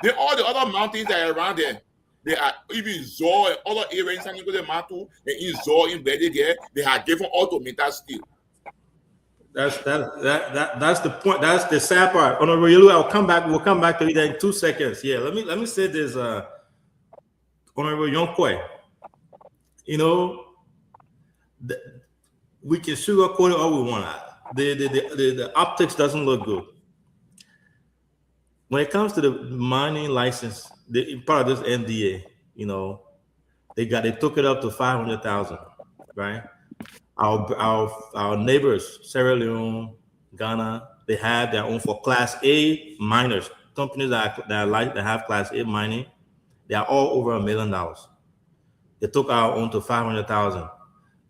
[SPEAKER 10] Then all the other mountains that are around there, they are even Zor and other areas in San Nicolas de Mantu, and in Zor in Bedige, they are given automated steel.
[SPEAKER 12] That's the point. That's the sad part. Honorable Yelu, I'll come back. We'll come back to you in 2 seconds. Yeah, let me say this, Honorable Yonkwe. We can sugarcoat it all we want. The optics doesn't look good. When it comes to the mining license, part of this NDA, they took it up to 500,000, right? Our neighbors, Sierra Leone, Ghana, they have their own for Class A miners. Companies that have Class A mining, they are all over $1 million. They took our own to 500,000,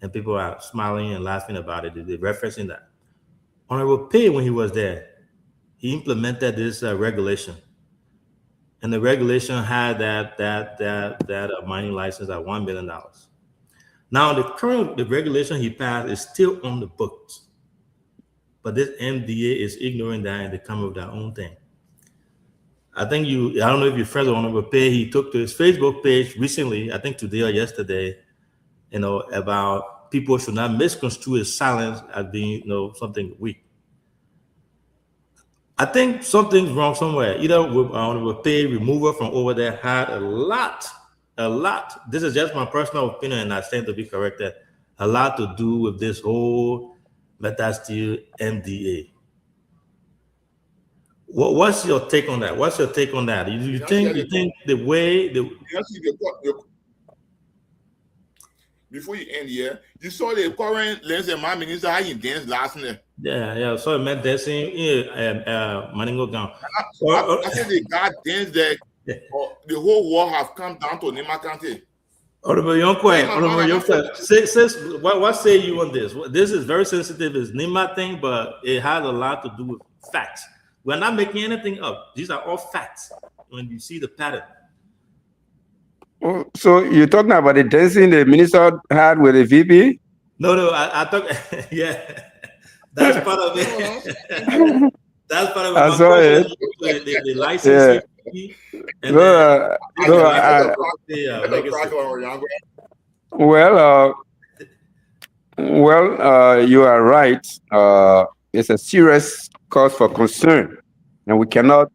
[SPEAKER 12] and people are smiling and laughing about it. They're referencing that. Honorable Pay, when he was there, he implemented this regulation, and the regulation had that mining license at $1 million. Now, the regulation he passed is still on the books, but this MDA is ignoring that, and they come up with their own thing. I don't know if you're friends with Honorable Pay. He took to his Facebook page recently, I think today or yesterday, about people should not misconstrue his silence as being, something weak. I think something's wrong somewhere. Either with Honorable Pay removal from over there had a lot. This is just my personal opinion, and I stand to be corrected. A lot to do with this whole Metasteel MDA. What's your take on that? You think the way
[SPEAKER 10] before you end here, you saw the current Lens and my minister how he danced last night.
[SPEAKER 12] Yeah. So man dancing Maningo Gang.
[SPEAKER 10] I said the guy danced there. The whole war have come down to Nima County.
[SPEAKER 12] Honorable Yonkwe, what say you on this? This is very sensitive. It's Nima thing, but it has a lot to do with facts. We're not making anything up. These are all facts when you see the pattern.
[SPEAKER 7] Oh, so you're talking about the dancing the minister had with the VP?
[SPEAKER 12] No, I thought, yeah, that's part of it. That's part of it.
[SPEAKER 7] I saw it.
[SPEAKER 12] The license.
[SPEAKER 7] Yeah. You are right. It's a serious cause for concern, and we cannot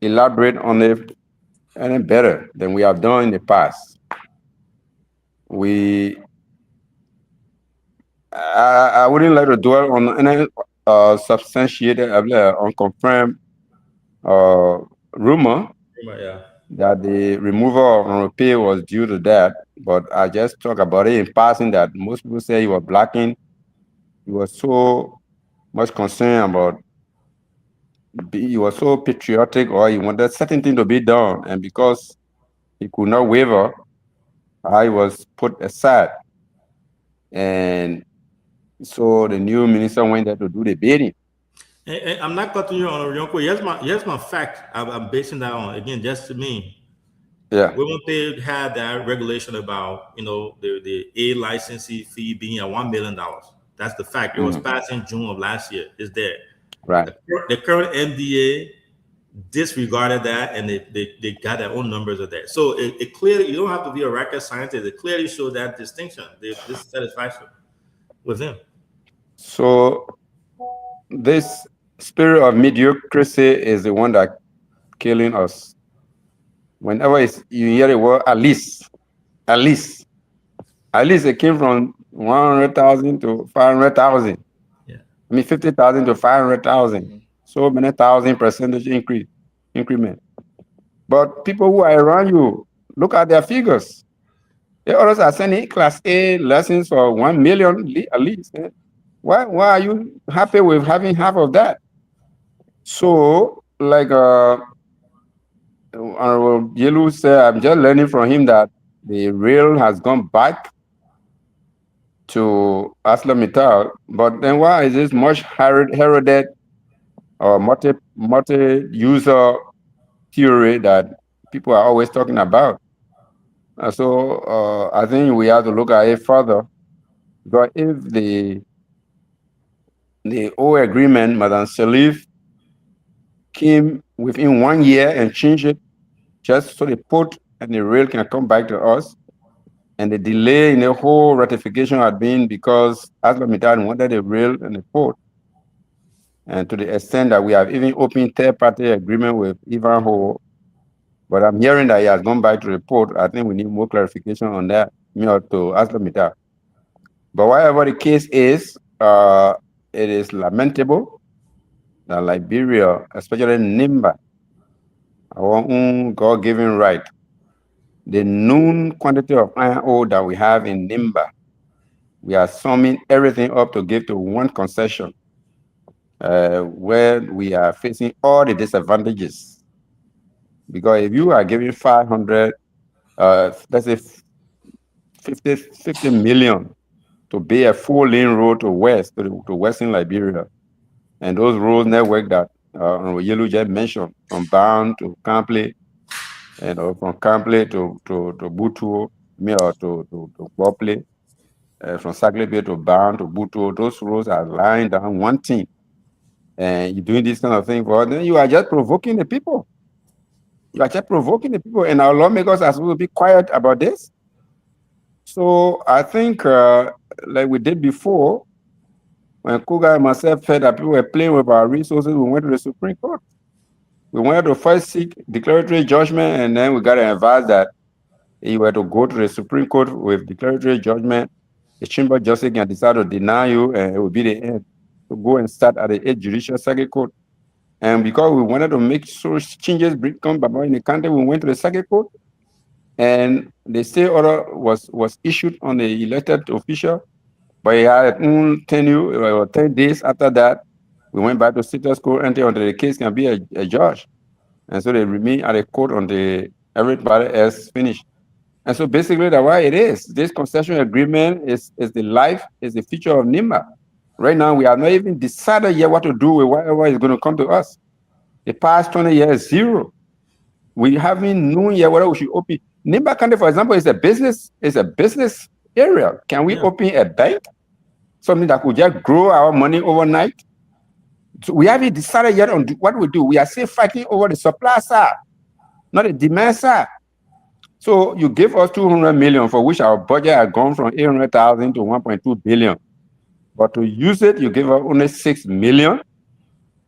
[SPEAKER 7] elaborate on it any better than we have done in the past. I wouldn't like to dwell on any substantiated, unconfirmed rumor that the removal of Honorable Pay was due to that, but I just talk about it in passing that most people say he was blocking. He was so much concerned about, he was so patriotic, or he wanted certain thing to be done, and because he could not waver, he was put aside. And so the new minister went there to do the bidding.
[SPEAKER 12] And I'm not cutting you on Yonko. Here's my fact. I'm basing that on, again, just to me.
[SPEAKER 7] Yeah.
[SPEAKER 12] We won't pay had that regulation about the A licensee fee being at $1 million. That's the fact. It was passed in June of last year. It's there.
[SPEAKER 7] Right.
[SPEAKER 12] The current MDA disregarded that, and they got their own numbers of that. So it clearly, you don't have to be a rocket scientist. It clearly showed that distinction, the dissatisfaction with him.
[SPEAKER 7] So this spirit of mediocrity is the one that killing us. Whenever you hear the word at least it came from 100,000 to 500,000.
[SPEAKER 12] Yeah.
[SPEAKER 7] I mean 50,000 to 500,000. So many thousand percentage increment. But people who are around you, look at their figures. They others are sending class A lessons for 1 million at least. Why are you happy with having half of that? So, like Honorable Yelu said, I'm just learning from him that the rail has gone back to ArcelorMittal, but then why is this much heralded or multi-user theory that people are always talking about? So I think we have to look at it further, because if the old agreement, Madam Salif, came within 1 year and changed it just so the port and the rail can come back to us, and the delay in the whole ratification had been because ArcelorMittal wanted the rail and the port, and to the extent that we have even opened third-party agreement with Ivanhoe. But I'm hearing that he has gone back to the port. I think we need more clarification on that, to ArcelorMittal. But whatever the case is, it is lamentable that Liberia, especially Nimba, our own God-given right, the known quantity of iron ore that we have in Nimba, we are summing everything up to give to one concession, where we are facing all the disadvantages. Because if you are giving 500, let's say 50 million to be a full lane road to Western Liberia, and those road network that Yelu just mentioned, from Bound to Kample, and from Kample to Butuo, or to Bople, from Sagle Bay to Bound to Butuo, those roads are lying down one thing. And you're doing this kind of thing for them, you are just provoking the people. You are just provoking the people, and our lawmakers are supposed to be quiet about this. So I think, like we did before, when Kuga and myself felt that people were playing with our resources, we went to the Supreme Court. We wanted to first seek declaratory judgment, and then we got advised that if you were to go to the Supreme Court with declaratory judgment, the Chamber of Justice can decide to deny you, and it will be the end. To go and start at the 8th Judicial Circuit Court. And because we wanted to make sure changes come about in the country, we went to the Circuit Court, and the stay order was issued on the elected official, but he had own tenure, or 10 days after that, we went back to status quo until the case can be a judge. And so they remain at the court until everybody else finished. And so basically that's why it is. This concession agreement is the future of Nimba. Right now, we have not even decided yet what to do with whatever is going to come to us. The past 20 years, zero. We haven't known yet whether we should open. Nimba County, for example, is a business area. Can we open a bank? Something that could just grow our money overnight? So we haven't decided yet on what we do. We are still fighting over the supply side, not the demand side. So you give us 200 million, for which our budget has gone from 800,000 to 1.2 billion. But to use it, you give us only 6 million.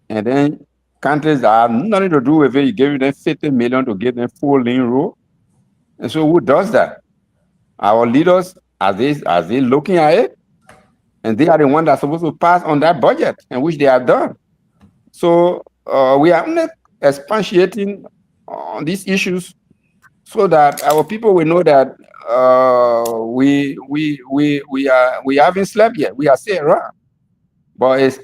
[SPEAKER 7] And then countries that have nothing to do with it, you give them 50 million to give them full lane road. And so who does that? Our leaders, are they looking at it? And they are the ones that are supposed to pass on that budget, and which they have done. So we are only expatiating on these issues so that our people will know that we haven't slept yet. We are still around. But it's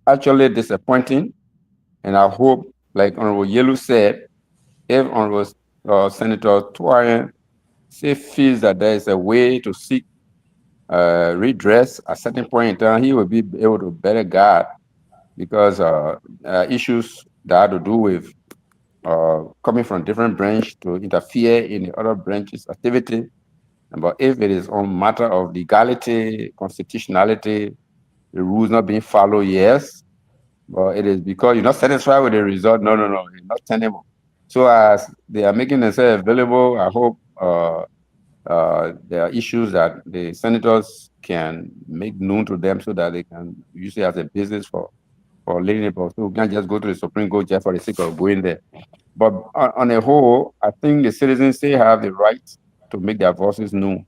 [SPEAKER 7] actually disappointing. And I hope, like Honorable Yelu said, if Honorable Senator Twine feels that there is a way to seek redress at a certain point in time, he will be able to better guard, because issues that have to do with coming from different branch to interfere in the other branch's activity. But if it is on matter of legality, constitutionality, the rules not being followed, yes. But it is because you're not satisfied with the result. No, it's not tenable. So as they are making themselves available, I hope there are issues that the senators can make known to them so that they can use it as a business for leading it. So we can't just go to the Supreme Court just for the sake of going there. But on a whole, I think the citizens still have the right to make their voices known.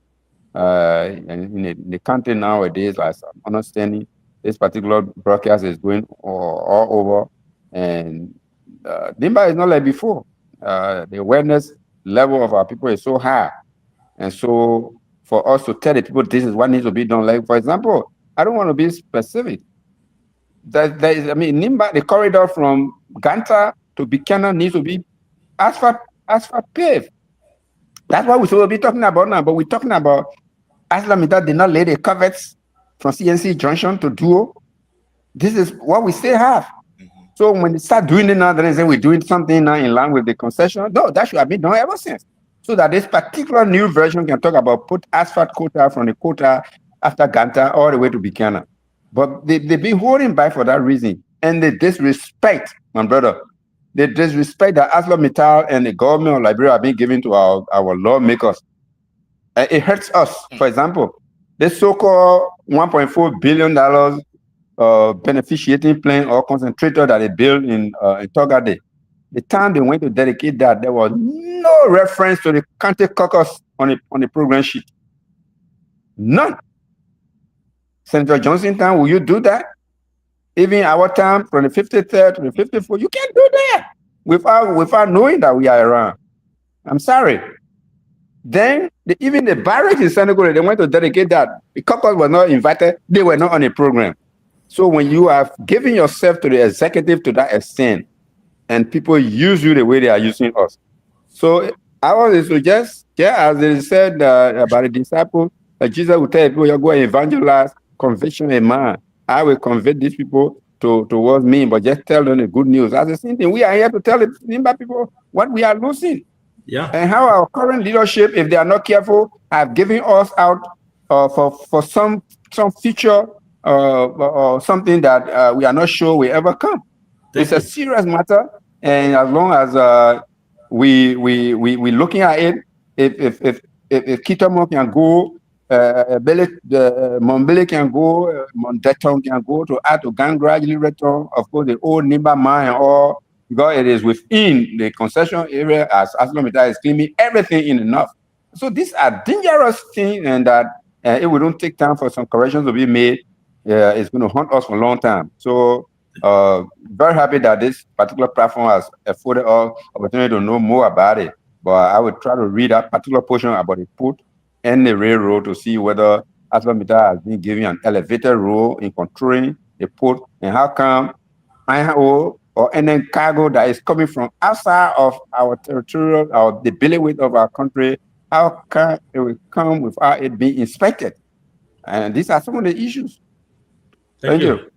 [SPEAKER 7] And in the country nowadays, as I'm understanding, this particular broadcast is going all over, and NIMBA is not like before. The awareness level of our people is so high, and so for us to tell the people this is what needs to be done. Like, for example, I don't want to be specific. NIMBA, the corridor from Ganta to Buchanan needs to be asphalt paved. That's what we should be talking about now. But we're talking about ArcelorMittal did not lay the covers from CNC Junction to Duo. This is what we still have. So when they start doing it now, then they say we're doing something now in line with the concession. No, that should have been done ever since. So that this particular new version can talk about put asphalt quota from the quota after Ganta all the way to Buchanan. But they've been holding back for that reason. And they disrespect, my brother, they disrespect that ArcelorMittal and the government of Liberia have been giving to our lawmakers. It hurts us. For example, this so-called $1.4 billion beneficiating plant or concentrator that they built in Togade. The time they went to dedicate that, there was no reference to the county caucus on the program sheet. None. Senator Johnson time, will you do that? Even our time, from the 53rd to the 54th, you can't do that without knowing that we are around. I'm sorry. Then even the barracks in Senegal, they went to dedicate that. The caucus was not invited. They were not on the program. So when you have given yourself to the executive to that extent, and people use you the way they are using us. So I want to suggest, as they said about the disciples, that Jesus will tell people, you go and evangelize, conviction in mind. I will convert these people towards me, but just tell them the good news. That's the same thing. We are here to tell the Nimba people what we are losing.
[SPEAKER 12] Yeah.
[SPEAKER 7] And how our current leadership, if they are not careful, have given us out for some future or something that we are not sure will ever come. It's a serious matter, and as long as we looking at it, if Kitamo can go, Mombele can go, Mondeton can go to add to Gang gradually return. Of course, the old Nimba mine and all, because it is within the concession area, as ArcelorMittal is claiming everything in enough. So these are dangerous things, and that if we don't take time for some corrections to be made, it's going to haunt us for a long time. So very happy that this particular platform has afforded us opportunity to know more about it. But I would try to read that particular portion about the port and the railroad to see whether ArcelorMittal has been given an elevated role in controlling the port, and how come IHO or any cargo that is coming from outside of our territorial or the bailiwick of our country, how can it will come without it being inspected? And these are some of the issues. Thank you.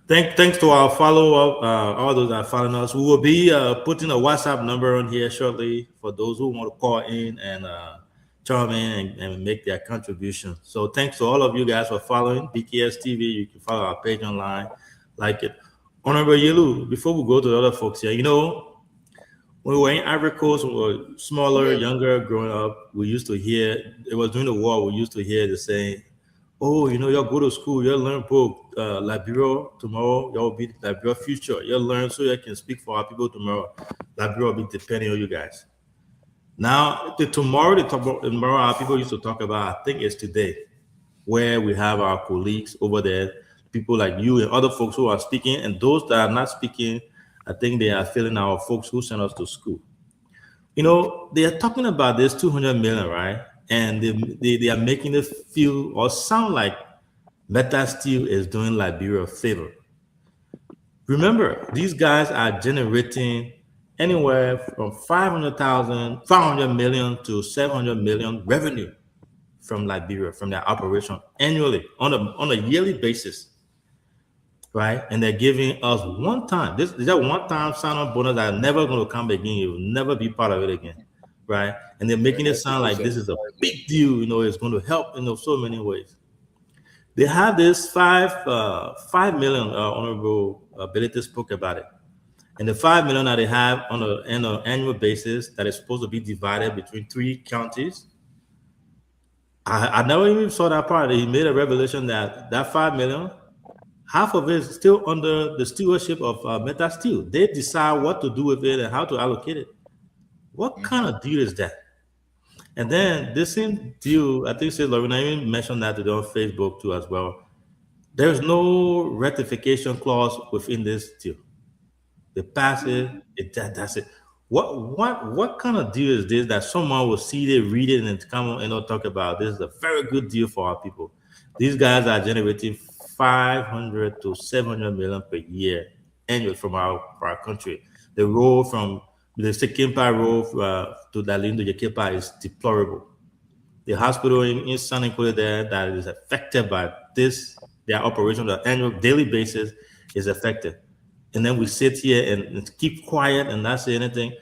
[SPEAKER 12] Thanks to our follow-up, all those that are following us. We will be putting a WhatsApp number on here shortly for those who want to call in and chime in and make their contribution. So thanks to all of you guys for following BKS TV. You can follow our page online, like it. Honorable Yelu, before we go to the other folks here, you know, when we were in Ivory Coast, we were smaller, younger, growing up, we used to hear, it was during the war, we used to hear the saying, oh, you know, you'll go to school, you'll learn book, Liberia tomorrow, you'll be Liberia future. You'll learn so you can speak for our people tomorrow. Liberia will be depending on you guys. Now, tomorrow our people used to talk about, I think it's today, where we have our colleagues over there, people like you and other folks who are speaking, and those that are not speaking, I think they are feeling our folks who sent us to school. You know, they are talking about this 200 million, right? And they are making it feel or sound like Meta Steel is doing Liberia a favor. Remember, these guys are generating anywhere from 500 million to 700 million revenue from Liberia, from their operation annually on a yearly basis. Right, and they're giving us one time. This is a one-time sign-on bonus that are never going to come again. You will never be part of it again, right? And they're making it sound like this is a big deal. You know, it's going to help in so many ways. They have this 5 million, Honorable Ability spoke about it. And the 5 million that they have on an annual basis that is supposed to be divided between 3 counties. I never even saw that part. He made a revelation that 5 million, half of it is still under the stewardship of Meta Steel. They decide what to do with it and how to allocate it. What kind of deal is that? And then this same deal, I think, Lorena even mentioned that today on Facebook too as well. There's no rectification clause within this deal. They pass it, that's it. What kind of deal is this that someone will see it, read it, and come and talk about? This is a very good deal for our people. These guys are generating 500 to 700 million per year annually from our country. The road from the Sekimpa road to Dalindo Yekepa is deplorable. The hospital in San Nicolas there that is affected by this, their operation on an annual daily basis is affected. And then we sit here and keep quiet and not say anything.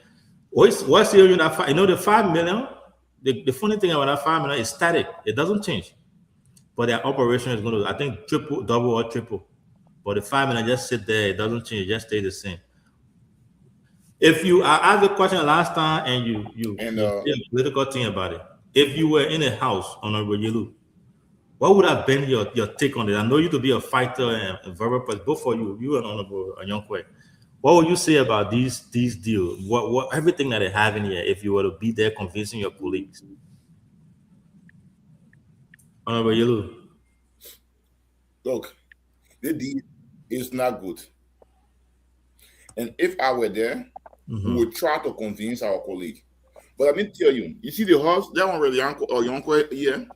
[SPEAKER 12] What's the the 5 million? The funny thing about that 5 million is static. It doesn't change. But their operation is going to, I think, triple, double, or triple. But the 5 million just sit there. It doesn't change. It just stay the same. If I asked the question last time and you did a political thing about it. If you were in a house on a Yelu, what would have been your take on it? I know you to be a fighter and verbal, but both for you and Honorable Anyonkwe. What would you say about these deals? What everything that they have in here, if you were to be there convincing your colleagues? Honorable Yelu.
[SPEAKER 10] Look, the deal is not good. And if I were there, we would try to convince our colleague. But let me tell you, you see the house, that one really Yonkwe here.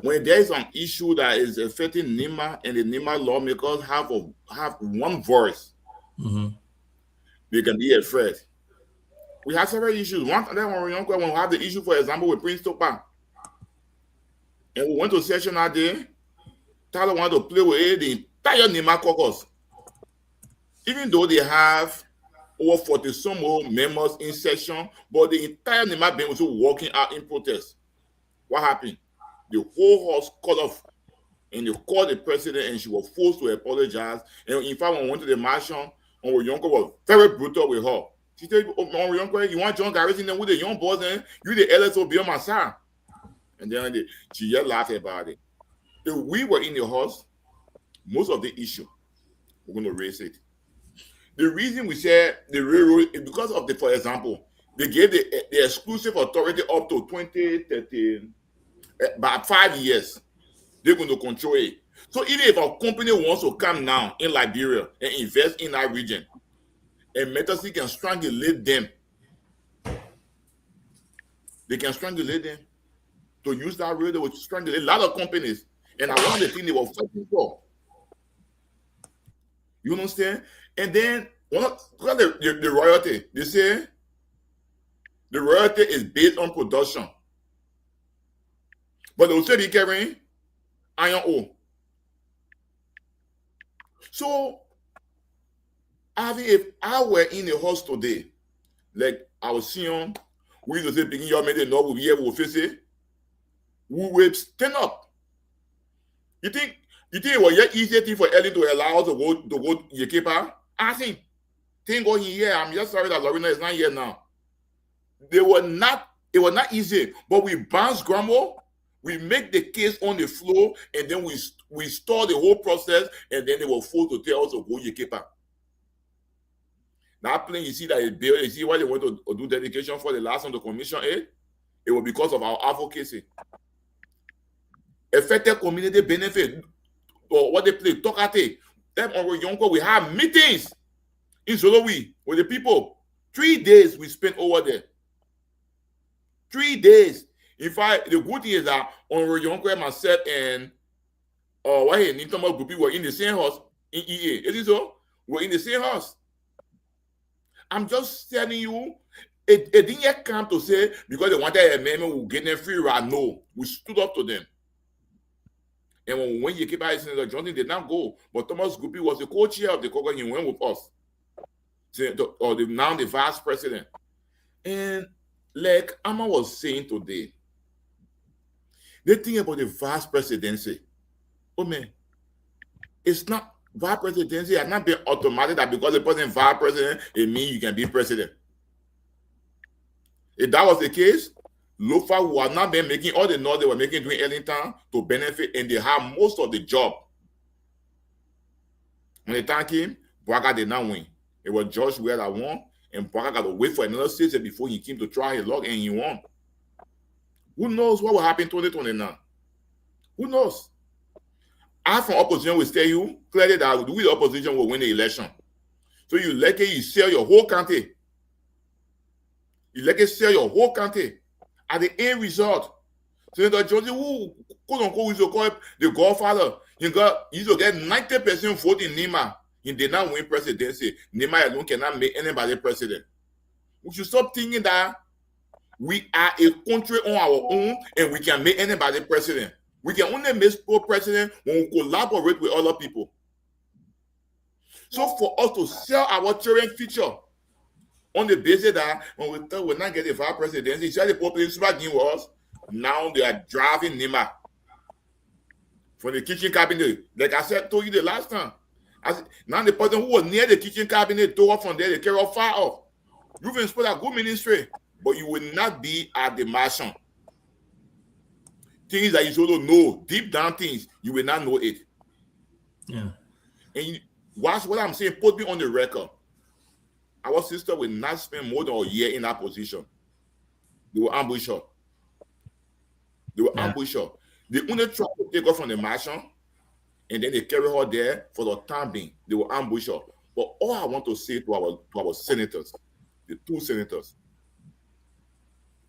[SPEAKER 10] When there is an issue that is affecting NEMA and the NEMA lawmakers have one voice, they can be afraid. We have several issues. One of them, when we have the issue, for example, with Prince Topa, and we went to session that day, Tyler wanted to play with it, the entire NEMA caucus. Even though they have over 40 some more members in session, but the entire NEMA bench was walking out in protest. What happened? The whole house cut off, and they called the president, and she was forced to apologize. And in fact, when we went to the mansion, Yonko was very brutal with her. She said, Yonko, you want John Garrison then with the young boys, and you the LSO be on my side. And then she just laughed about it. If we were in the house, most of the issue, we're going to raise it. The reason we said the railroad is because of for example, they gave the exclusive authority up to 2013. By 5 years, they're going to control it. So even if a company wants to come now in Liberia and invest in that region, and Metasi can strangulate them, they can strangulate them. To use that railroad, they will strangulate a lot of companies. And I want the thing they were fighting for. You understand? And then, the royalty, they say the royalty is based on production. But they will still be carrying iron ore. So, if I were in a house today, like I was seeing, we used to say, picking your made no will be here, we'll face it, we will stand up. You think it was an easier thing for Ellen to allow us to go Yekepa? I think, going here, I'm just sorry that Lorena is not here now. It was not easy, but we bounce grumble. We make the case on the floor, and then we store the whole process, and then they were forced to tell us to go Yekepa. That plane, you see that it built, you see why they went to do dedication for the last on the commission aid? It was because of our advocacy. Affected community benefit, or what they play, talk at it. Them on Yonko, we have meetings in Zolowi with the people. 3 days we spent over there. 3 days. In fact, the good thing is that on Yonko, myself, and Nintendo group were in the same house in EA. Is it so? We're in the same house. I'm just telling you, it didn't yet come to say because they wanted a amendment, we'll get them free ride. No, we stood up to them. And when Yekepa Senator Johnson did not go, but Thomas Guppy was the co-chair of the caucus, he went with us. Now the vice president. And like Amma was saying today, the thing about the vice presidency, oh man, it's not vice presidency has not been automatic that because the person is vice president, it means you can be president. If that was the case, Lofa who have not been making all the noise they were making during Ellington to benefit, and they have most of the job. When the time came, Braga did not win. It was George Weah that won, and Braga got to wait for another season before he came to try his luck, and he won. Who knows what will happen in 2029? Who knows? I from opposition will tell you clearly that we the opposition will win the election. So you like it, you sell your whole country. You like it, sell your whole country. At the end result, Senator Johnson, who quote unquote we should call the Godfather, he used to get 90% vote in Nima. He did not win presidency. Nima alone cannot make anybody president. We should stop thinking that we are a country on our own and we can make anybody president. We can only make president when we collaborate with other people. So for us to sell our children future on the basis that when we thought we're not getting a vice presidency, share the population was, now they are driving Nima from the kitchen cabinet. Like I said, told you the last time. Now the person who was near the kitchen cabinet tore from there, they carry off far off. You've been supposed to have good ministry, but you will not be at the mansion. Things that you should know, deep down things, you will not know it.
[SPEAKER 12] Yeah.
[SPEAKER 10] And watch what I'm saying, put me on the record. Our sister will not spend more than a year in that position. They will ambush her. They will ambush her. They only try to take her from the mansion, and then they carry her there for the time being. They will ambush her. But all I want to say to our senators, the two senators,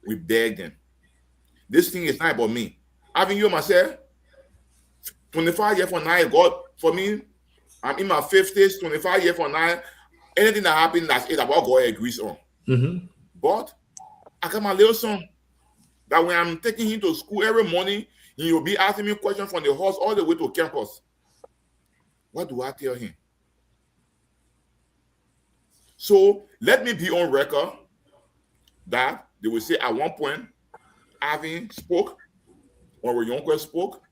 [SPEAKER 10] we beg them. This thing is not about me. Having you myself, 25 years from now, God, for me, I'm in my 50s, 25 years from now, anything that happens, that's it about God agrees on.
[SPEAKER 12] Mm-hmm.
[SPEAKER 10] But I got my little son that when I'm taking him to school every morning, he will be asking me questions from the house all the way to campus. What do I tell him? So let me be on record that they will say at one point, Avin spoke, or Yonko spoke,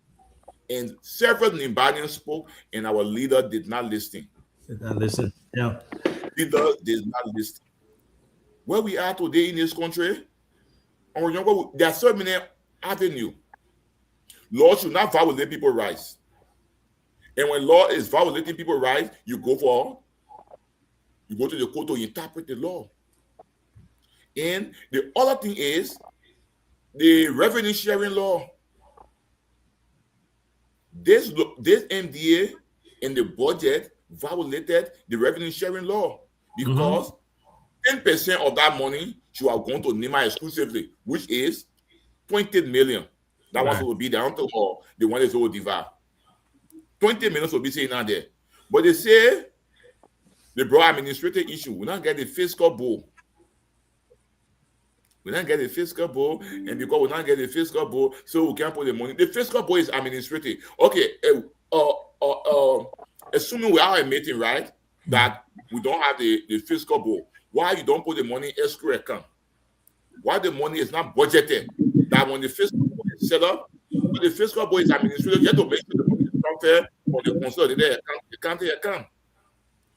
[SPEAKER 10] and several Nimbadians spoke, and our leader did not listen.
[SPEAKER 12] Did not listen. Yeah.
[SPEAKER 10] Leader did not listen. Where we are today in this country, or Yonko, there are so many avenues. Law should not violate people's rights. And when law is violating people's rights, you go to the court to interpret the law. And the other thing is the revenue sharing law. This MDA in the budget violated the revenue sharing law because 10% of that money should have gone to Nima exclusively, which is 20 million. That was will be the answer for the one that's all divide. 20 million will be saying out there. But they say the broad administrative issue will not get the fiscal bill. We don't get the fiscal bill, and because we don't get the fiscal bill, so we can't put the money. The fiscal bill is administrative. Okay, assuming we are admitting, right, that we don't have the fiscal bill, why you don't put the money in escrow account? Why the money is not budgeted? That when the fiscal bill is set up, when the fiscal bill is administrative, you have to make sure the money is transferred from the consolidated account to the county account.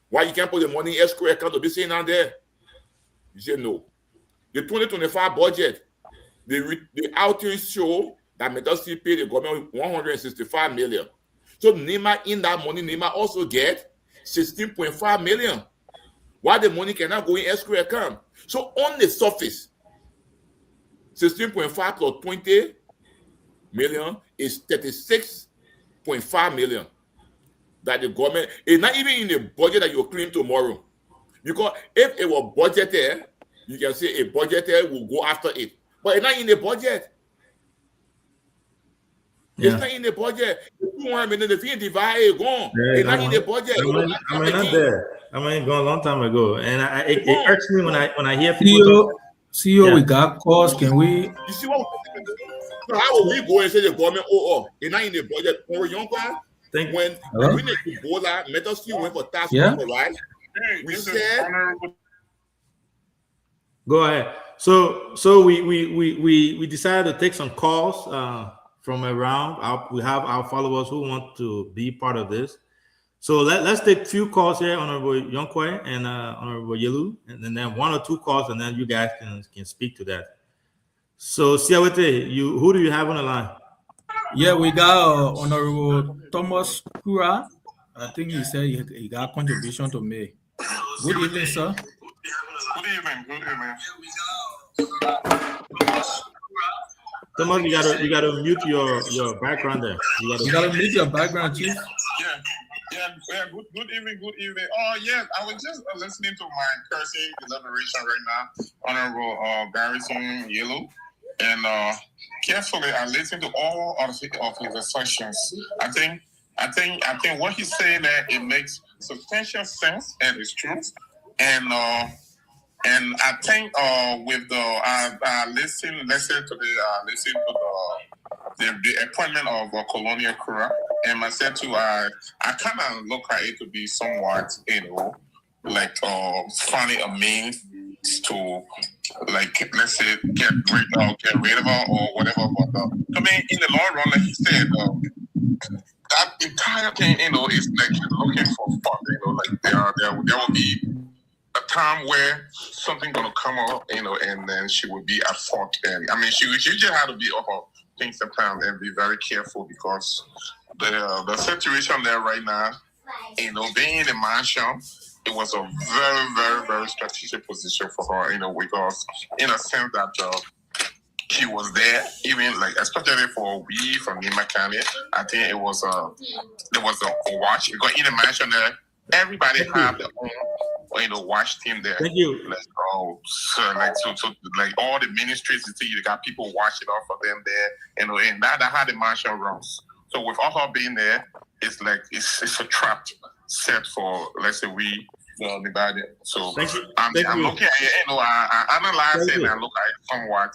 [SPEAKER 10] Why you can't put the money in escrow account to be seen out there? You say no. The 2025 budget, the outings show that Metasi paid the government 165 million. So Nima, in that money, Nima also get 16.5 million. Why the money cannot go in escrow account? So on the surface, 16.5 plus 20 million is 36.5 million. That the government is not even in the budget that you claim tomorrow. Because if it was budgeted, you can say a budgeter will go after it. But it's not in the budget.
[SPEAKER 12] Yeah.
[SPEAKER 10] It's not in the budget. 200 million, if you divide it, gone. It's not in the budget.
[SPEAKER 12] I mean, not there. I mean, gone a long time ago. And it hurts me when I hear people
[SPEAKER 9] CEO, we got calls. Can we?
[SPEAKER 10] You see what? So how will we go and say the government, it's not in the budget? When we're younger, when we need to go that, Metasi went for tax, right? We said...
[SPEAKER 12] Go ahead. So we decided to take some calls from around. We have our followers who want to be part of this. So let's take few calls here, Honorable Yonkwe and Honorable Yelu, and then one or two calls, and then you guys can speak to that. So Siawete, who do you have on the line?
[SPEAKER 9] Yeah, we got Honorable Thomas Kura. I think he said he got a contribution to make. Good evening, sir.
[SPEAKER 14] Good evening.
[SPEAKER 12] Thomas, you gotta mute your background there.
[SPEAKER 9] You gotta mute your background, Chief.
[SPEAKER 14] Yeah. Good evening. Oh yes, I was just listening to my cursing deliberation right now, Honorable Garrison Yellow, and carefully I listened to all of his assertions. I think what he's saying there, it makes substantial sense and it's true, and I think with the listen to the appointment of Colonial Kura, and myself too, I kind of look at it to be somewhat, like funny a means to, like, let's say get rid of her or whatever. But I mean, in the long run, like he said, that entire thing, is like looking for fun. Like there will be a time where something gonna come up, and then she will be at fault. And I mean, she just had to be off her things sometimes and be very careful, because the situation there right now, being in a mansion, it was a very, very, very strategic position for her, because in a sense that she was there, even like especially for we from Nima County. I think it was a watch, because in a mansion there, everybody have their own watch team there.
[SPEAKER 12] Thank you.
[SPEAKER 14] Like, so like all the ministries, you got people watching out for them there, and that's how the marshal runs. So with all her being there, it's like it's a trap set for, let's say, we the body. So I'm looking at it, I analyze it and I look at it somewhat,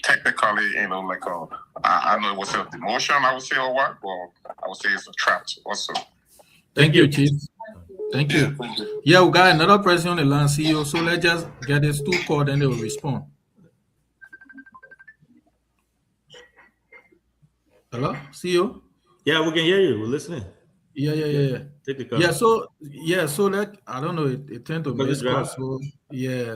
[SPEAKER 14] technically, like I know it was a demotion, I would say, or what, but I would say it's a trap also.
[SPEAKER 9] Thank you, Chief. Thank you. Yeah, we got another person on the line, CEO. So let's just get these two calls and they will respond. Hello, CEO?
[SPEAKER 12] Yeah, we can hear you. We're listening.
[SPEAKER 9] Yeah.
[SPEAKER 12] Take the call.
[SPEAKER 9] So like, I don't know, it tend to miss calls. So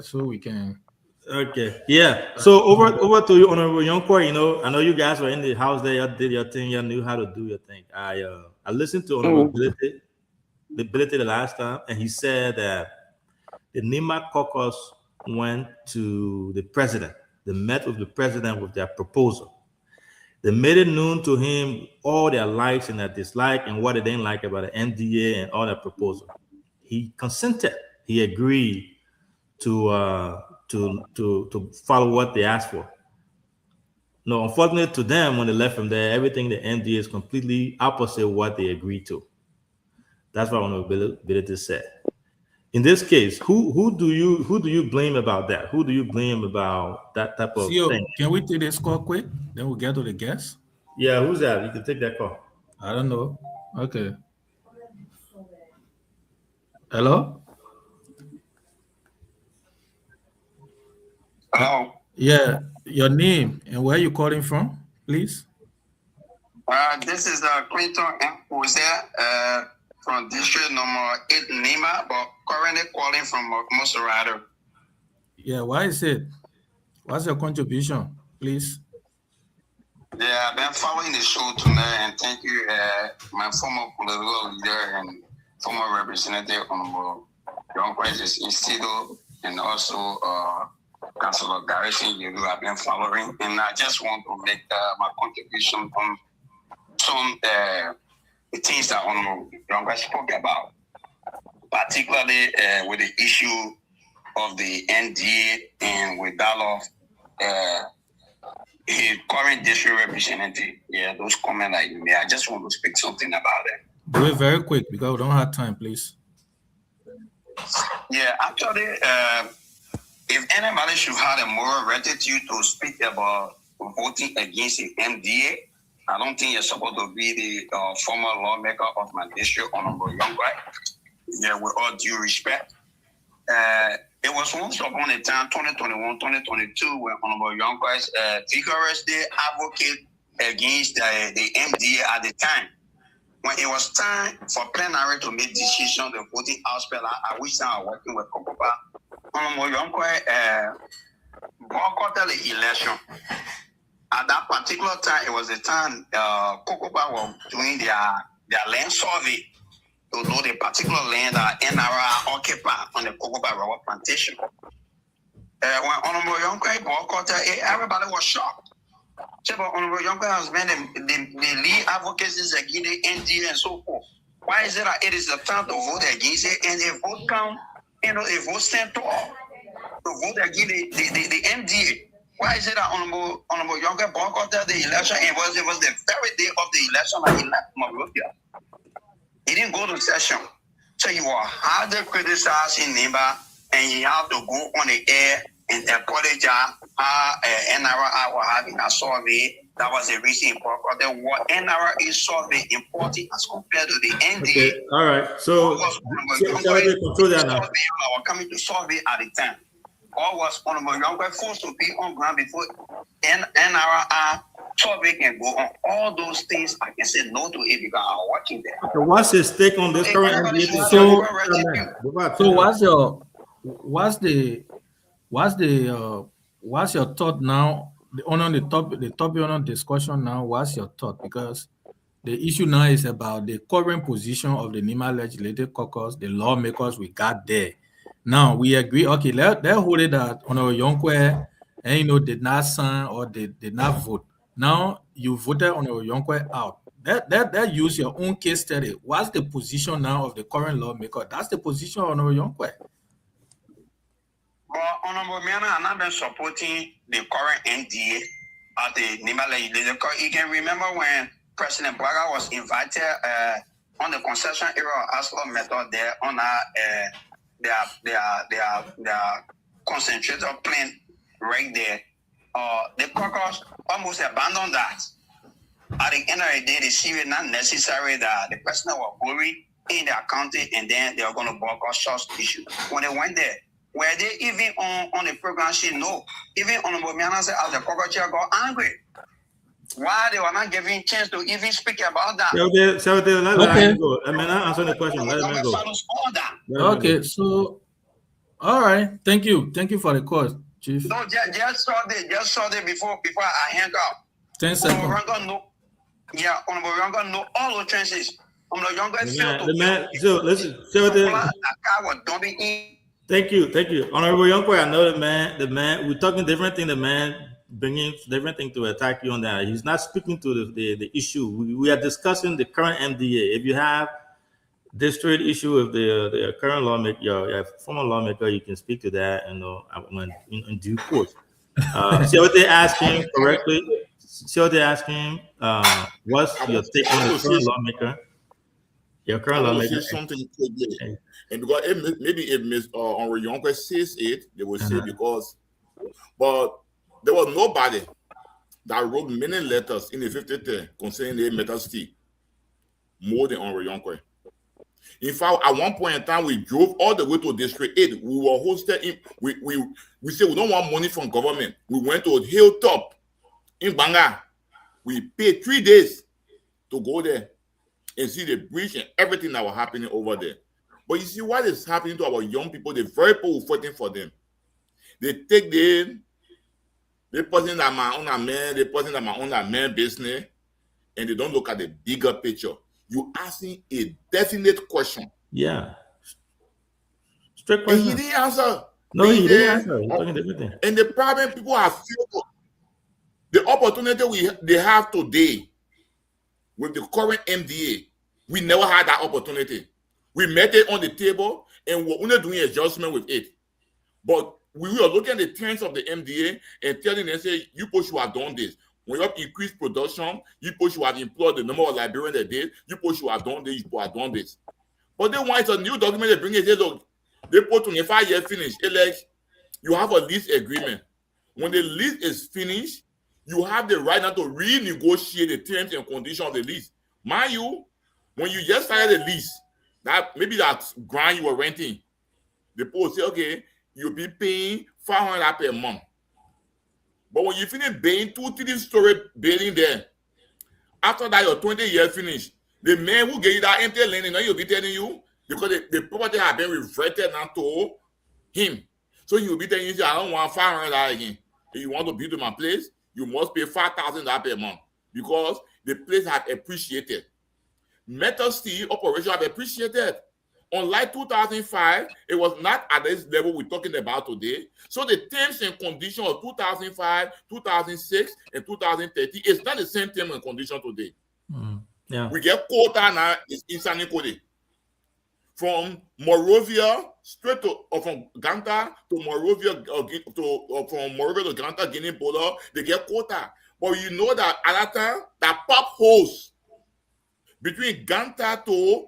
[SPEAKER 9] so we can.
[SPEAKER 12] Okay. Yeah. So over to you, Honorable Yonkwa. I know you guys were in the house there. You did your thing. You knew how to do your thing. I listened to Honorable Bility the last time, and he said that the Nima caucus went to the president. They met with the president with their proposal. They made it known to him all their likes and their dislike and what they didn't like about the NDA and all that proposal. He consented. He agreed to follow what they asked for. No, unfortunately to them, when they left from there, everything the NDA is completely opposite of what they agreed to. That's what Honorability said. In this case, who do you blame about that? Who do you blame about that type of thing?
[SPEAKER 9] Can we take this call quick? Then we'll get to the guests.
[SPEAKER 12] Yeah, who's that? You can take that call.
[SPEAKER 9] I don't know. Okay. Hello?
[SPEAKER 14] Hello.
[SPEAKER 9] Yeah, your name and where you calling from, please?
[SPEAKER 14] This is Clinton M. Jose, from district number 8 Nima, but currently calling from Moserado.
[SPEAKER 9] Yeah, why is it? What's your contribution, please?
[SPEAKER 14] Yeah, I've been following the show tonight, and thank you, my former political leader and former representative on Young Crisis Institute, and also Councilor Garrison, you have been following. And I just want to make my contribution on some the things that Young Crisis spoke about, particularly with the issue of the NDA and with Daloff, his current district representative. Yeah, those comments that you made, I just want to speak something about it.
[SPEAKER 9] Do it very quick because we don't have time, please.
[SPEAKER 14] Yeah, actually, if anybody should have a moral rectitude to speak about voting against the MDA, I don't think you're supposed to be the former lawmaker of my district, Honorable Youngquay. Yeah, with all due respect. It was once upon a time, 2021, 2022, when Honorable Youngquay vigorously advocated against the MDA at the time.
[SPEAKER 15] when it was time for plenary to make decision, the voting house people, I wish I was working with Kokoba. Boycotted the election. At that particular time, it was the time Kokoba was doing their land survey to know the particular land that NRA occupied on the Kokoba rubber plantation. When Honorable Yonkwe boycotted it, everybody was shocked. So, but Honorable Yonkwe has been the lead advocacies against the NDA and so forth. Why is it that it is the time to vote against it and a vote count, a vote stand tall to vote against the NDA? Why is it that Honorable Yonkwe boycotted the election? It was the very day of the election that he left Monrovia. He didn't go to session. So you were hard to criticize in NIMBA and you have to go on the air and apologize how NRA was having a survey. That was the reason important. The what NRA is survey important as compared to the NDA.
[SPEAKER 12] Okay. All right. So, control that now.
[SPEAKER 15] I was coming to survey at the time. Or was Honorable Yonkwe forced to be on ground before NRA survey can go on. All those things I can say no to it because I'm working there.
[SPEAKER 12] Okay, what's his take on this current NDA?
[SPEAKER 9] So what's your thought now? On the topic on discussion now, what's your thought? Because the issue now is about the current position of the NEMA Legislative Caucus, the lawmakers we got there. Now we agree, okay, let's hold it that Honorable Yonkwe did not sign or did not vote. Now you voted Honorable Yonkwe out. That use your own case study. What's the position now of the current lawmaker? That's the position of Honorable Yonkwe.
[SPEAKER 15] Well, Honorable Miana has not been supporting the current NDA at the NEMA Legislative. You can remember when President Braga was invited on the concession era of Aslo method there on their concentrator plant right there. The caucus almost abandoned that. At the end of the day, they see it not necessary that the president was worried in their county and then they are going to boycott such issue. When they went there, were they even on the program? She no. Even Honorable Miana said, as the caucus chair got angry. Why they were not given chance to even speak about that?
[SPEAKER 12] Let him go. I mean, I answer the question. Let him go.
[SPEAKER 9] Okay, so all right. Thank you for the call, Chief.
[SPEAKER 15] No, just saw the before I hang up.
[SPEAKER 9] 10 seconds.
[SPEAKER 15] Honorable Ranga know all the trenches. Honorable Ranga failed to
[SPEAKER 12] Thank you. Honorable Yonkwe, I know the man, we're talking different thing, the man bringing different thing to attack you on that. He's not speaking to the issue. We are discussing the current MDA. If you have this trade issue with the current lawmaker, your former lawmaker, you can speak to that in due course. See what they're asking correctly. See what they're asking. What's your take on the current lawmaker? Your current lawmaker.
[SPEAKER 10] Something okay. And because maybe if Ms. Honorable Yonkwe says it, they will say because, but there was nobody that wrote many letters in the 50th concerning the metal steel more than Honorable Yonkwe. In fact, at one point in time, we drove all the way to District 8. We were hosted in, we said we don't want money from government. We went to a hilltop in Banga. We paid 3 days to go there and see the bridge and everything that was happening over there. But you see what is happening to our young people, the very people who fighting for them. They take they person that my own man, they person that my own man business, and they don't look at the bigger picture. You asking a definite question.
[SPEAKER 12] Yeah. Straight question.
[SPEAKER 10] And he didn't answer.
[SPEAKER 12] No, he didn't answer. He's talking everything.
[SPEAKER 10] And the problem people have feel the opportunity they have today with the current MDA, we never had that opportunity. We met it on the table and we're only doing adjustment with it. But we were looking at the terms of the MDA and telling them, say, you push you have done this. When you have increased production, you push you have employed the number of librarians they did, you push you have done this, you have done this. But then when it's a new document, they bring it, say, look, they put 25 years finish. Like, you have a lease agreement. When the lease is finished, you have the right now to renegotiate the terms and conditions of the lease. Mind you, when you just started the lease, that maybe that ground you were renting, the post say, okay, you'll be paying $500 per month. But when you finish paying 2-3 story building there, after that your 20 years finish, The man who gave you that empty land, you know, he'll be telling you because the property has been reverted now to him. So he'll be telling you, I don't want $500 again. If you want to build my place, you must pay $5,000 per month because the place has appreciated. Metal steel operation have appreciated. Unlike 2005, it was not at this level we're talking about today. So the terms and conditions of 2005, 2006, and 2030 is not the same term and condition today.
[SPEAKER 12] Yeah.
[SPEAKER 10] We get quota now is Eastern Code. From Morovia straight to from Ganta to Morovia from Morovia to Ganta, Guinea border, they get quota. But you know that at that time, that pop holes between Ganta to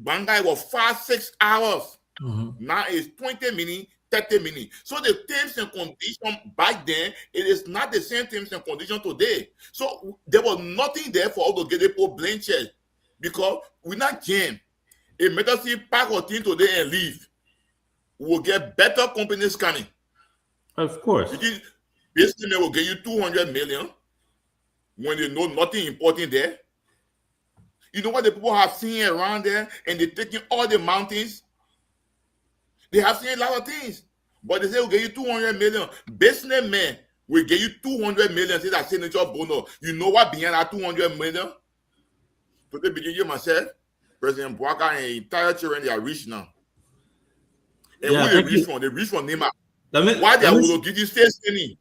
[SPEAKER 10] Bangui was 5-6 hours. Now it's 20 minutes, 30 minutes. So the terms and conditions back then, it is not the same terms and conditions today. So there was nothing there for us to get a blame check because we're not jam. If Metal Steel pack our team today and leave, we'll get better companies coming.
[SPEAKER 12] Of course.
[SPEAKER 10] Basically, they will get you 200 million when they know nothing important there. You know what the people have seen around there, and they're taking all the mountains. They have seen a lot of things, but they say we'll get you 200 million. Businessmen will get you 200 million. Say that signature bonus. You know what behind that 200 million? To the beginning, myself, President Bouaka and entire children, they are rich now. And
[SPEAKER 12] Yeah,
[SPEAKER 10] who they
[SPEAKER 12] thank
[SPEAKER 10] rich
[SPEAKER 12] you.
[SPEAKER 10] from? They rich from Nema.
[SPEAKER 12] let
[SPEAKER 10] Why they
[SPEAKER 12] me-
[SPEAKER 10] will give you stay skinny?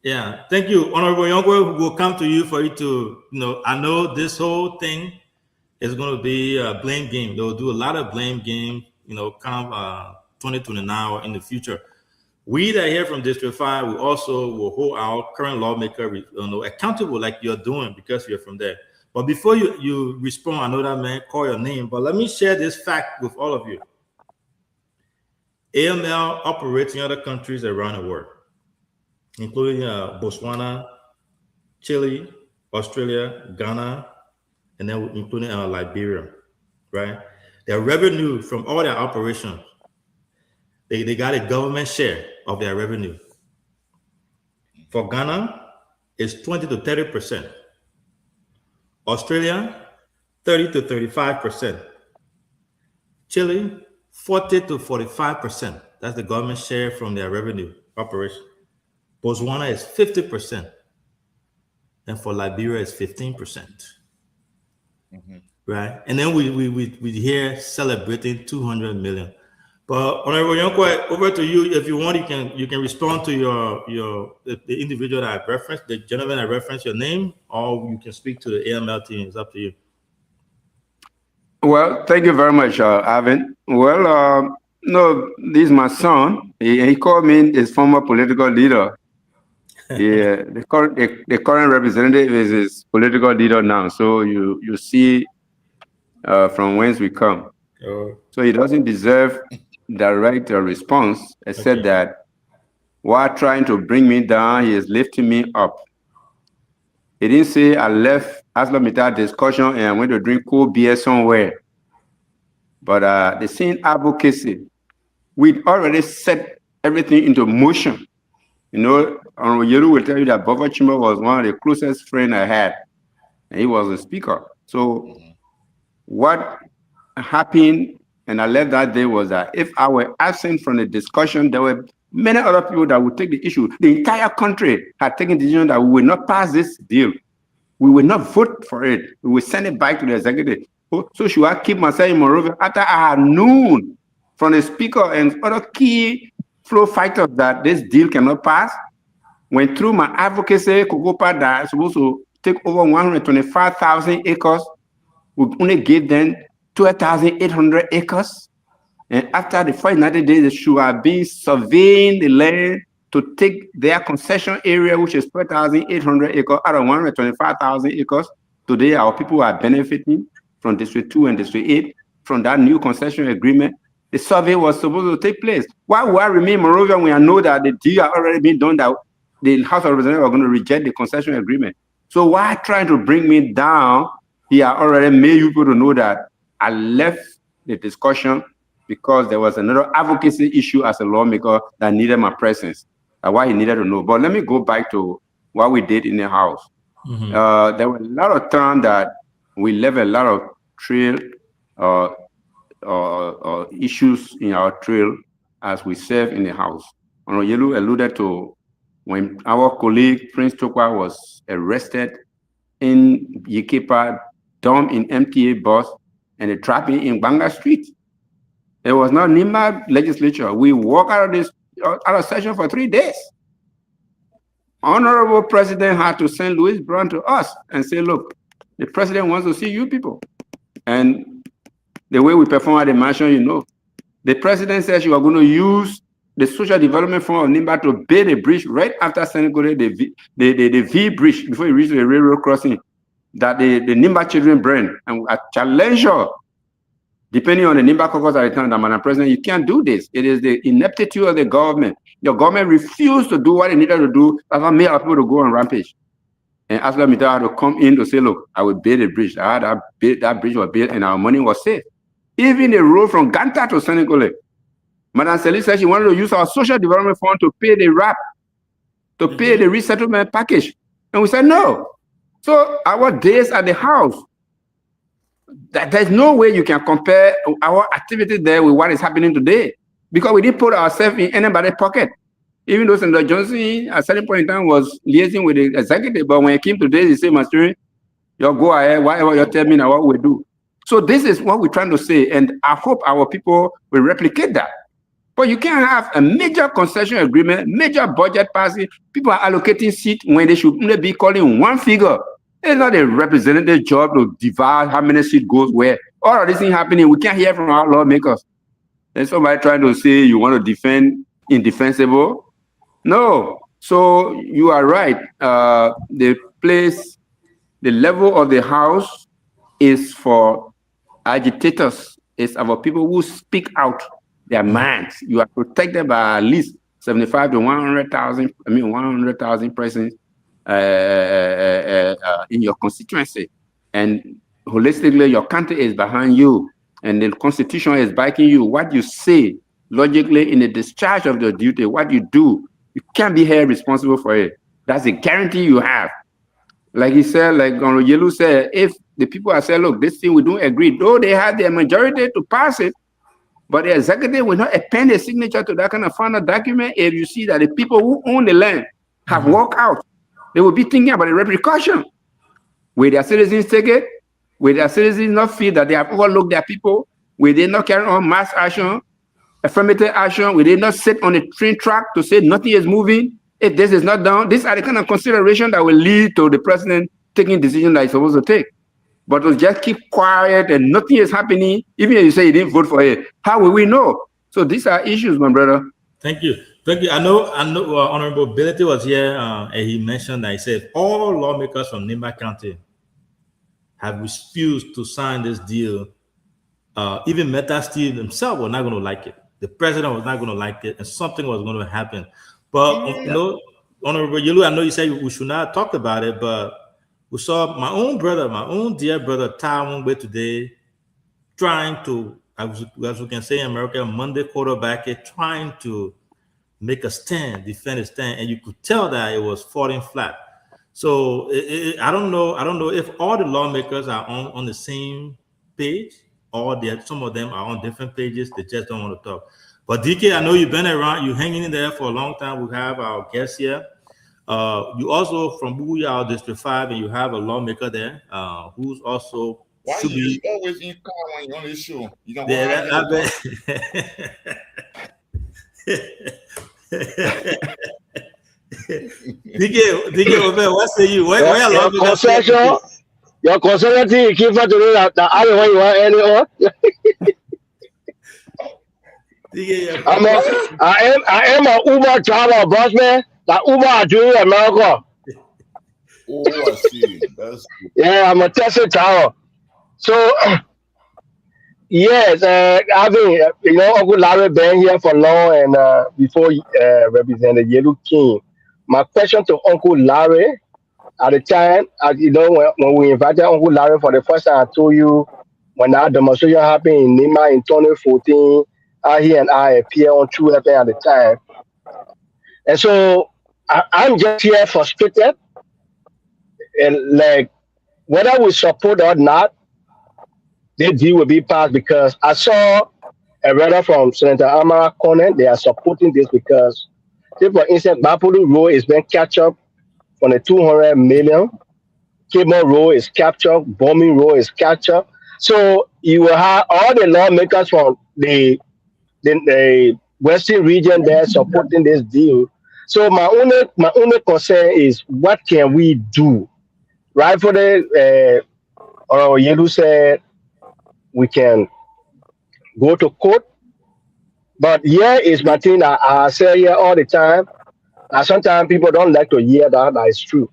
[SPEAKER 12] Yeah, thank you, Honorable Youngwe. We'll come to you for you to, I know this whole thing is going to be a blame game. They'll do a lot of blame game, come 2029 or in the future. We that hear from District 5, we also will hold our current lawmaker accountable like you're doing because you're from there. But before you respond, I know that man call your name, but let me share this fact with all of you. AML operates in other countries around the world, including Botswana, Chile, Australia, Ghana, and then including Liberia, right? Their revenue from all their operations, they got a government share of their revenue. For Ghana, it's 20 to 30%. Australia, 30 to 35%. Chile, 40 to 45%. That's the government share from their revenue operation. Botswana is 50%. And for Liberia, it's 15%. Right? And then we here celebrating 200 million. But Honorable Yonkwe, over to you. If you want, you can respond to the individual that I referenced, the gentleman I referenced your name, or you can speak to the AML team. It's up to you.
[SPEAKER 7] Well, thank you very much, Alvin. Well, no, this is my son. He called me his former political leader. Yeah, the current representative is his political leader now. So you see from whence we come. So he doesn't deserve direct response, except that while trying to bring me down, he is lifting me up. He didn't say I left ArcelorMittal discussion and I went to drink cold beer somewhere. But the same advocacy, we'd already set everything into motion. Honorable Yeru will tell you that Bova Chima was one of the closest friends I had, and he was the speaker. So what happened, and I left that day, was that if I were absent from the discussion, there were many other people that would take the issue. The entire country had taken the decision that we will not pass this deal. We will not vote for it. We will send it back to the executive. So should I keep myself in Monrovia after I had known from the speaker and other key flow fighters that this deal cannot pass? When through my advocacy, Kokopa that is supposed to take over 125,000 acres, we only gave them 12,800 acres. And after the first 90 days, they should have been surveying the land to take their concession area, which is 12,800 acres out of 125,000 acres. Today, our people are benefiting from District 2 and District 8 from that new concession agreement. The survey was supposed to take place. Why would I remain in Monrovia when I know that the deal had already been done, that the House of Representatives are going to reject the concession agreement? So why trying to bring me down? He had already made people to know that I left the discussion because there was another advocacy issue as a lawmaker that needed my presence. That's why he needed to know. But let me go back to what we did in the House. There were a lot of times that we left a lot of trail or issues in our trail as we serve in the House. Honorable Yelu alluded to when our colleague Prince Tokwa was arrested in Yekepa, dumped in MTA bus, and they trapped him in Banga Street. It was not Nimba legislature. We walked out of session for 3 days. Honorable President had to send Louis Brown to us and say, look, the president wants to see you people. And the way we perform at the mansion, you know, the president says you are going to use the social development fund of Nimba to build a bridge right after Senegole, the V bridge, before you reach the railroad crossing, that the Nimba children burn. And I challenge you, depending on the Nimba caucus at the time, that Madam President, you can't do this. It is the ineptitude of the government. Your government refused to do what it needed to do. That's what made our people to go on rampage. And Asla Mita had to come in to say, look, I will build a bridge. That bridge was built and our money was saved. Even the road from Ganta to Senegole, Madam Seli said she wanted to use our social development fund to pay the RAP, to pay the resettlement package. And we said no. So our days at the House, there's no way you can compare our activity there with what is happening today, because we didn't put ourselves in anybody's pocket. Even though Senator Johnson at a certain point in time was liaising with the executive, but when it came to this, he said, Master, you go ahead, whatever you tell me now, what we do. So this is what we're trying to say, and I hope our people will replicate that. But you can't have a major concession agreement, major budget passing, people are allocating seats when they should only be calling one figure. It's not a representative job to divide how many seats goes where. All of this thing happening, we can't hear from our lawmakers. There's somebody trying to say you want to defend indefensible. No. So you are right. The level of the House is for agitators. It's about people who speak out their minds. You are protected by at least 75 to 100,000. 100,000 persons in your constituency, and holistically, your country is behind you, and the Constitution is backing you. What you say logically in the discharge of your duty, what you do, you can't be held responsible for it. That's a guarantee you have. Like he said, like Honorable Yelu said, if the people are saying, look, this thing we don't agree, though they had their majority to pass it, but the executive will not append a signature to that kind of final document. If you see that the people who own the land have walked out, they will be thinking about the repercussion. Will their citizens take it? Will their citizens not feel that they have overlooked their people? Will they not carry on mass action, affirmative action? Will they not sit on the train track to say nothing is moving? If this is not done, these are the kind of consideration that will lead to the president taking decisions that he's supposed to take. But to just keep quiet and nothing is happening, even if you say you didn't vote for it, how will we know? So these are issues, my brother.
[SPEAKER 12] Thank you. Thank you. I know Honorable Billity was here, and he mentioned that he said all lawmakers from Nimba County have refused to sign this deal. Even Meta Steve himself was not going to like it. The president was not going to like it, and something was going to happen. But you know, Honorable Yelu, I know you said we should not talk about it, but we saw my own brother, my own dear brother, Taiwan Way today, trying to, as we can say in America, Monday quarterback it, trying to make a stand, defend a stand, and you could tell that it was falling flat. So I don't know if all the lawmakers are on the same page, or some of them are on different pages. They just don't want to talk. But DK, I know you've been around, you're hanging in there for a long time. We have our guests here. You also from Buyao District 5, and you have a lawmaker there who's also
[SPEAKER 10] why
[SPEAKER 12] should
[SPEAKER 10] you
[SPEAKER 12] be
[SPEAKER 10] always in car when you're on this show? You don't
[SPEAKER 12] DK, what say you? Where are
[SPEAKER 8] Your concession, your concession thing you keep for today that I don't want you want anymore. I am a Uber driver, boss man. That Uber are doing in America.
[SPEAKER 10] Oh, I see. That's good.
[SPEAKER 8] Yeah, I'm a Tesla driver. So yes, I mean, you know, Uncle Larry been here for long, and before Representative Yelu came. My question to Uncle Larry at the time, you know, when we invited Uncle Larry for the first time, I told you when that demonstration happened in Nima in 2014, he and I appeared on True FM at the time. And so I'm just here frustrated, and like whether we support or not, this deal will be passed, because I saw a letter from Senator Amara Conan. They are supporting this because, say for instance, Bapulu Road is being captured from the 200 million. Cable Road is captured. Bombing Road is captured. So you will have all the lawmakers from the Western region there supporting this deal. So my only concern is, what can we do? Rightfully, Yelu said we can go to court, but here is my thing that I say here all the time. And sometimes people don't like to hear that is true.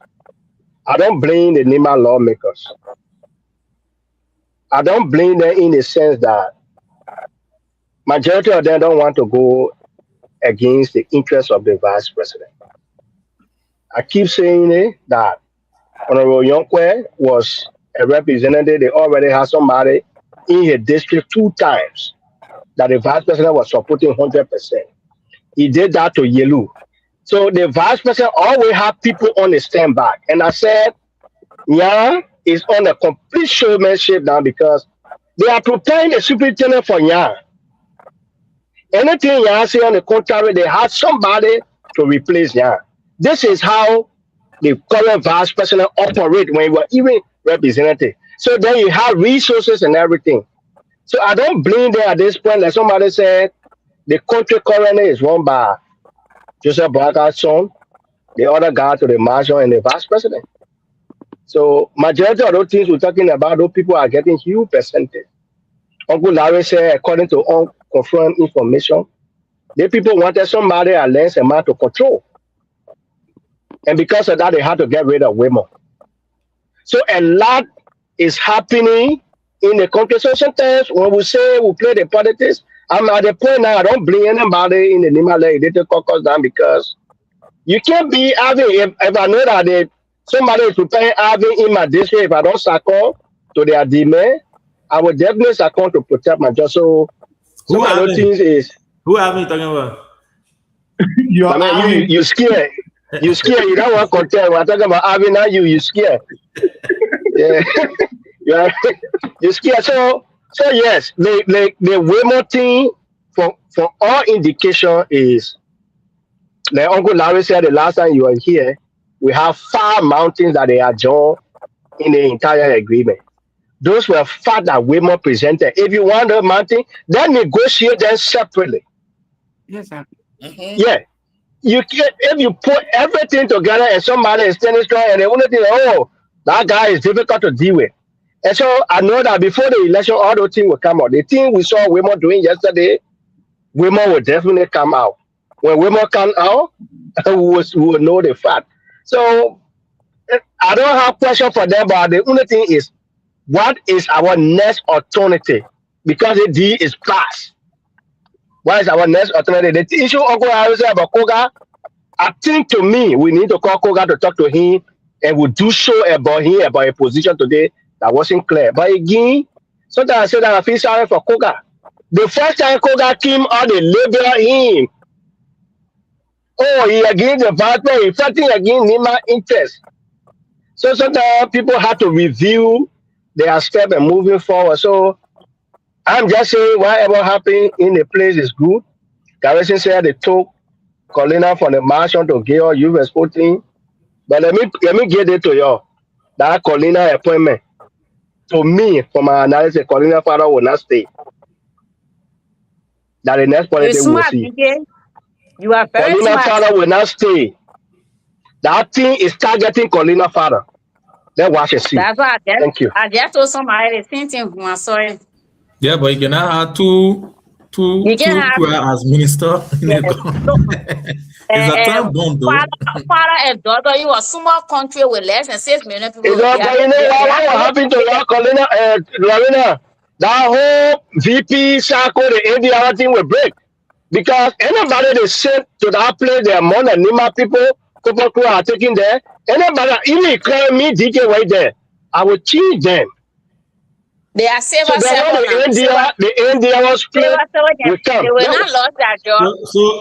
[SPEAKER 8] I don't blame the NEMA lawmakers. I don't blame them in the sense that majority of them don't want to go against the interests of the vice president. I keep saying it, that Honorable Yonkwe was a representative. They already had somebody in his district 2 times that the vice president was supporting 100%. He did that to Yelu. So the vice president always have people on the standby. And I said, Nya is on a complete showmanship now, because they are preparing the superintendent for Nya. Anything Nya say on the contrary, they have somebody to replace Nya. This is how the current vice president operate when he was even representative. So then you have resources and everything. So I don't blame them at this point. Like somebody said, the country currently is run by Joseph Boakar's son, the other guy to the marshal, and the vice president. So majority of those things we're talking about, those people are getting huge percentage. Uncle Larry said, according to unconfirmed information, the people wanted somebody at less amount to control. And because of that, they had to get rid of women. So a lot is happening in the country. So sometimes when we say we play the politics, I'm at the point now I don't blame anybody in the NEMA legislative caucus down, because you can't be having, if I know that somebody is preparing having in my district, if I don't succumb to their demand, I will definitely succumb to protect my job. So some of those things is,
[SPEAKER 12] who are you talking about?
[SPEAKER 8] you scared. You scared. You don't want content. We're talking about having now you scared. Yeah. You're scared. So yes, the Waymo thing for all indication is, like Uncle Larry said the last time you were here, we have 5 mountains that they are joined in the entire agreement. Those were facts that Waymo presented. If you want the mountain, then negotiate them separately.
[SPEAKER 16] Yes, sir.
[SPEAKER 8] Yeah. You can, if you put everything together and somebody is standing strong and they only think, oh, that guy is difficult to deal with. And so I know that before the election, all those things will come out. The thing we saw Waymo doing yesterday, Waymo will definitely come out. When Waymo come out, we will know the fact. So I don't have question for them, but the only thing is, what is our next alternative? Because the deal is passed. What is our next alternative? The issue Uncle Harry said about Koga, I think to me, we need to call Koga to talk to him, and we'll do show about him, about a position today that wasn't clear. But again, sometimes I say that I feel sorry for Koga. The first time Koga came out, they labeled him. Oh, he against the partner, he fighting against NEMA interest. So sometimes people have to review their step and moving forward. So I'm just saying whatever happened in the place is good. Garrison said they took Colina from the marshal to Gale Youth Expo team. But let me get it to you. That Colina appointment, to me, from my analysis, Colina father will not stay. That the next politics will see.
[SPEAKER 13] You are very
[SPEAKER 8] Colina
[SPEAKER 13] smart.
[SPEAKER 8] father will not stay. That thing is targeting Colina father. Let's watch and see.
[SPEAKER 13] That's why
[SPEAKER 8] Thank you.
[SPEAKER 13] I just told somebody the same thing. I'm sorry.
[SPEAKER 9] Yeah, but you cannot have two
[SPEAKER 13] You can have
[SPEAKER 9] as minister. It's a time bomb, though.
[SPEAKER 13] Father and daughter, you a small country with less than 6 million people.
[SPEAKER 8] You know, but you know what happened to that, Colina, Lorena? That whole VP Sako, the India thing will break. Because anybody they sent to that place, they are more than NEMA people who are taking there. Anybody, even call me DK right there, I will change them.
[SPEAKER 13] They are safe.
[SPEAKER 8] So the India was split. We come.
[SPEAKER 13] They will not lose their job.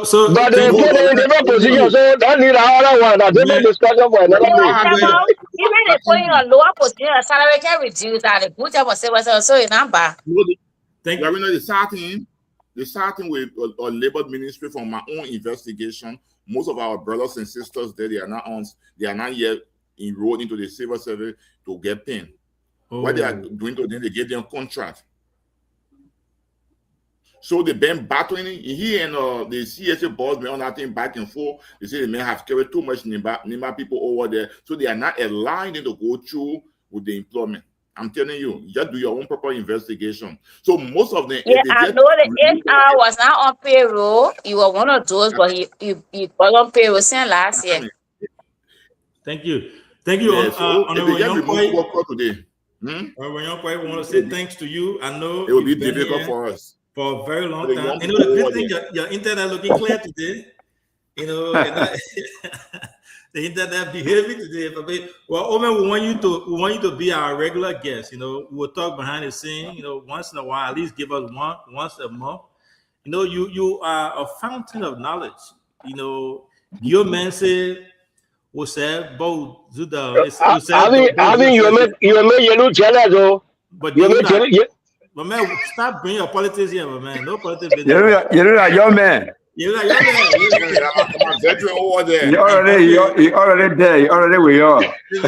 [SPEAKER 12] So
[SPEAKER 8] but they put in a different position. So don't need another one. A different discussion for another day.
[SPEAKER 13] Even the put in a lower position, your salary can reduce that. The good job of civil service, so it's not bad.
[SPEAKER 10] Thank you. Know the starting with a labor ministry from my own investigation. Most of our brothers and sisters there, they are not yet enrolled into the civil service to get paid. What they are doing to them, they give them contract. So they've been battling he and the CSA boss been on that thing back and forth. They say they may have carried too much Nimba people over there, so they are not aligned to go through with the employment. I'm telling you, just do your own proper investigation. So most of them,
[SPEAKER 13] yeah, I know the HR was not on payroll. You were one of those, but he got on payroll since last year.
[SPEAKER 12] Thank you.
[SPEAKER 10] Yeah, Honorable Young today.
[SPEAKER 12] Honorable Young, I want to say thanks to you. I know
[SPEAKER 10] it will be difficult for us
[SPEAKER 12] for a very long time. You know, the good thing, your internet looking clear today. You know, the internet behaving today. Well, Omen, we want you to be our regular guest. You know, we'll talk behind the scene. You know, once in a while, at least give us once a month. You know, you are a fountain of knowledge. You know, your man said, "We said both Zuda."
[SPEAKER 8] I mean, you make you jealous, though.
[SPEAKER 12] But you but man, stop bringing your politics here, my man. No politics.
[SPEAKER 7] You're like your man.
[SPEAKER 12] You're like your man.
[SPEAKER 7] You're already there. You're already with you.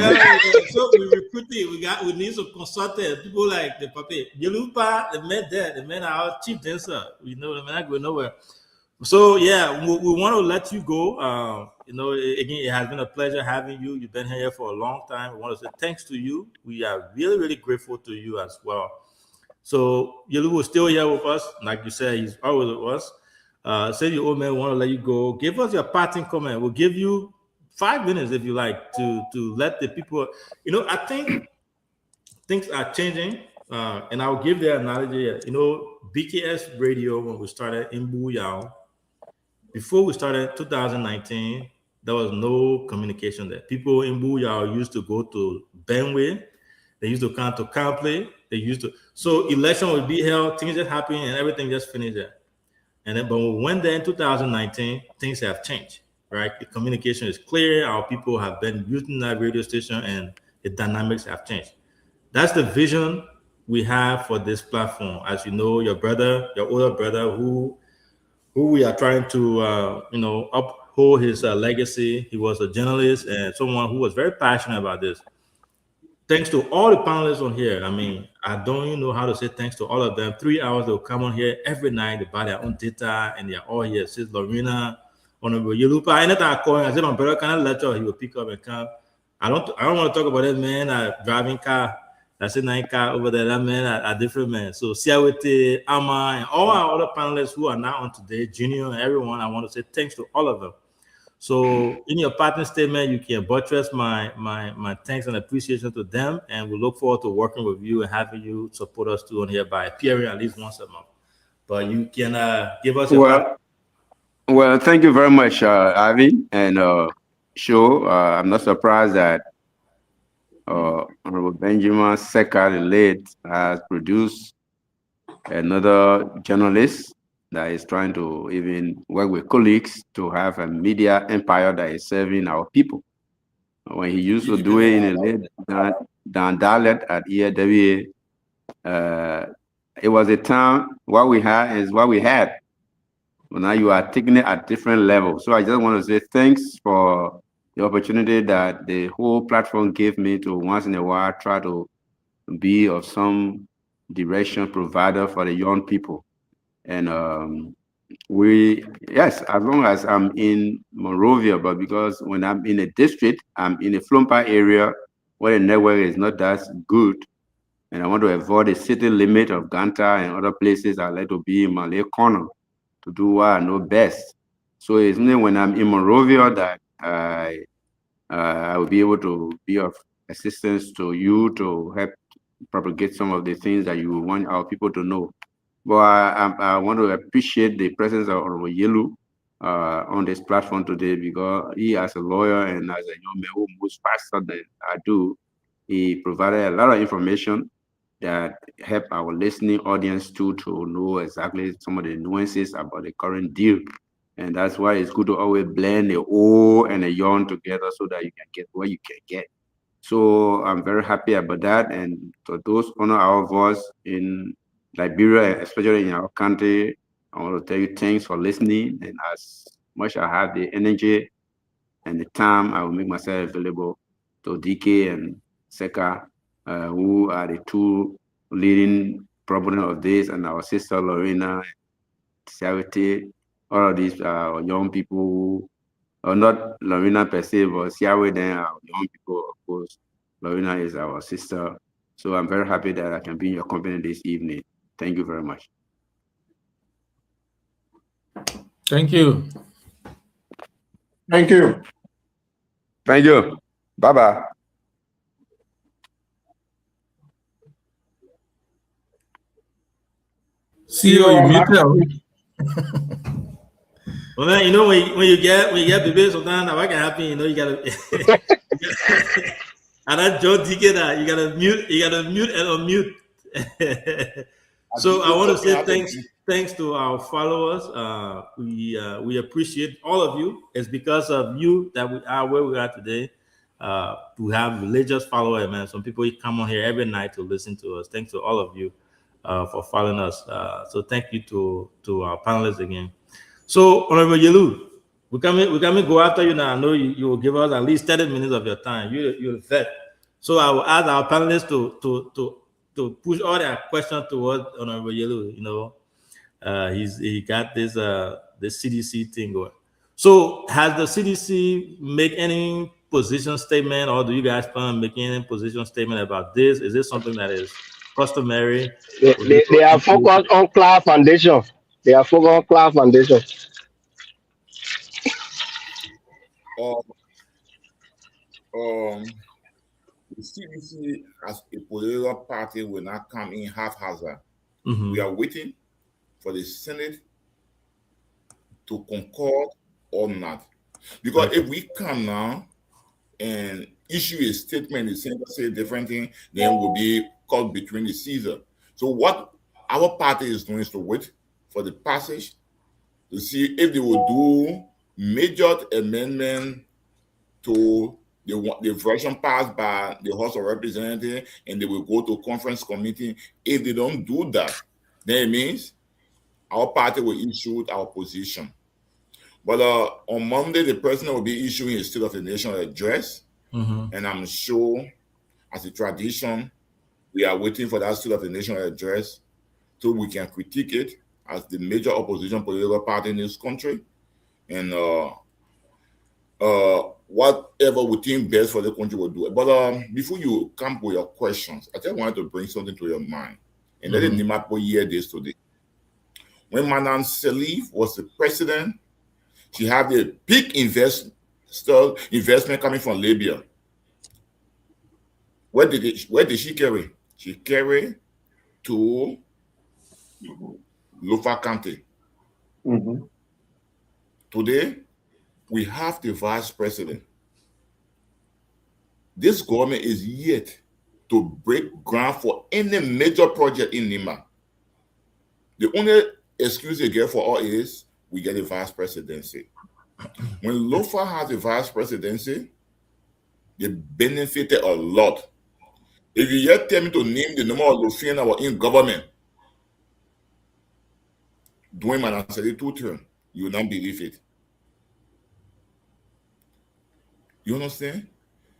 [SPEAKER 12] So we recruiting. We need some consultants. People like the Pape Yelupa, the men there. The men are our chief dancer. We know the men are going nowhere. So yeah, we want to let you go. You know, again, it has been a pleasure having you. You've been here for a long time. We want to say thanks to you. We are really, really grateful to you as well. So Yelu was still here with us. Like you said, he's always with us. Say your old man want to let you go. Give us your parting comment. We'll give you 5 minutes if you like to let the people. You know, I think things are changing, and I'll give the analogy. You know, BKS Radio when we started in Buyao. Before we started 2019, there was no communication there. People in Buyao used to go to Benway. They used to come to Campley. They used to. So election would be held, things just happened, and everything just finished there. And then, but when we went there in 2019, things have changed, right? The communication is clear. Our people have been using that radio station, and the dynamics have changed. That's the vision we have for this platform. As you know, your older brother, who we are trying to, you know, uphold his legacy. He was a journalist and someone who was very passionate about this. Thanks to all the panelists on here. I mean, I don't even know how to say thanks to all of them. 3 hours they'll come on here every night. They buy their own data and they're all here. Sis Lorena, Honorable Yelupa. Anytime I call him, I say, my brother, can I lecture? He will pick up and come. I don't want to talk about that man driving car. That's a nice car over there. That man a different man. So Siawete, Ama, and all our other panelists who are now on today, Junior and everyone, I want to say thanks to all of them. So in your partner statement, you can buttress my thanks and appreciation to them, and we look forward to working with you and having you support us too on here by appearing at least once a month. But you can give us
[SPEAKER 7] well, thank you very much, Ivy, and sure, I'm not surprised that Honorable Benjamin Seka, the late, has produced another journalist that is trying to even work with colleagues to have a media empire that is serving our people. When he used to do it in a late down dialect at EAWA, it was a time what we had is what we had. But now you are taking it at different levels. So I just want to say thanks for the opportunity that the whole platform gave me to once in a while try to be of some direction provider for the young people. And yes, as long as I'm in Monrovia, but because when I'm in a district, I'm in a Flompa area where the network is not that good, and I want to avoid the city limit of Ganta and other places, I like to be in Malay Corner to do what I know best. So it's only when I'm in Monrovia that I will be able to be of assistance to you to help propagate some of the things that you want our people to know. But I want to appreciate the presence of Honorable Yelu on this platform today, because he, as a lawyer and as a young man who moves faster than I do, he provided a lot of information that help our listening audience to know exactly some of the nuances about the current deal. And that's why it's good to always blend the old and the young together so that you can get what you can get. So I'm very happy about that. And to those honor our voice in Liberia, especially in our country, I want to tell you thanks for listening. And as much as I have the energy and the time, I will make myself available to DK and Seka, who are the two leading proponents of this, and our sister Lorena, Charity, all of these young people who or not Lorena per se, but Siawe, then our young people, of course. Lorena is our sister. So I'm very happy that I can be in your company this evening. Thank you very much.
[SPEAKER 9] Thank you.
[SPEAKER 11] Thank you.
[SPEAKER 7] Thank you. Bye-bye.
[SPEAKER 9] See you muted.
[SPEAKER 12] Well, man, you know when you get baby, sometimes that can happen. You know, you gotta. And that Joe DK that you gotta mute and unmute. So I want to say thanks to our followers. We appreciate all of you. It's because of you that we are where we are today. We have religious followers, man. Some people come on here every night to listen to us. Thanks to all of you for following us. So thank you to our panelists again. So Honorable Yelu, we can go after you now. I know you will give us at least 30 minutes of your time. You're vet. So I will ask our panelists to push all their questions towards Honorable Yelu. You know, he got this CDC thing going. So has the CDC make any position statement, or do you guys plan on making any position statement about this? Is this something that is customary?
[SPEAKER 8] They are focused on cloud foundation. They are focused on cloud foundation.
[SPEAKER 10] The CDC as a political party will not come in haphazard.
[SPEAKER 12] Mm-hmm.
[SPEAKER 10] We are waiting for the Senate to concord or not. Because if we come now and issue a statement, the Senate say a different thing, then we'll be caught between the scissors. So what our party is doing is to wait for the passage to see if they will do major amendment to the version passed by the House of Representatives, and they will go to conference committee. If they don't do that, then it means our party will issue our position. But on Monday, the president will be issuing a State of the Nation address, and I'm sure, as a tradition, we are waiting for that State of the Nation address so we can critique it as the major opposition political party in this country, and whatever we think best for the country will do it. But before you come with your questions, I just wanted to bring something to your mind, and let NIMAPO hear this today. When Madam Salif was the president, she had a big investment coming from Libya. Where did she carry? She carried to Lofa County. Today, we have the vice president. This government is yet to break ground for any major project in Nima. The only excuse they get for all is we get a vice presidency. When Lofa has a vice presidency, they benefited a lot. If you yet tell me to name the number of Lofians that were in government during my 2 terms, you will not believe it. You understand?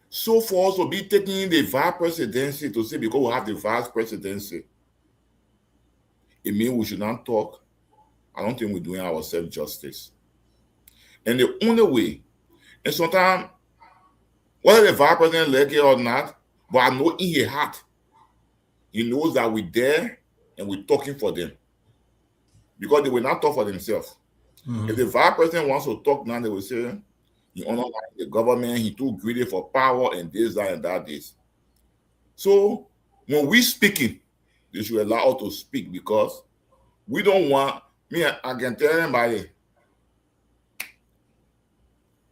[SPEAKER 10] So for us to be taking the vice presidency to say because we have the vice presidency, it means we should not talk. I don't think we're doing ourselves justice. And the only way, and sometimes, whether the vice president like it or not, but I know in his heart, he knows that we're there and we're talking for them. Because they will not talk for themselves. If the vice president wants to talk now, they will say, he underlines the government, he too greedy for power and this, that, and that is. So when we speaking, they should allow us to speak because we don't want, I can tell anybody,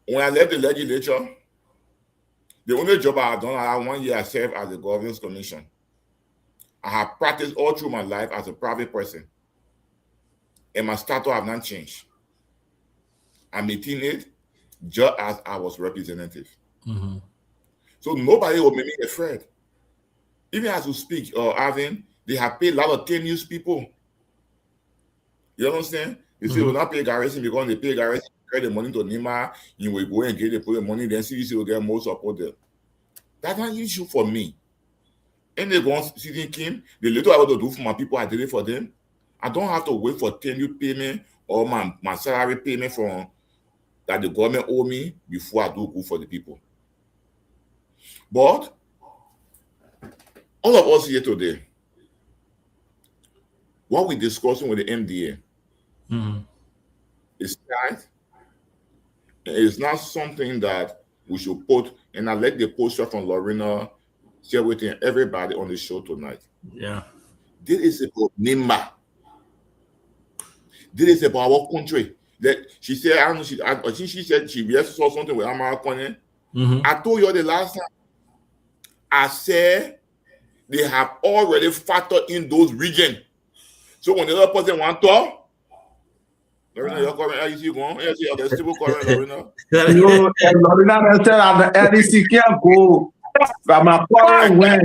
[SPEAKER 10] when I left the legislature, the only job I had done, I had 1 year I served as a governance commission. I have practiced all through my life as a private person. And my status have not changed. I'm 18 just as I was representative. So nobody will make me afraid. Even as we speak, Arvin, they have paid a lot of 10 news people. You understand? You see, will not pay garrison because they pay garrison, carry the money to Nima, you will go and get the money, then CDC will get more support there. That's not an issue for me. And they go on sitting Kim, the little I want to do for my people, I did it for them. I don't have to wait for 10 new payment or my salary payment from that the government owe me before I do good for the people. But all of us here today, what we're discussing with the MDA is right. It's not something that we should put, and I like the poster from Lorena share with everybody on the show tonight.
[SPEAKER 12] Yeah.
[SPEAKER 10] This is about Nima. This is about our country. That she said, I don't know, I think she said she just saw something with Amara Kone. I told you the last time. I said they have already factored in those regions. So when the other person want to talk, Lorena, you're coming, how you see going? You see the stable current, Lorena?
[SPEAKER 11] No, Lorena said that the LDC can't go. But my current when.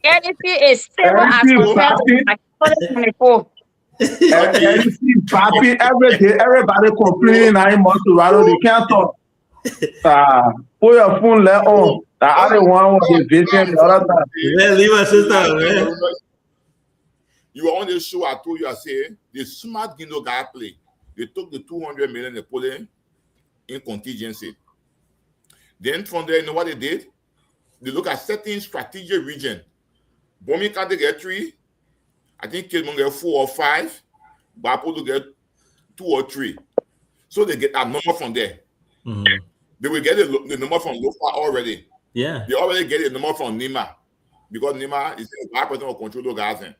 [SPEAKER 13] LDC is stable as compared to my 2024.
[SPEAKER 11] LDC papi every day, everybody complaining I must to rattle, they can't talk. Put your phone let on. The other one was the vision the other time.
[SPEAKER 12] Leave my sister, man.
[SPEAKER 10] You are on the show, I told you, I said, the smart Guindo guy play. They took the 200 million they put in contingency. Then from there, you know what they did? They look at certain strategic region. Bomi can't get 3. I think Kidman get 4 or 5. Bapo to get 2 or 3. So they get a number from there. They will get the number from Lofa already.
[SPEAKER 12] Yeah.
[SPEAKER 10] They already get a number from Nima. Because Nima is a bad person of control of Gaza.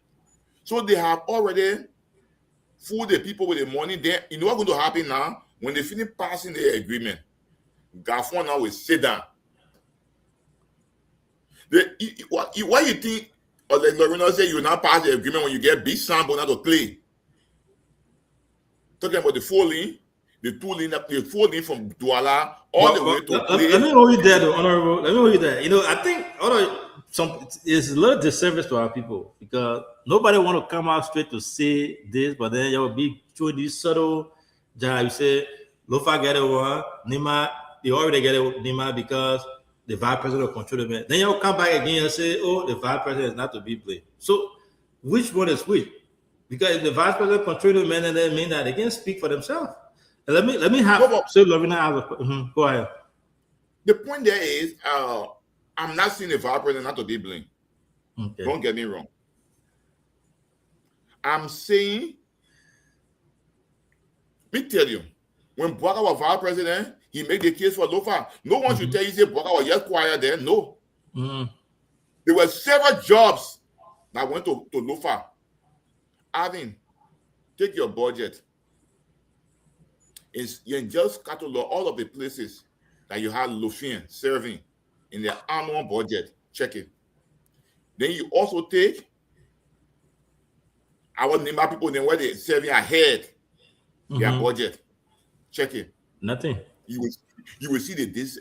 [SPEAKER 10] So they have already fooled the people with the money. Then you know what's going to happen now? When they finish passing the agreement, Gafon now will sit down. What you think, or like Lorena said, you will not pass the agreement when you get big sample not to play. Talking about the 4 lane, the 2 lane, the 4 lane from Douala all the way to play.
[SPEAKER 12] Let me hold you there, though, Honorable. Let me hold you there. You know, I think it's a little disservice to our people because nobody want to come out straight to say this, but then you will be through this subtle job. You say, Lofa get it one, Nima, they already get it Nima because the vice president will control the man. Then you'll come back again and say, oh, the vice president is not to be blamed. So which one is which? Because if the vice president control the man, then they mean that they can speak for themselves. And let me have so Lorena go ahead.
[SPEAKER 10] The point there is I'm not seeing the vice president not to be blamed.
[SPEAKER 12] Okay.
[SPEAKER 10] Don't get me wrong. I'm saying, let me tell you, when Bwaka was vice president, he made the case for Lofa. No one should tell you, say Bwaka was just quiet there. No. There were several jobs that went to Lofa. Arvin, take your budget. You just catalog all of the places that you had Lofin serving in their annual budget. Check it. Then you also take our Nima people, then where they serving ahead their budget. Check it.
[SPEAKER 12] Nothing.
[SPEAKER 10] You will see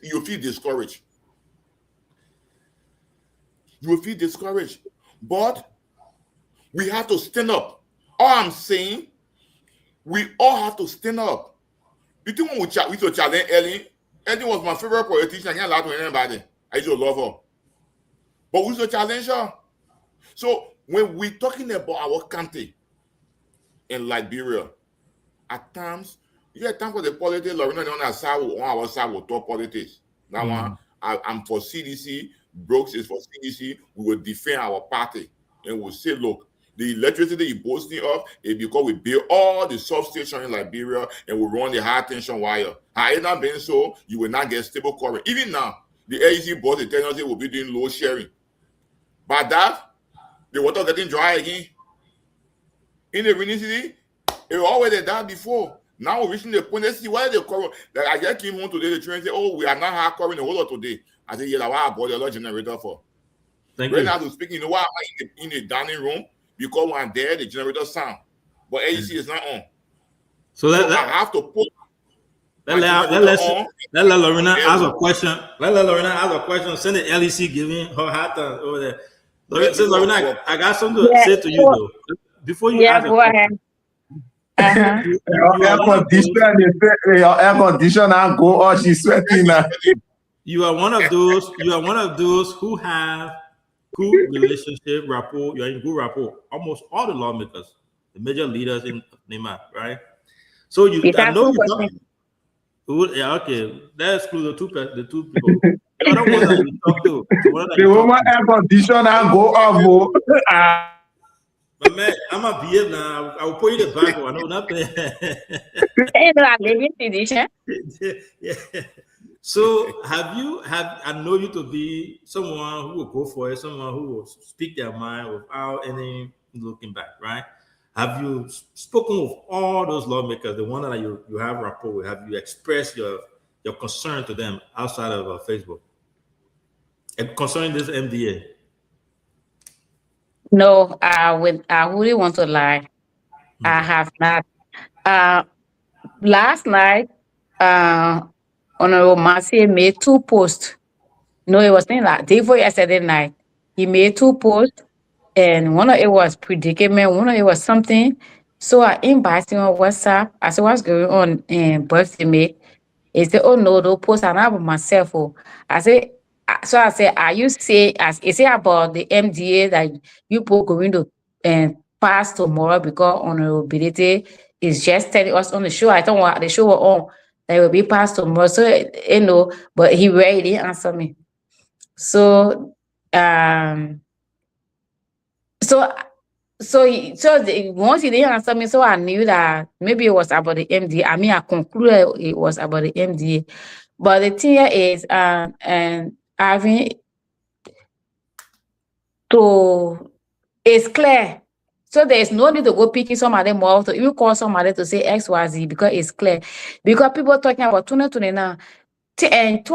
[SPEAKER 10] you will feel discouraged. You will feel discouraged. But we have to stand up. All I'm saying, we all have to stand up. You think when we used to challenge Ellen was my favorite politician. I can't lie to anybody. I used to love her. But we used to challenge her. So when we're talking about our country in Liberia, at times, you get time for the politics, Lorena on our side will talk politics. That one, I'm for CDC, Brooks is for CDC. We will defend our party. And we'll say, look, the electricity you're boasting of is because we build all the substations in Liberia and we run the high tension wire. Had it not been so, you will not get stable current. Even now, the AEC boss, the tendency will be doing load sharing. But that, the water getting dry again. In the rainy city, it was already done before. Now we're reaching the point, let's see why the current. Like I just came home today, the train said, oh, we are not hard current the whole lot today. I said, yeah, why I bought a lot generator for?
[SPEAKER 12] Thank
[SPEAKER 10] right
[SPEAKER 12] you.
[SPEAKER 10] now, to speak, you know why I'm in the dining room? Because when I'm there, the generator sound. But AEC is not on.
[SPEAKER 12] So
[SPEAKER 10] I have to put.
[SPEAKER 12] Let Lorena ask a question. Let Lorena ask a question. Send the LEC giving her hat over there. Lorena, I got something to say to you though. Before you ask a
[SPEAKER 13] go
[SPEAKER 12] question.
[SPEAKER 13] ahead.
[SPEAKER 11] Your air conditioner go on, she's sweating now.
[SPEAKER 12] You are one of those. You are one of those who have good relationship rapport. You are in good rapport. Almost all the lawmakers, the major leaders in NEMA, right? So I know you talk. Yeah, okay. Let's exclude the two people. The other one that you talk to.
[SPEAKER 11] The woman air conditioner go off.
[SPEAKER 12] But man, I'm a behave now. I will put you the back one. I know nothing. Yeah. So I know you to be someone who will go for it, someone who will speak their mind without any looking back, right? Have you spoken with all those lawmakers, the one that you have rapport with? Have you expressed your concern to them outside of Facebook? And concerning this MDA?
[SPEAKER 13] No, I really want to lie. I have not. Last night, Honorable Marcy made 2 posts. No, it was not like day before yesterday night. He made 2 posts, and one of it was predicament, one of it was something. So I invited him on WhatsApp. I said, "What's going on in birthday mate?" He said, "Oh no, those posts are not about myself." I said, "Are you saying is it about the MDA that you both going to pass tomorrow because honorability is just telling us on the show? I don't want the show on that will be passed tomorrow." So but he really didn't answer me. So once he didn't answer me, so I knew that maybe it was about the MDA. I mean, I concluded it was about the MDA. But the thing is, and having to, it's clear. So there's no need to go picking somebody more, to even call somebody to say XYZ, because it's clear. Because people talking about 2029, and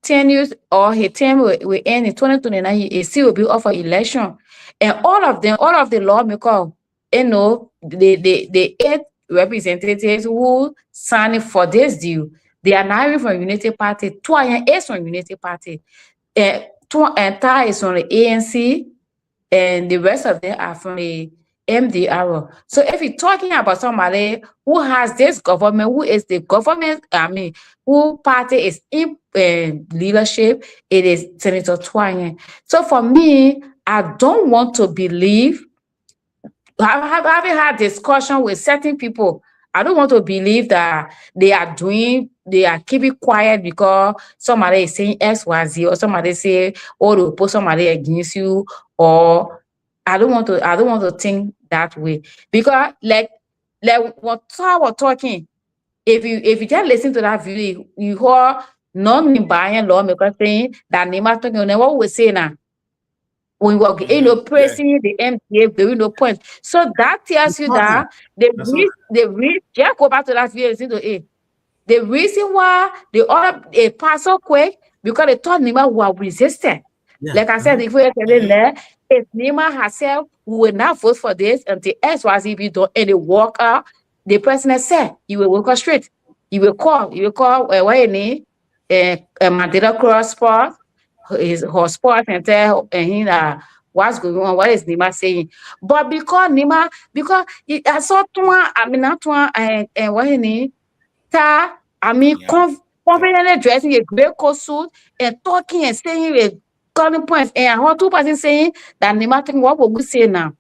[SPEAKER 13] 10 years or his term will end in 2029, he still will be up for election. And all of the lawmakers, the 8 representatives who signed for this deal, they are not even from Unity Party. 2 is from Unity Party. And 2 is from the ANC, and the rest of them are from the MDR. So if you're talking about somebody who has this government, who is the government, who party is in leadership, it is Senator Twine. So for me, I don't want to believe, having had discussion with certain people, I don't want to believe that they are keeping quiet because somebody is saying XYZ, or somebody say, oh, they put somebody against you, or I don't want to think that way. Because like what I was talking, if you just listen to that video, you hear non-buying lawmakers saying that NEMA talking, and what we say now, when we were pressing the MPA, there is no point. So that tells you that the reason, just go back to that video, listen to it. The reason why the other passed quick, because they thought NEMA was resistant. Yeah. Like I said, if NEMA herself will not vote for this until XYZ done, and they walk out, the president said he will walk straight. He will call what you need, Mandela Cross Sport, his sport center, and he what's going on, what is NEMA saying? But because NEMA, I saw and what you need, confidently dressing a gray coat suit and talking and saying a calling points, and I heard 2 persons saying that NEMA think what will we say now?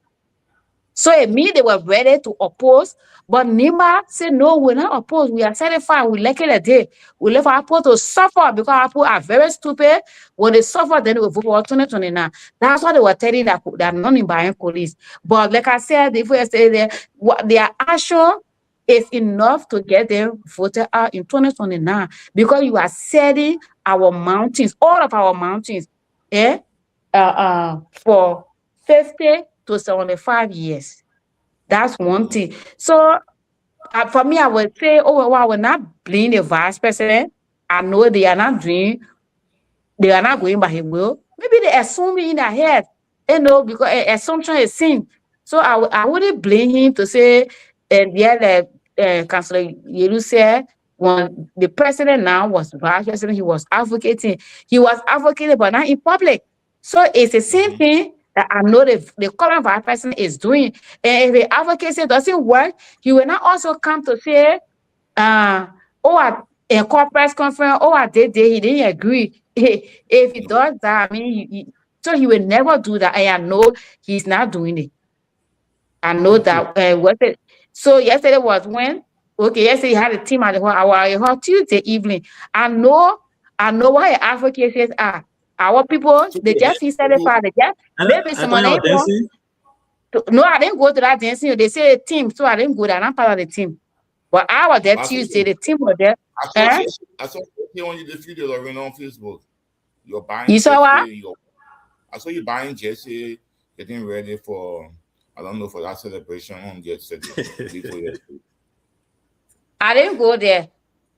[SPEAKER 13] So it means they were ready to oppose, but NEMA said no, we're not opposed. We are satisfied. We like it a day. We let our people to suffer because our people are very stupid. When they suffer, then they will vote for 2029. That's what they were telling that non-buying police. But like I said, if we say their action is enough to get them voted out in 2029, because you are setting our mountains, all of our mountains, for 50 to 75 years. That's one thing. So for me, I would say, I will not blame the vice president. I know they are not going by his will. Maybe they assume in their head, because assumption is sin. So I wouldn't blame him to say, Councillor Yelu said, when the president now was vice president, he was advocating, but not in public. So it's the same thing that I know the current vice president is doing. And if the advocacy doesn't work, he will not also come to say, at a corporate conference, I did, he didn't agree. If he does that, I mean, so he will never do that. And I know he's not doing it. I know that. So yesterday was when? Okay, yesterday he had a team at the hour Tuesday evening. I know why advocacies are. Our people, they just he said it for the just maybe someone dancing. No, I didn't go to that dancing. They say a team, so I didn't go there. I'm not part of the team. But I was there Tuesday. The team was there.
[SPEAKER 10] I saw you on the video on Facebook. You're buying.
[SPEAKER 13] You saw what?
[SPEAKER 10] I saw you buying Jesse, getting ready for. I don't know, for that celebration on yesterday.
[SPEAKER 13] I didn't go there.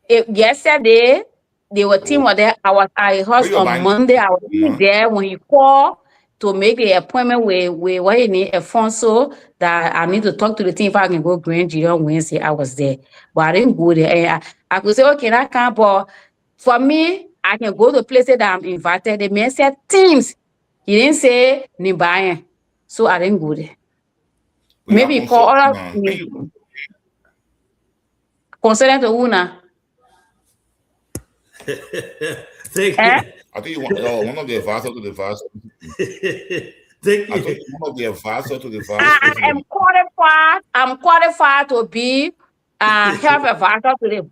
[SPEAKER 13] Yesterday, they were team were there. I heard on Monday. I was there when he called to make the appointment with what he need, Alfonso, that I need to talk to the team if I can go Grand Jury on Wednesday. I was there, but I didn't go there. And I could say, okay, I can't, but for me, I can go to places that I'm invited. The man said teams. He didn't say Nimbayan. So I didn't go there. Maybe call all concerning to Una.
[SPEAKER 12] Thank you.
[SPEAKER 10] I think you want one of the advisors to the vice.
[SPEAKER 12] Thank you.
[SPEAKER 10] I think one of the advisors to the vice.
[SPEAKER 13] I am qualified. I'm qualified to be health advisor to the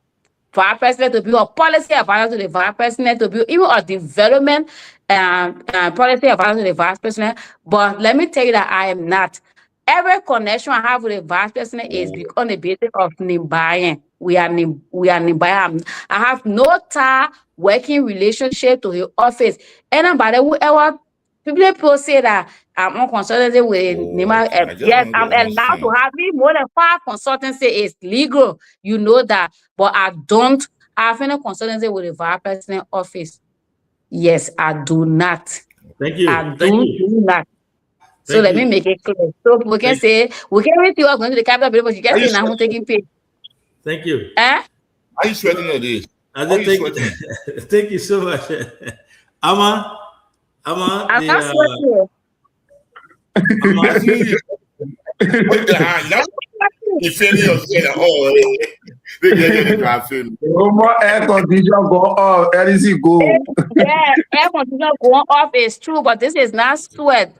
[SPEAKER 13] vice president, to be a policy advisor to the vice president, to be even a development policy advisor to the vice president. But let me tell you that I am not. Every connection I have with the vice president is on the basis of Nimbayan. We are Nimbayan. I have no working relationship to his office. Anybody whoever people say that I'm on consultancy with Nima. Yes, I'm allowed to have me more than 5 consultancy is legal. You know that, but I don't have any consultancy with the vice president office. Yes, I do not.
[SPEAKER 12] Thank you.
[SPEAKER 13] I do not. So let me make it clear. So we can say we can read you are going to the capital building, but you can say now I'm taking pay.
[SPEAKER 12] Thank you.
[SPEAKER 10] Are you sweating on this?
[SPEAKER 12] Thank you so much. Ama,
[SPEAKER 13] I'm not sweating.
[SPEAKER 11] No more air conditioner go off. Where is it go?
[SPEAKER 13] Yeah, air conditioner going off is true, but this is not sweat.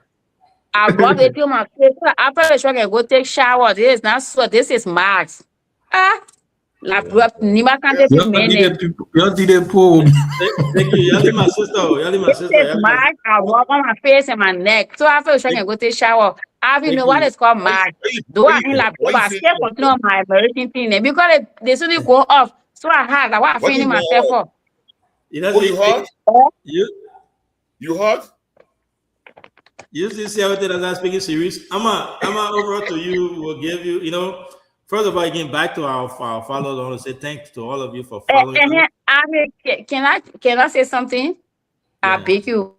[SPEAKER 13] I rub it to my face. After the show, I can go take shower. This is not sweat. This is max. Thank you.
[SPEAKER 12] You're my sister.
[SPEAKER 13] This is max. I rub on my face and my neck. So after the show, I can go take shower. I even know what it's called max. Do I in like I still continue on my American thing because they suddenly go off. So I had like what I feeling myself up.
[SPEAKER 10] You hot? You hot?
[SPEAKER 12] You see everything that I'm speaking serious. Ama, over to you. We'll give you, first of all, again, back to our followers. I want to say thanks to all of you for following.
[SPEAKER 13] Can I say something? I beg you.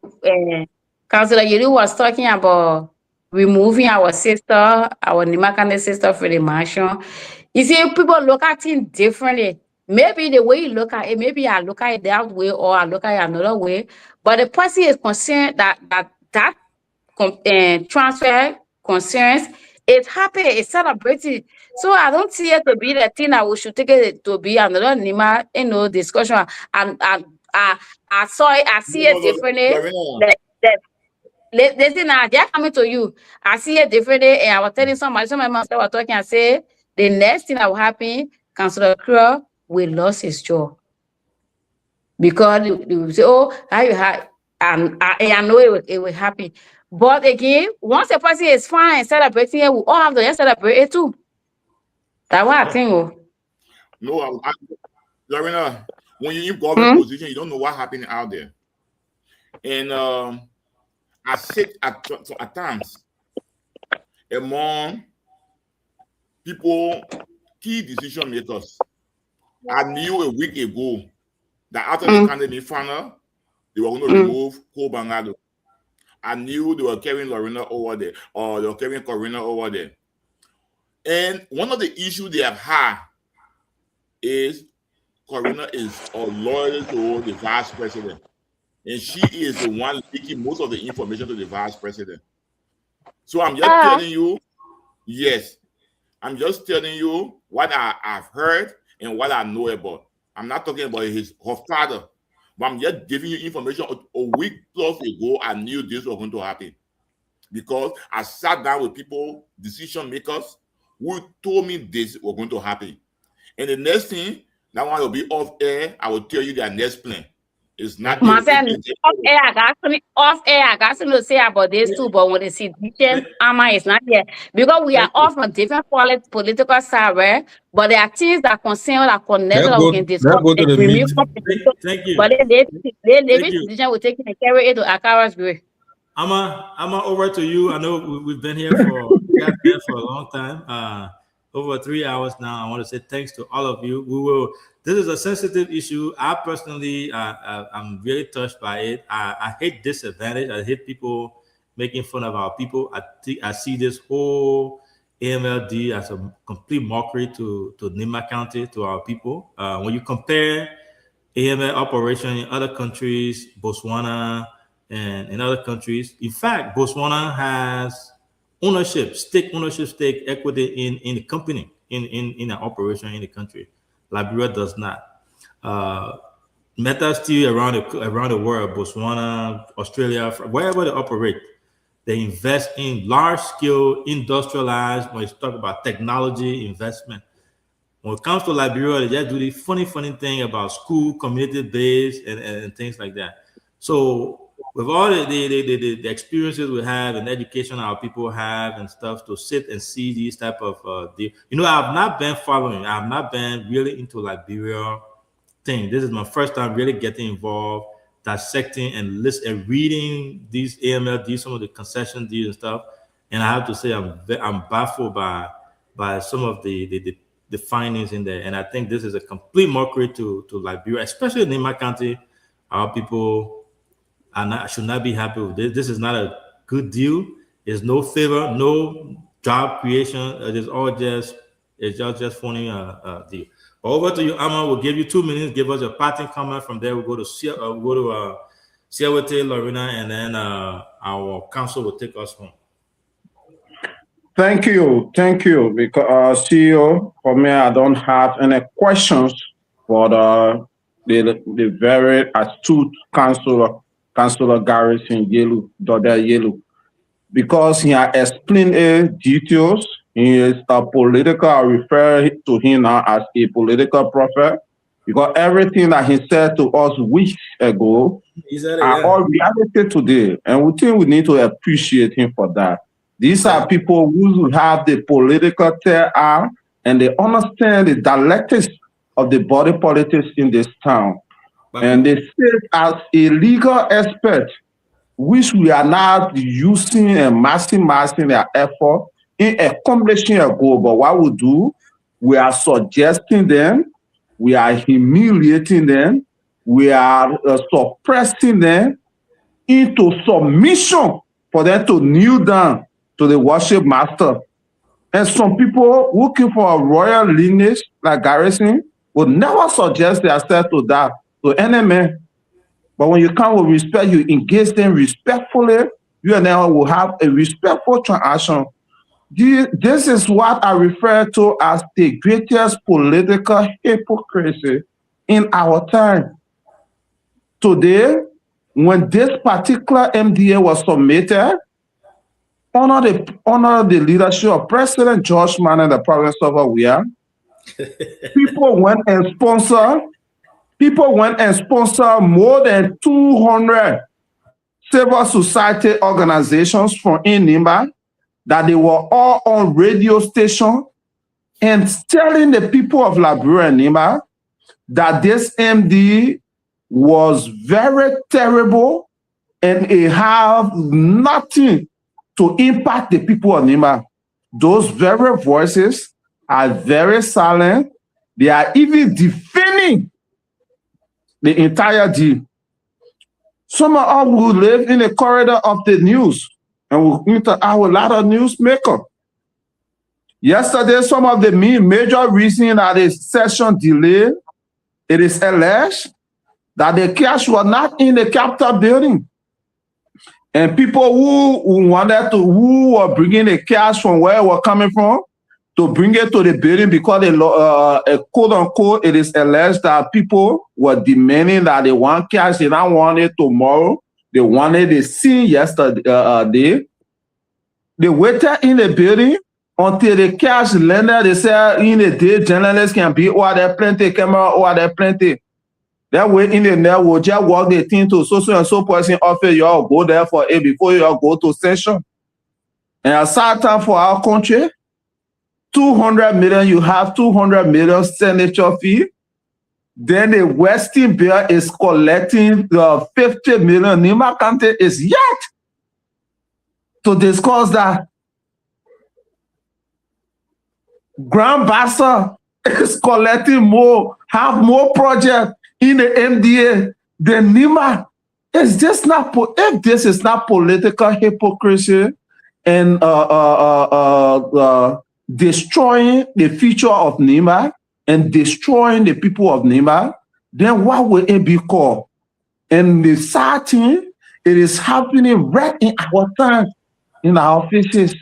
[SPEAKER 13] Councilor Yuru was talking about removing our Nimakande sister for the marshal. You see, people look at it differently. Maybe the way you look at it, maybe I look at it that way or I look at it another way. But the person is concerned that transfer concerns, it's happy, it's celebrated. So I don't see it to be the thing that we should take it to be another Nima, discussion. And I see it differently. Listen, now they're coming to you. I see it differently, and I was telling somebody was talking and say the next thing that will happen, Councilor Crow will lose his job because they will say, "Oh, how you have?" And I know it will happen. But again, once a person is fine and celebrating it, we all have to celebrate it too. That's what I think.
[SPEAKER 10] No, Lorena, when you're in government position, you don't know what happened out there. And I sit at times among people, key decision makers. I knew a week ago that after the candidate final, they were going to remove Kobangado. I knew they were carrying Lorena over there, or they were carrying Corina over there. And one of the issues they have had is Corina is loyal to the vice president, and she is the one leaking most of the information to the vice president. So I'm just telling you, yes, I'm just telling you what I've heard and what I know about. I'm not talking about her father, but I'm just giving you information. A week plus ago, I knew this was going to happen because I sat down with people, decision makers, who told me this was going to happen. And the next thing, that one will be off air. I will tell you their next plan. It's not
[SPEAKER 13] off air. I got something to say about this too, but when they see detail, Amma is not here because we are all from different political side, right? But there are things that concern that connect that we can discuss.
[SPEAKER 12] Thank you.
[SPEAKER 13] But they decision will take and carry it to Akara's grave.
[SPEAKER 12] Amma, over to you. I know we've been here for a long time. Over 3 hours now. I want to say thanks to all of you. This is a sensitive issue. I personally, I'm really touched by it. I hate disadvantage. I hate people making fun of our people. I see this whole AMLD as a complete mockery to Nimba County, to our people. When you compare AML operation in other countries, Botswana and in other countries, in fact, Botswana has stake ownership, equity in the company, in an operation in the country. Liberia does not. Meta still around the world, Botswana, Australia, wherever they operate, they invest in large-scale industrialized. When you talk about technology investment, when it comes to Liberia, they just do the funny thing about school, community-based, and things like that. So with all the experiences we have and education our people have and stuff, to sit and see these type of I've not been following. I've not been really into Liberia thing. This is my first time really getting involved, dissecting and listening and reading these AMLD, some of the concession deals and stuff. And I have to say I'm baffled by some of the findings in there. And I think this is a complete mockery to Liberia, especially in Nimba County. Our people should not be happy with this. This is not a good deal. There's no favor, no job creation. It's just funny deal. But over to you, Amma. We'll give you 2 minutes. Give us a parting comment. From there, we'll go to Siawate, Lorena, and then our council will take us home.
[SPEAKER 11] Thank you. Because CEO, for me, I don't have any questions for the very astute Councillor Garrison Yelu, because he has explained details. He is a political, I refer to him now as a political prophet, because everything that he said to us weeks ago are all reality today. And we think we need to appreciate him for that. These are people who have the political terror and they understand the dialectics of the body politics in this town. And they sit as a legal expert, which we are now using and maximizing their effort in accomplishing a goal. But what we do, we are suggesting them, we are humiliating them, we are suppressing them into submission for them to kneel down to the worship master. And some people looking for a royal lineage like Garrison would never suggest themselves to that. To enemy, but when you come with respect, you engage them respectfully, you and them will have a respectful transaction. This is what I refer to as the greatest political hypocrisy in our time. Today, when this particular MDA was submitted, under the leadership of President George Mann in the province of Awia, people went and sponsored more than 200 civil society organizations from Nimba, that they were all on radio station and telling the people of Liberia and Nimba that this MD was very terrible and it have nothing to impact the people of Nimba. Those very voices are very silent. They are even defending the entire deal. Some of us who live in the corridor of the news and we meet a lot of newsmakers. Yesterday, some of the major reasons that the session delayed It is alleged that the cash was not in the Capitol building. And people who were bringing the cash from where it was coming from to bring it to the building because quote unquote, it is alleged that people were demanding that they want cash, they don't want it tomorrow. They wanted the scene yesterday. They waited in the building until the cash landed. They said in the day, journalists can be over there plenty, camera over there plenty. That way in the net will just walk the thing to so and so person office, y'all go there for it before y'all go to session. And at some time for our country, 200 million, you have 200 million signature fee. Then the Western Bill is collecting the 50 million. Nima County is yet to discuss that. Grand Bassa is collecting more, have more projects in the MDA than Nima. It's just not, if this is not political hypocrisy and destroying the future of Nima and destroying the people of Nima, then what will it be called? And the sad thing, it is happening right in our time, in our offices.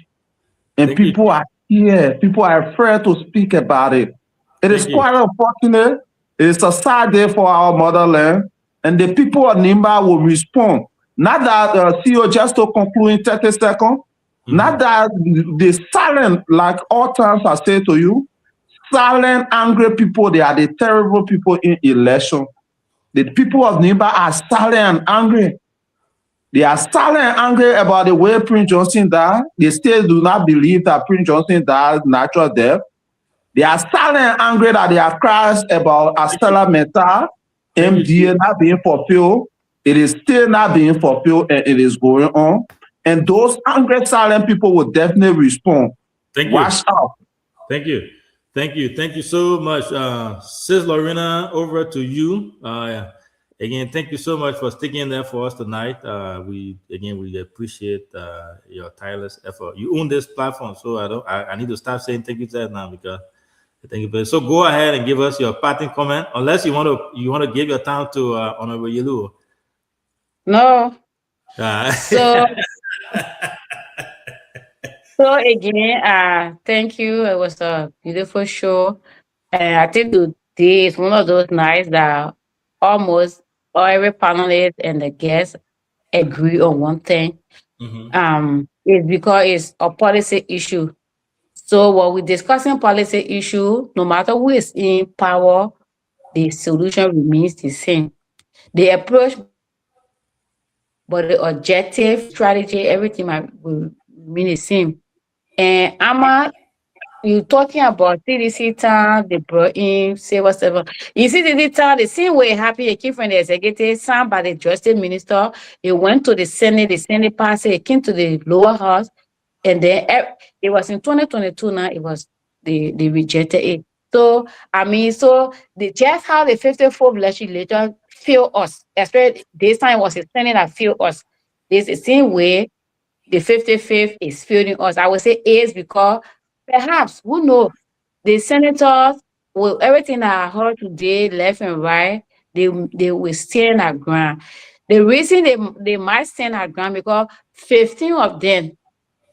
[SPEAKER 11] And people are here, people are afraid to speak about it. It is quite unfortunate. It's a sad day for our motherland. And the people of Nima will respond. Not that, CEO, just to conclude in 30 seconds, not that the silent, like all times I say to you, silent, angry people, they are the terrible people in election. The people of Nima are silent and angry. They are silent and angry about the way Prince Johnson died. They still do not believe that Prince Johnson died natural death. They are silent and angry that they are cries about Astella Meta, MDA not being fulfilled. It is still not being fulfilled and it is going on. And those angry, silent people will definitely respond.
[SPEAKER 12] Thank you.
[SPEAKER 11] Watch out.
[SPEAKER 12] Thank you. Thank you. Thank you so much. Sis Lorena, over to you. Again, thank you so much for sticking there for us tonight. We appreciate your tireless effort. You own this platform, so I need to stop saying thank you to that now because thank you. So go ahead and give us your parting comment, unless you want to give your time to Honorable Yelu.
[SPEAKER 13] No. So again, thank you. It was a beautiful show, and I think today is one of those nights that almost every panelist and the guests agree on one thing. It's because it's a policy issue. So when we're discussing policy issue, no matter who is in power, the solution remains the same. The approach, but the objective, strategy, everything will remain the same. And you talking about CDC town, they brought in, say whatever. You see, CDC town, the same way it happened, it came from the executive, signed by the justice minister. It went to the Senate passed it, came to the lower house, and then it was in 2022 now, it was, they rejected it. So, just how the 54th legislature failed us, especially this time was the Senate that failed us. It's the same way the 55th is failing us. I would say is because perhaps, who knows, the senators, with everything that I heard today, left and right, they will stand our ground. The reason they might stand our ground because 15 of them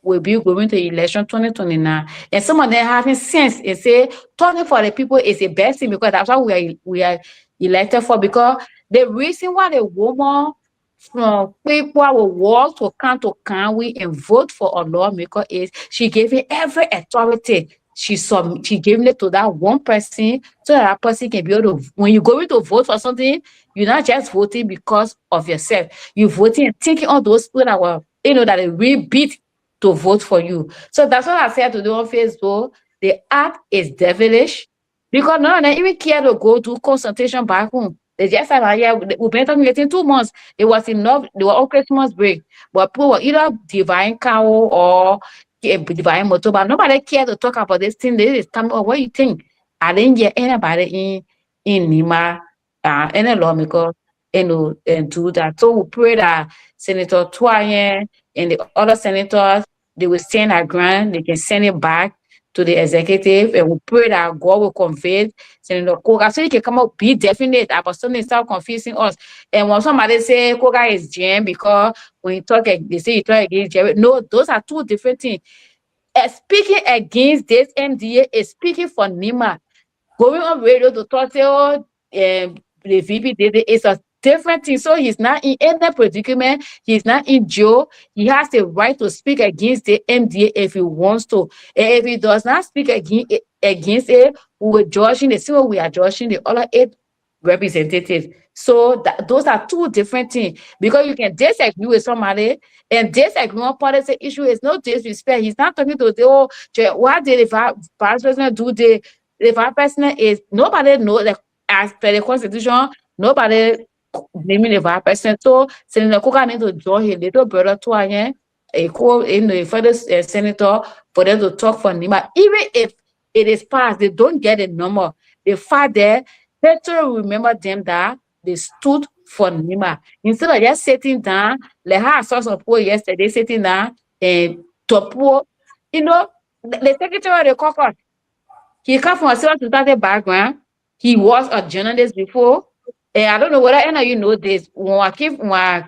[SPEAKER 13] will be going to election 2029. And some of them having sense and say, talking for the people is the best thing because that's what we are elected for. Because the reason why the woman from people will walk to Kanwe and vote for a lawmaker is she gave it every authority. She gave it to that one person so that person can be able to, when you go to vote for something, you're not just voting because of yourself. You're voting and thinking of those people that were, that they really beat to vote for you. So that's what I said to do on Facebook. The act is devilish because none of them even care to go do consultation back home. They just said, we've been talking in 2 months. It was enough. They were on Christmas break. But people were either divine cow or divine motor, but nobody cared to talk about this thing. They just come, what do you think? I didn't get anybody in Nima, any lawmaker, and do that. So we pray that Senator Twayen and the other senators, they will stand our ground. They can send it back to the executive, and we pray that God will convict Senator Koga so he can come up, be definite about something, stop confusing us. And when somebody say Koga is jam because when you talk, they say you talk against Jerry. No, those are two different things. Speaking against this MDA is speaking for NEMA. Going on radio to talk to the VP did it is a different thing. So he's not in any predicament. He's not in jail. He has the right to speak against the MDA if he wants to. And if he does not speak against it, we will judge in the same way we are judging the other 8 representatives. So those are two different things. Because you can disagree with somebody, and disagree on policy issue is no disrespect. He's not talking to the what did the vice president do? The vice president is nobody knows that as per the constitution, nobody naming the vice president. So Senator Koga need to join his little brother to again, a further senator for them to talk for NEMA. Even if it is passed, they don't get a number. The fact that Petro will remember them that they stood for NEMA. Instead of just sitting down, like how I saw some people yesterday sitting down and to the secretary of the caucus, he come from a civil society background. He was a journalist before. And I don't know whether any of you know this. When I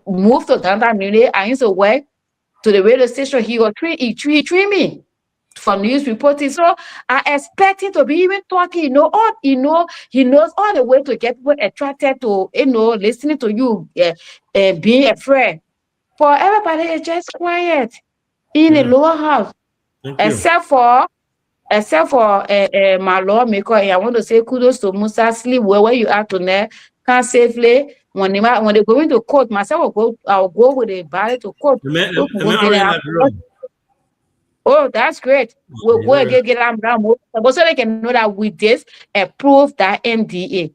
[SPEAKER 13] moved to downtown Munich, I used to work to the radio station. He trained me for news reporting. So I expect him to be even talking, he knows all the way to get people attracted to, listening to you, being a friend. For everybody, it's just quiet in the lower house, except for my lawmaker. And I want to say kudos to Musa Sleep, where you are tonight, can safely. When they go into court, myself I'll go with a body to court. Oh, that's great. We'll go and get them down, so they can know that with this, approve that MDA.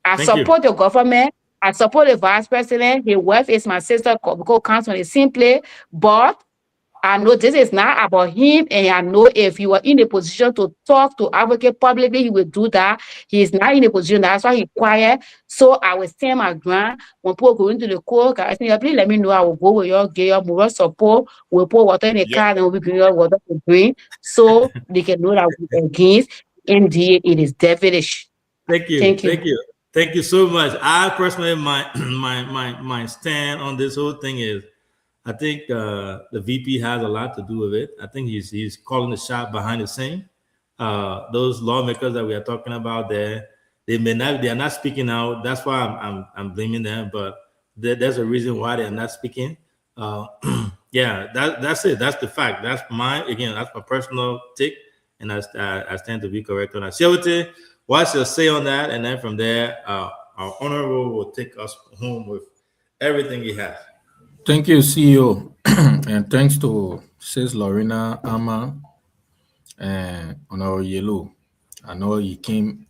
[SPEAKER 13] I support the government. I support the vice president. His wife is my sister, because council is simply, but I know this is not about him, and I know if he were in a position to talk to advocate publicly, he will do that. He is not in a position, that's why he's quiet. So I will stand my ground. When people go into the court, I think, please let me know. I will go with your get your moral support. We'll pour water in the car, and we'll be giving water to drink, so they can know that we're against MDA. It is devilish.
[SPEAKER 12] Thank you so much. I personally, my stand on this whole thing is, I think the VP has a lot to do with it. I think he's calling the shot behind the scene. Those lawmakers that we are talking about there, they are not speaking out. That's why I'm blaming them. But there's a reason why they are not speaking. Yeah, that's it. That's the fact. That's my personal take, and I stand to be correct on that. Shewty, what's your say on that? And then from there, our honorable will take us home with everything he has.
[SPEAKER 9] Thank you, CEO, and thanks to Sis Lorena Ama and Honorable Yellow. I know you came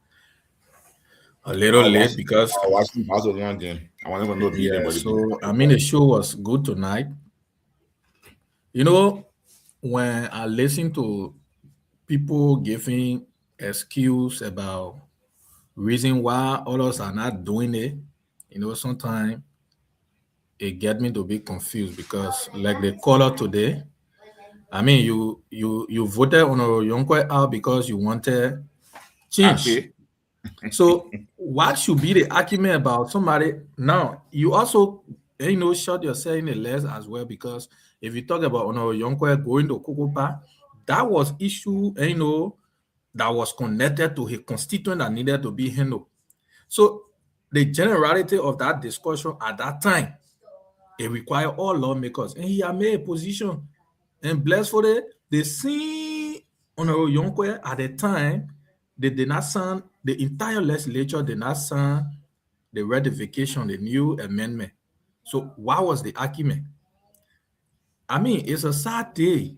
[SPEAKER 9] a little late because
[SPEAKER 10] I watched him also London. I want to know.
[SPEAKER 9] So the show was good tonight. When I listen to people giving excuse about reason why others are not doing it, sometimes it get me to be confused, because like the caller today, you voted on Yonkwe out because you wanted change.
[SPEAKER 10] Okay.
[SPEAKER 9] So what should be the argument about somebody? Now you also shot yourself in the leg as well, because if you talk about Yonkwe going to Kokopa, that was issue that was connected to his constituent that needed to be handled. So the generality of that discussion at that time, it required all lawmakers, and he had made a position. And blessed for it, they see Honorable Yonkwe at the time, they did not sign, the entire legislature did not sign the ratification, the new amendment. So what was the argument? It's a sad day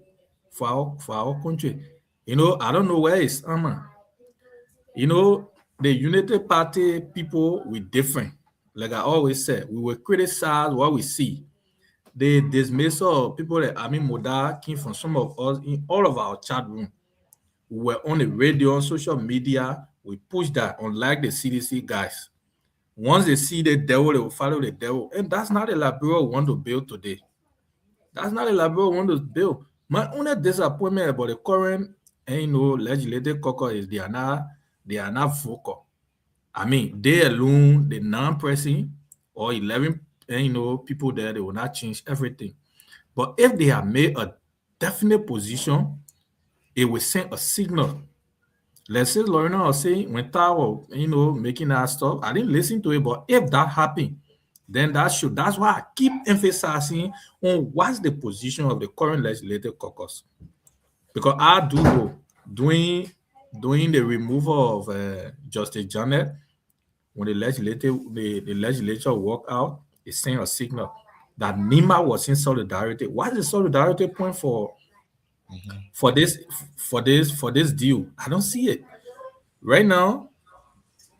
[SPEAKER 9] for our country. I don't know where it's Ama. The United Party people were different. Like I always said, we will criticize what we see. The dismissal of people like Amin Moda came from some of us in all of our chat room. We were on the radio, on social media. We pushed that, unlike the CDC guys. Once they see the devil, they will follow the devil. And that's not a Liberia we want to build today. That's not a Liberia we want to build. My only disappointment about the current legislative caucus they are not vocal. I mean, they alone, the non-pressing or 11, people there, they will not change everything. But if they have made a definite position, it will send a signal. Let's say Lorena was saying when Tao, making that stuff, I didn't listen to it, but if that happened, then that's why I keep emphasizing on what's the position of the current legislative caucus. Because I do know doing the removal of Justice Janet, when the legislature walked out, it sent a signal that NEMA was in solidarity. What is the solidarity point for this deal? I don't see it right now.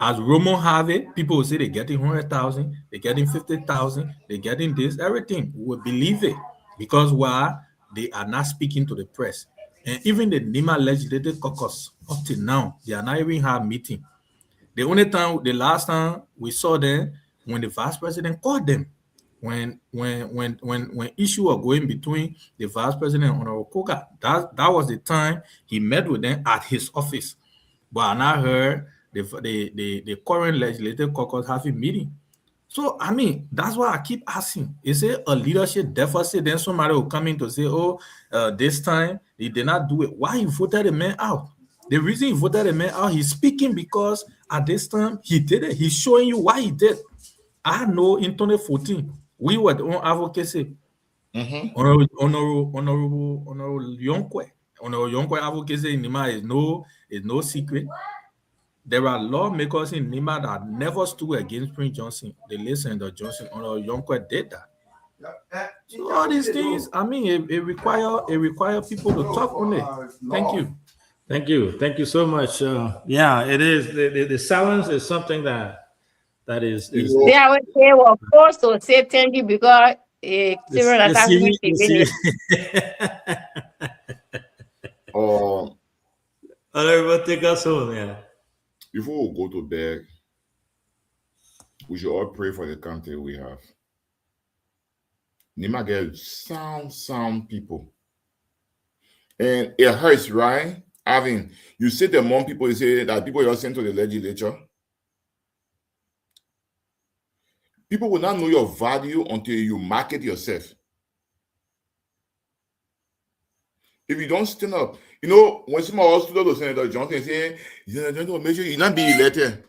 [SPEAKER 9] As Romo have it, people will say they're getting 100,000, they're getting 50,000, they're getting this, everything. We will believe it because why? They are not speaking to the press. And even the NEMA legislative caucus, up till now, they are not even have meeting. The last time we saw them, when the vice president called them, when issue were going between the vice president and Honorable Koga, that was the time he met with them at his office. But I now heard the current legislative caucus having meeting. So I mean, that's why I keep asking: is it a leadership deficit? Then somebody will come in to say, "Oh, this time he did not do it." Why he voted the man out? The reason he voted the man out, he's speaking because at this time he did it. He's showing you why he did. I know in 2014 we were on advocacy. Honorable Yonkwe advocacy in NEMA is no secret. There are lawmakers in NEMA that never stood against Prince Johnson. They listened to Johnson. Honorable Yonkwe did that. So all these things, I mean, it require people to talk on it. Thank you.
[SPEAKER 12] Thank you so much. Yeah, it is. The silence is something that is.
[SPEAKER 13] They were forced to say thank you because civil attachment.
[SPEAKER 12] Everybody take us home, yeah.
[SPEAKER 10] Before we go to bed, we should all pray for the country we have. NEMA get sound people. And it hurts, right? You say the more people, you say that people are sent to the legislature. People will not know your value until you market yourself. If you don't stand up, when somebody stood up to Senator Johnson saying, make sure you not be elected.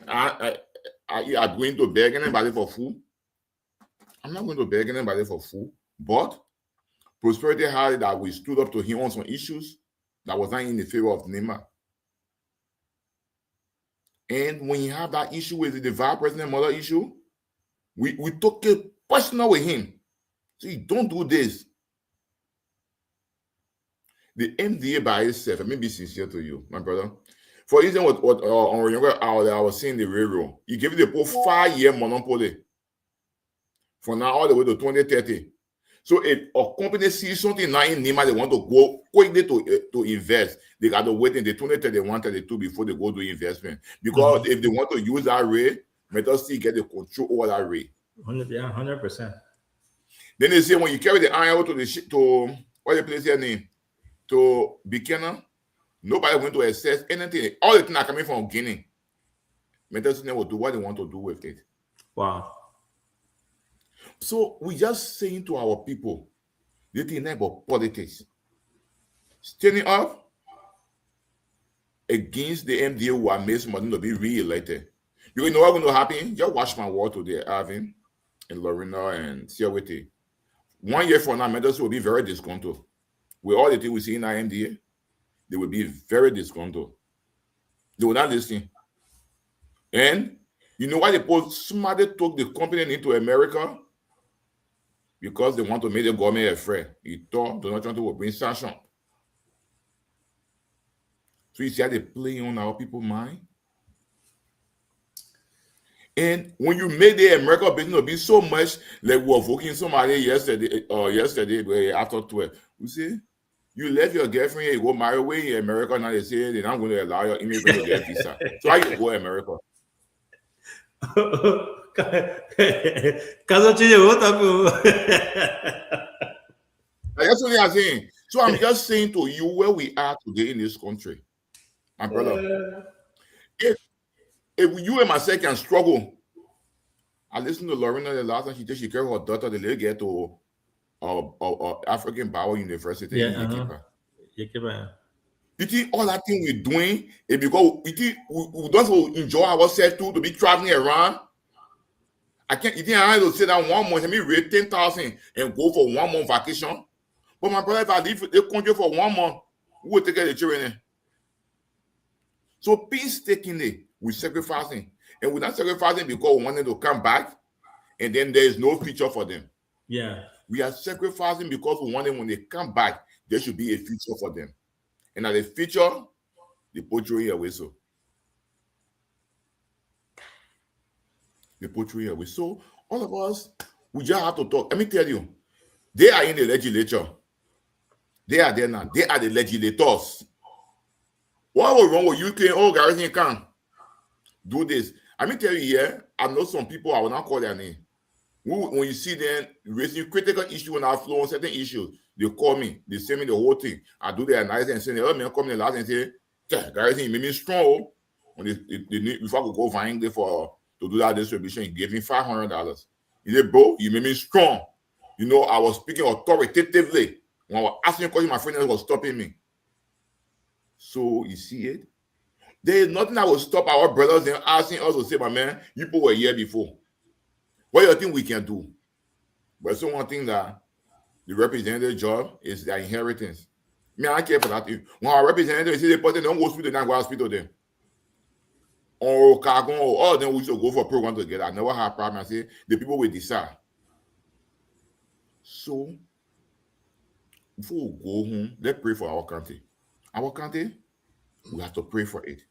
[SPEAKER 10] You are going to beg anybody for food. I'm not going to beg anybody for food, but Prosperity had that we stood up to him on some issues that was not in the favor of NEMA. And when you have that issue with the vice president mother issue, we took it personal with him. So you don't do this. The MDA by itself, let me be sincere to you, my brother. For instance, what I was saying the railroad, you give the poor 5-year monopoly from now all the way to 2030. So if a company sees something now in NEMA, they want to go quickly to invest. They got to wait in the 2031, 32 before they go do investment. Because if they want to use that rate, let us still get the control over that rate.
[SPEAKER 12] 100%.
[SPEAKER 10] Then they say when you carry the iron to what the place here name? To Buchanan, nobody going to assess anything. All the things are coming from Guinea. Medicine will do what they want to do with it.
[SPEAKER 12] Wow.
[SPEAKER 10] So we just saying to our people, they think about politics. Standing up against the MDA who are made somebody to be re-elected. You know what's going to happen? Just watch my word today, Arvin and Lorena and Siawete. 1 year from now, medicine will be very disgruntled. With all the things we see in our MDA, they will be very disgruntled. They will not listen. And you know why the post smartly took the company into America? Because they want to make the government afraid. He thought Donald Trump will bring sanction. So you see how they play on our people's mind? And when you make the American business be so much, like we were voting somebody yesterday after 12, we say, you left your girlfriend, you go marry away in America, now they say they're not going to allow your immigrant to get visa. So how you go to America?
[SPEAKER 12] That's
[SPEAKER 10] what I'm saying. So I'm just saying to you where we are today in this country. And brother, if you and myself can struggle, I listened to Lorena the last time she carried her daughter, the little girl, to African Bauer University in Yekipa.
[SPEAKER 12] Yekipa.
[SPEAKER 10] You think all that thing we're doing is because we don't enjoy ourselves too, to be traveling around? I can't. You think I have to sit down 1 month, let me rate 10,000 and go for 1 month vacation? But my brother, if I leave the country for 1 month, who will take care of the children then? So painstakingly, we're sacrificing. And we're not sacrificing because we want them to come back and then there is no future for them.
[SPEAKER 12] Yeah.
[SPEAKER 10] We are sacrificing because we want them, when they come back, there should be a future for them. And at the future, they put you away. So they put you away. So all of us, we just have to talk. Let me tell you, they are in the legislature. They are there now. They are the legislators. What was wrong with you saying, oh, Garrison can't do this? I mean, tell you, yeah, I know some people, I will not call their name. When you see them raising critical issues on our floor on certain issues, they call me, they send me the whole thing. I do the analysis and say, oh, man, come in the last and say, Garrison, you made me strong. When before I could go find to do that distribution, he gave me $500. He said, bro, you made me strong. You know, I was speaking authoritatively. When I was asking a question, my friend was stopping me. So you see it? There is nothing that will stop our brothers and asking us to say, my man, you people were here before. What do you think we can do? But so one thing that the representative job is their inheritance. Me, I care for that. When our representative say the person don't go through the night hospital then. Or cargo or all then we should go for a program together. I never have a problem. I say the people will decide. So before we go home, let's pray for our country. Our country, we have to pray for it.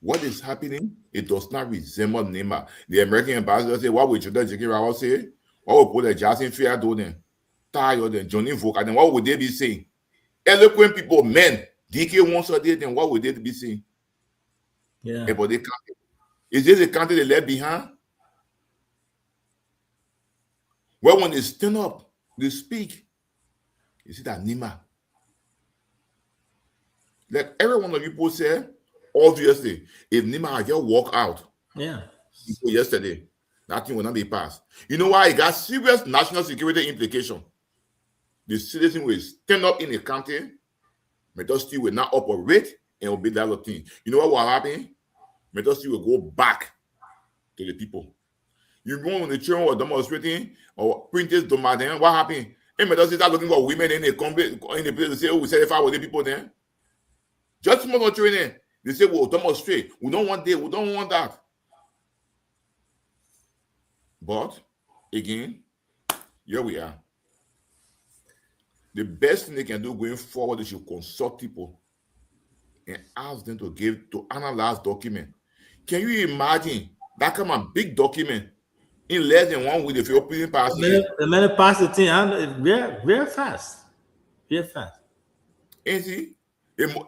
[SPEAKER 10] What is happening? It does not resemble Neymar. The American ambassador say, what would Jordan J.K. Rowell say? What would Paul Jackson Fair do then? Tayo then, Johnny Volk, and then what would they be saying? Eloquent people, men, DK once a day, then what would they be saying?
[SPEAKER 12] Yeah.
[SPEAKER 10] About the country. Is this the country they left behind? Well, when they stand up, they speak. You see that Neymar? Like every one of you people said, obviously, if Neymar had just walked out yesterday, that thing will not be passed. You know why? It got serious national security implication. The citizen will stand up in the country, Medosty will not operate and will be that other thing. You know what will happen? Medosty will go back to the people. You go when the children were demonstrating or printers demanding, what happened? And Medosty start looking for women in the place to say, oh, we said if I were the people then. Just small training. They say, we'll demonstrate. We don't want this. We don't want that. But, again, here we are. The best thing they can do going forward is to consult people and ask them to analyze document. Can you imagine that kind of big document in less than 1 week if you're opening past it?
[SPEAKER 12] The minute pass the thing, very fast. Very fast.
[SPEAKER 10] And see,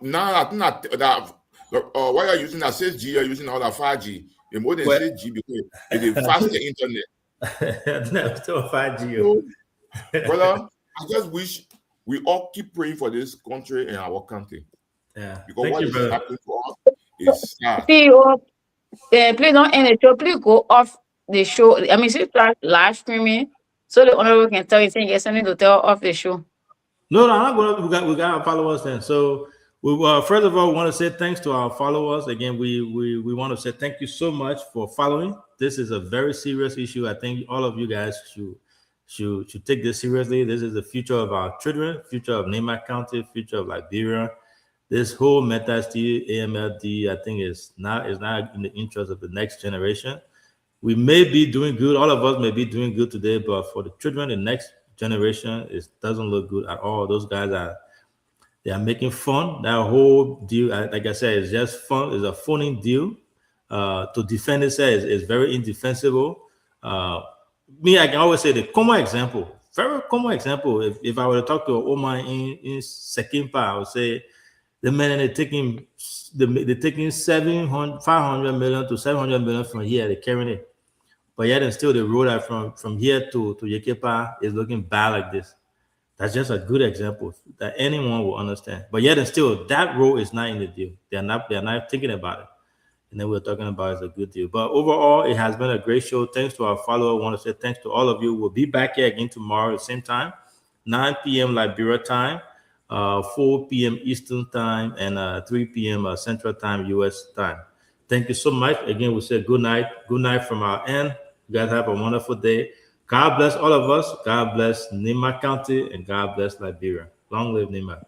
[SPEAKER 10] now I think that why you're using that 6G, you're using all that 5G. The more than 6G because it's a faster internet.
[SPEAKER 12] No, still 5G.
[SPEAKER 10] Brother, I just wish we all keep praying for this country and our country.
[SPEAKER 12] Yeah.
[SPEAKER 10] Because
[SPEAKER 12] Thank
[SPEAKER 10] what
[SPEAKER 12] you,
[SPEAKER 10] is
[SPEAKER 12] brother.
[SPEAKER 10] happening to us is sad.
[SPEAKER 13] Please don't end the show. Please go off the show. I mean, since live streaming, so the honorable can tell you saying yes, something to tell off the show.
[SPEAKER 12] No, I'm not going to. We got our followers then. So we first of all, we want to say thanks to our followers. Again, we want to say thank you so much for following. This is a very serious issue. I think all of you guys should take this seriously. This is the future of our children, future of Neymar County, future of Liberia. This whole MetaST, AMLD, I think is not in the interest of the next generation. We may be doing good. All of us may be doing good today, but for the children, the next generation, it doesn't look good at all. Those guys they are making fun. That whole deal, like I said, is just fun. It's a phony deal. To defend itself is very indefensible. Me, I can always say the common example, very common example. If I were to talk to Omar in Sekimpa, I would say the men they're taking 500 million to 700 million from here. They're carrying it, but yet and still the road from here to Yekepa is looking bad like this. That's just a good example that anyone will understand. But yet and still, that role is not in the deal. They're not thinking about it. And then we're talking about it's a good deal. But overall, it has been a great show. Thanks to our followers. I want to say thanks to all of you. We'll be back here again tomorrow at the same time, 9 p.m. Liberia time, 4 p.m. Eastern time, and 3 p.m. Central time, U.S. time. Thank you so much. Again, we say good night. Good night from our end. You guys have a wonderful day. God bless all of us. God bless Nema County, and God bless Liberia. Long live Nema.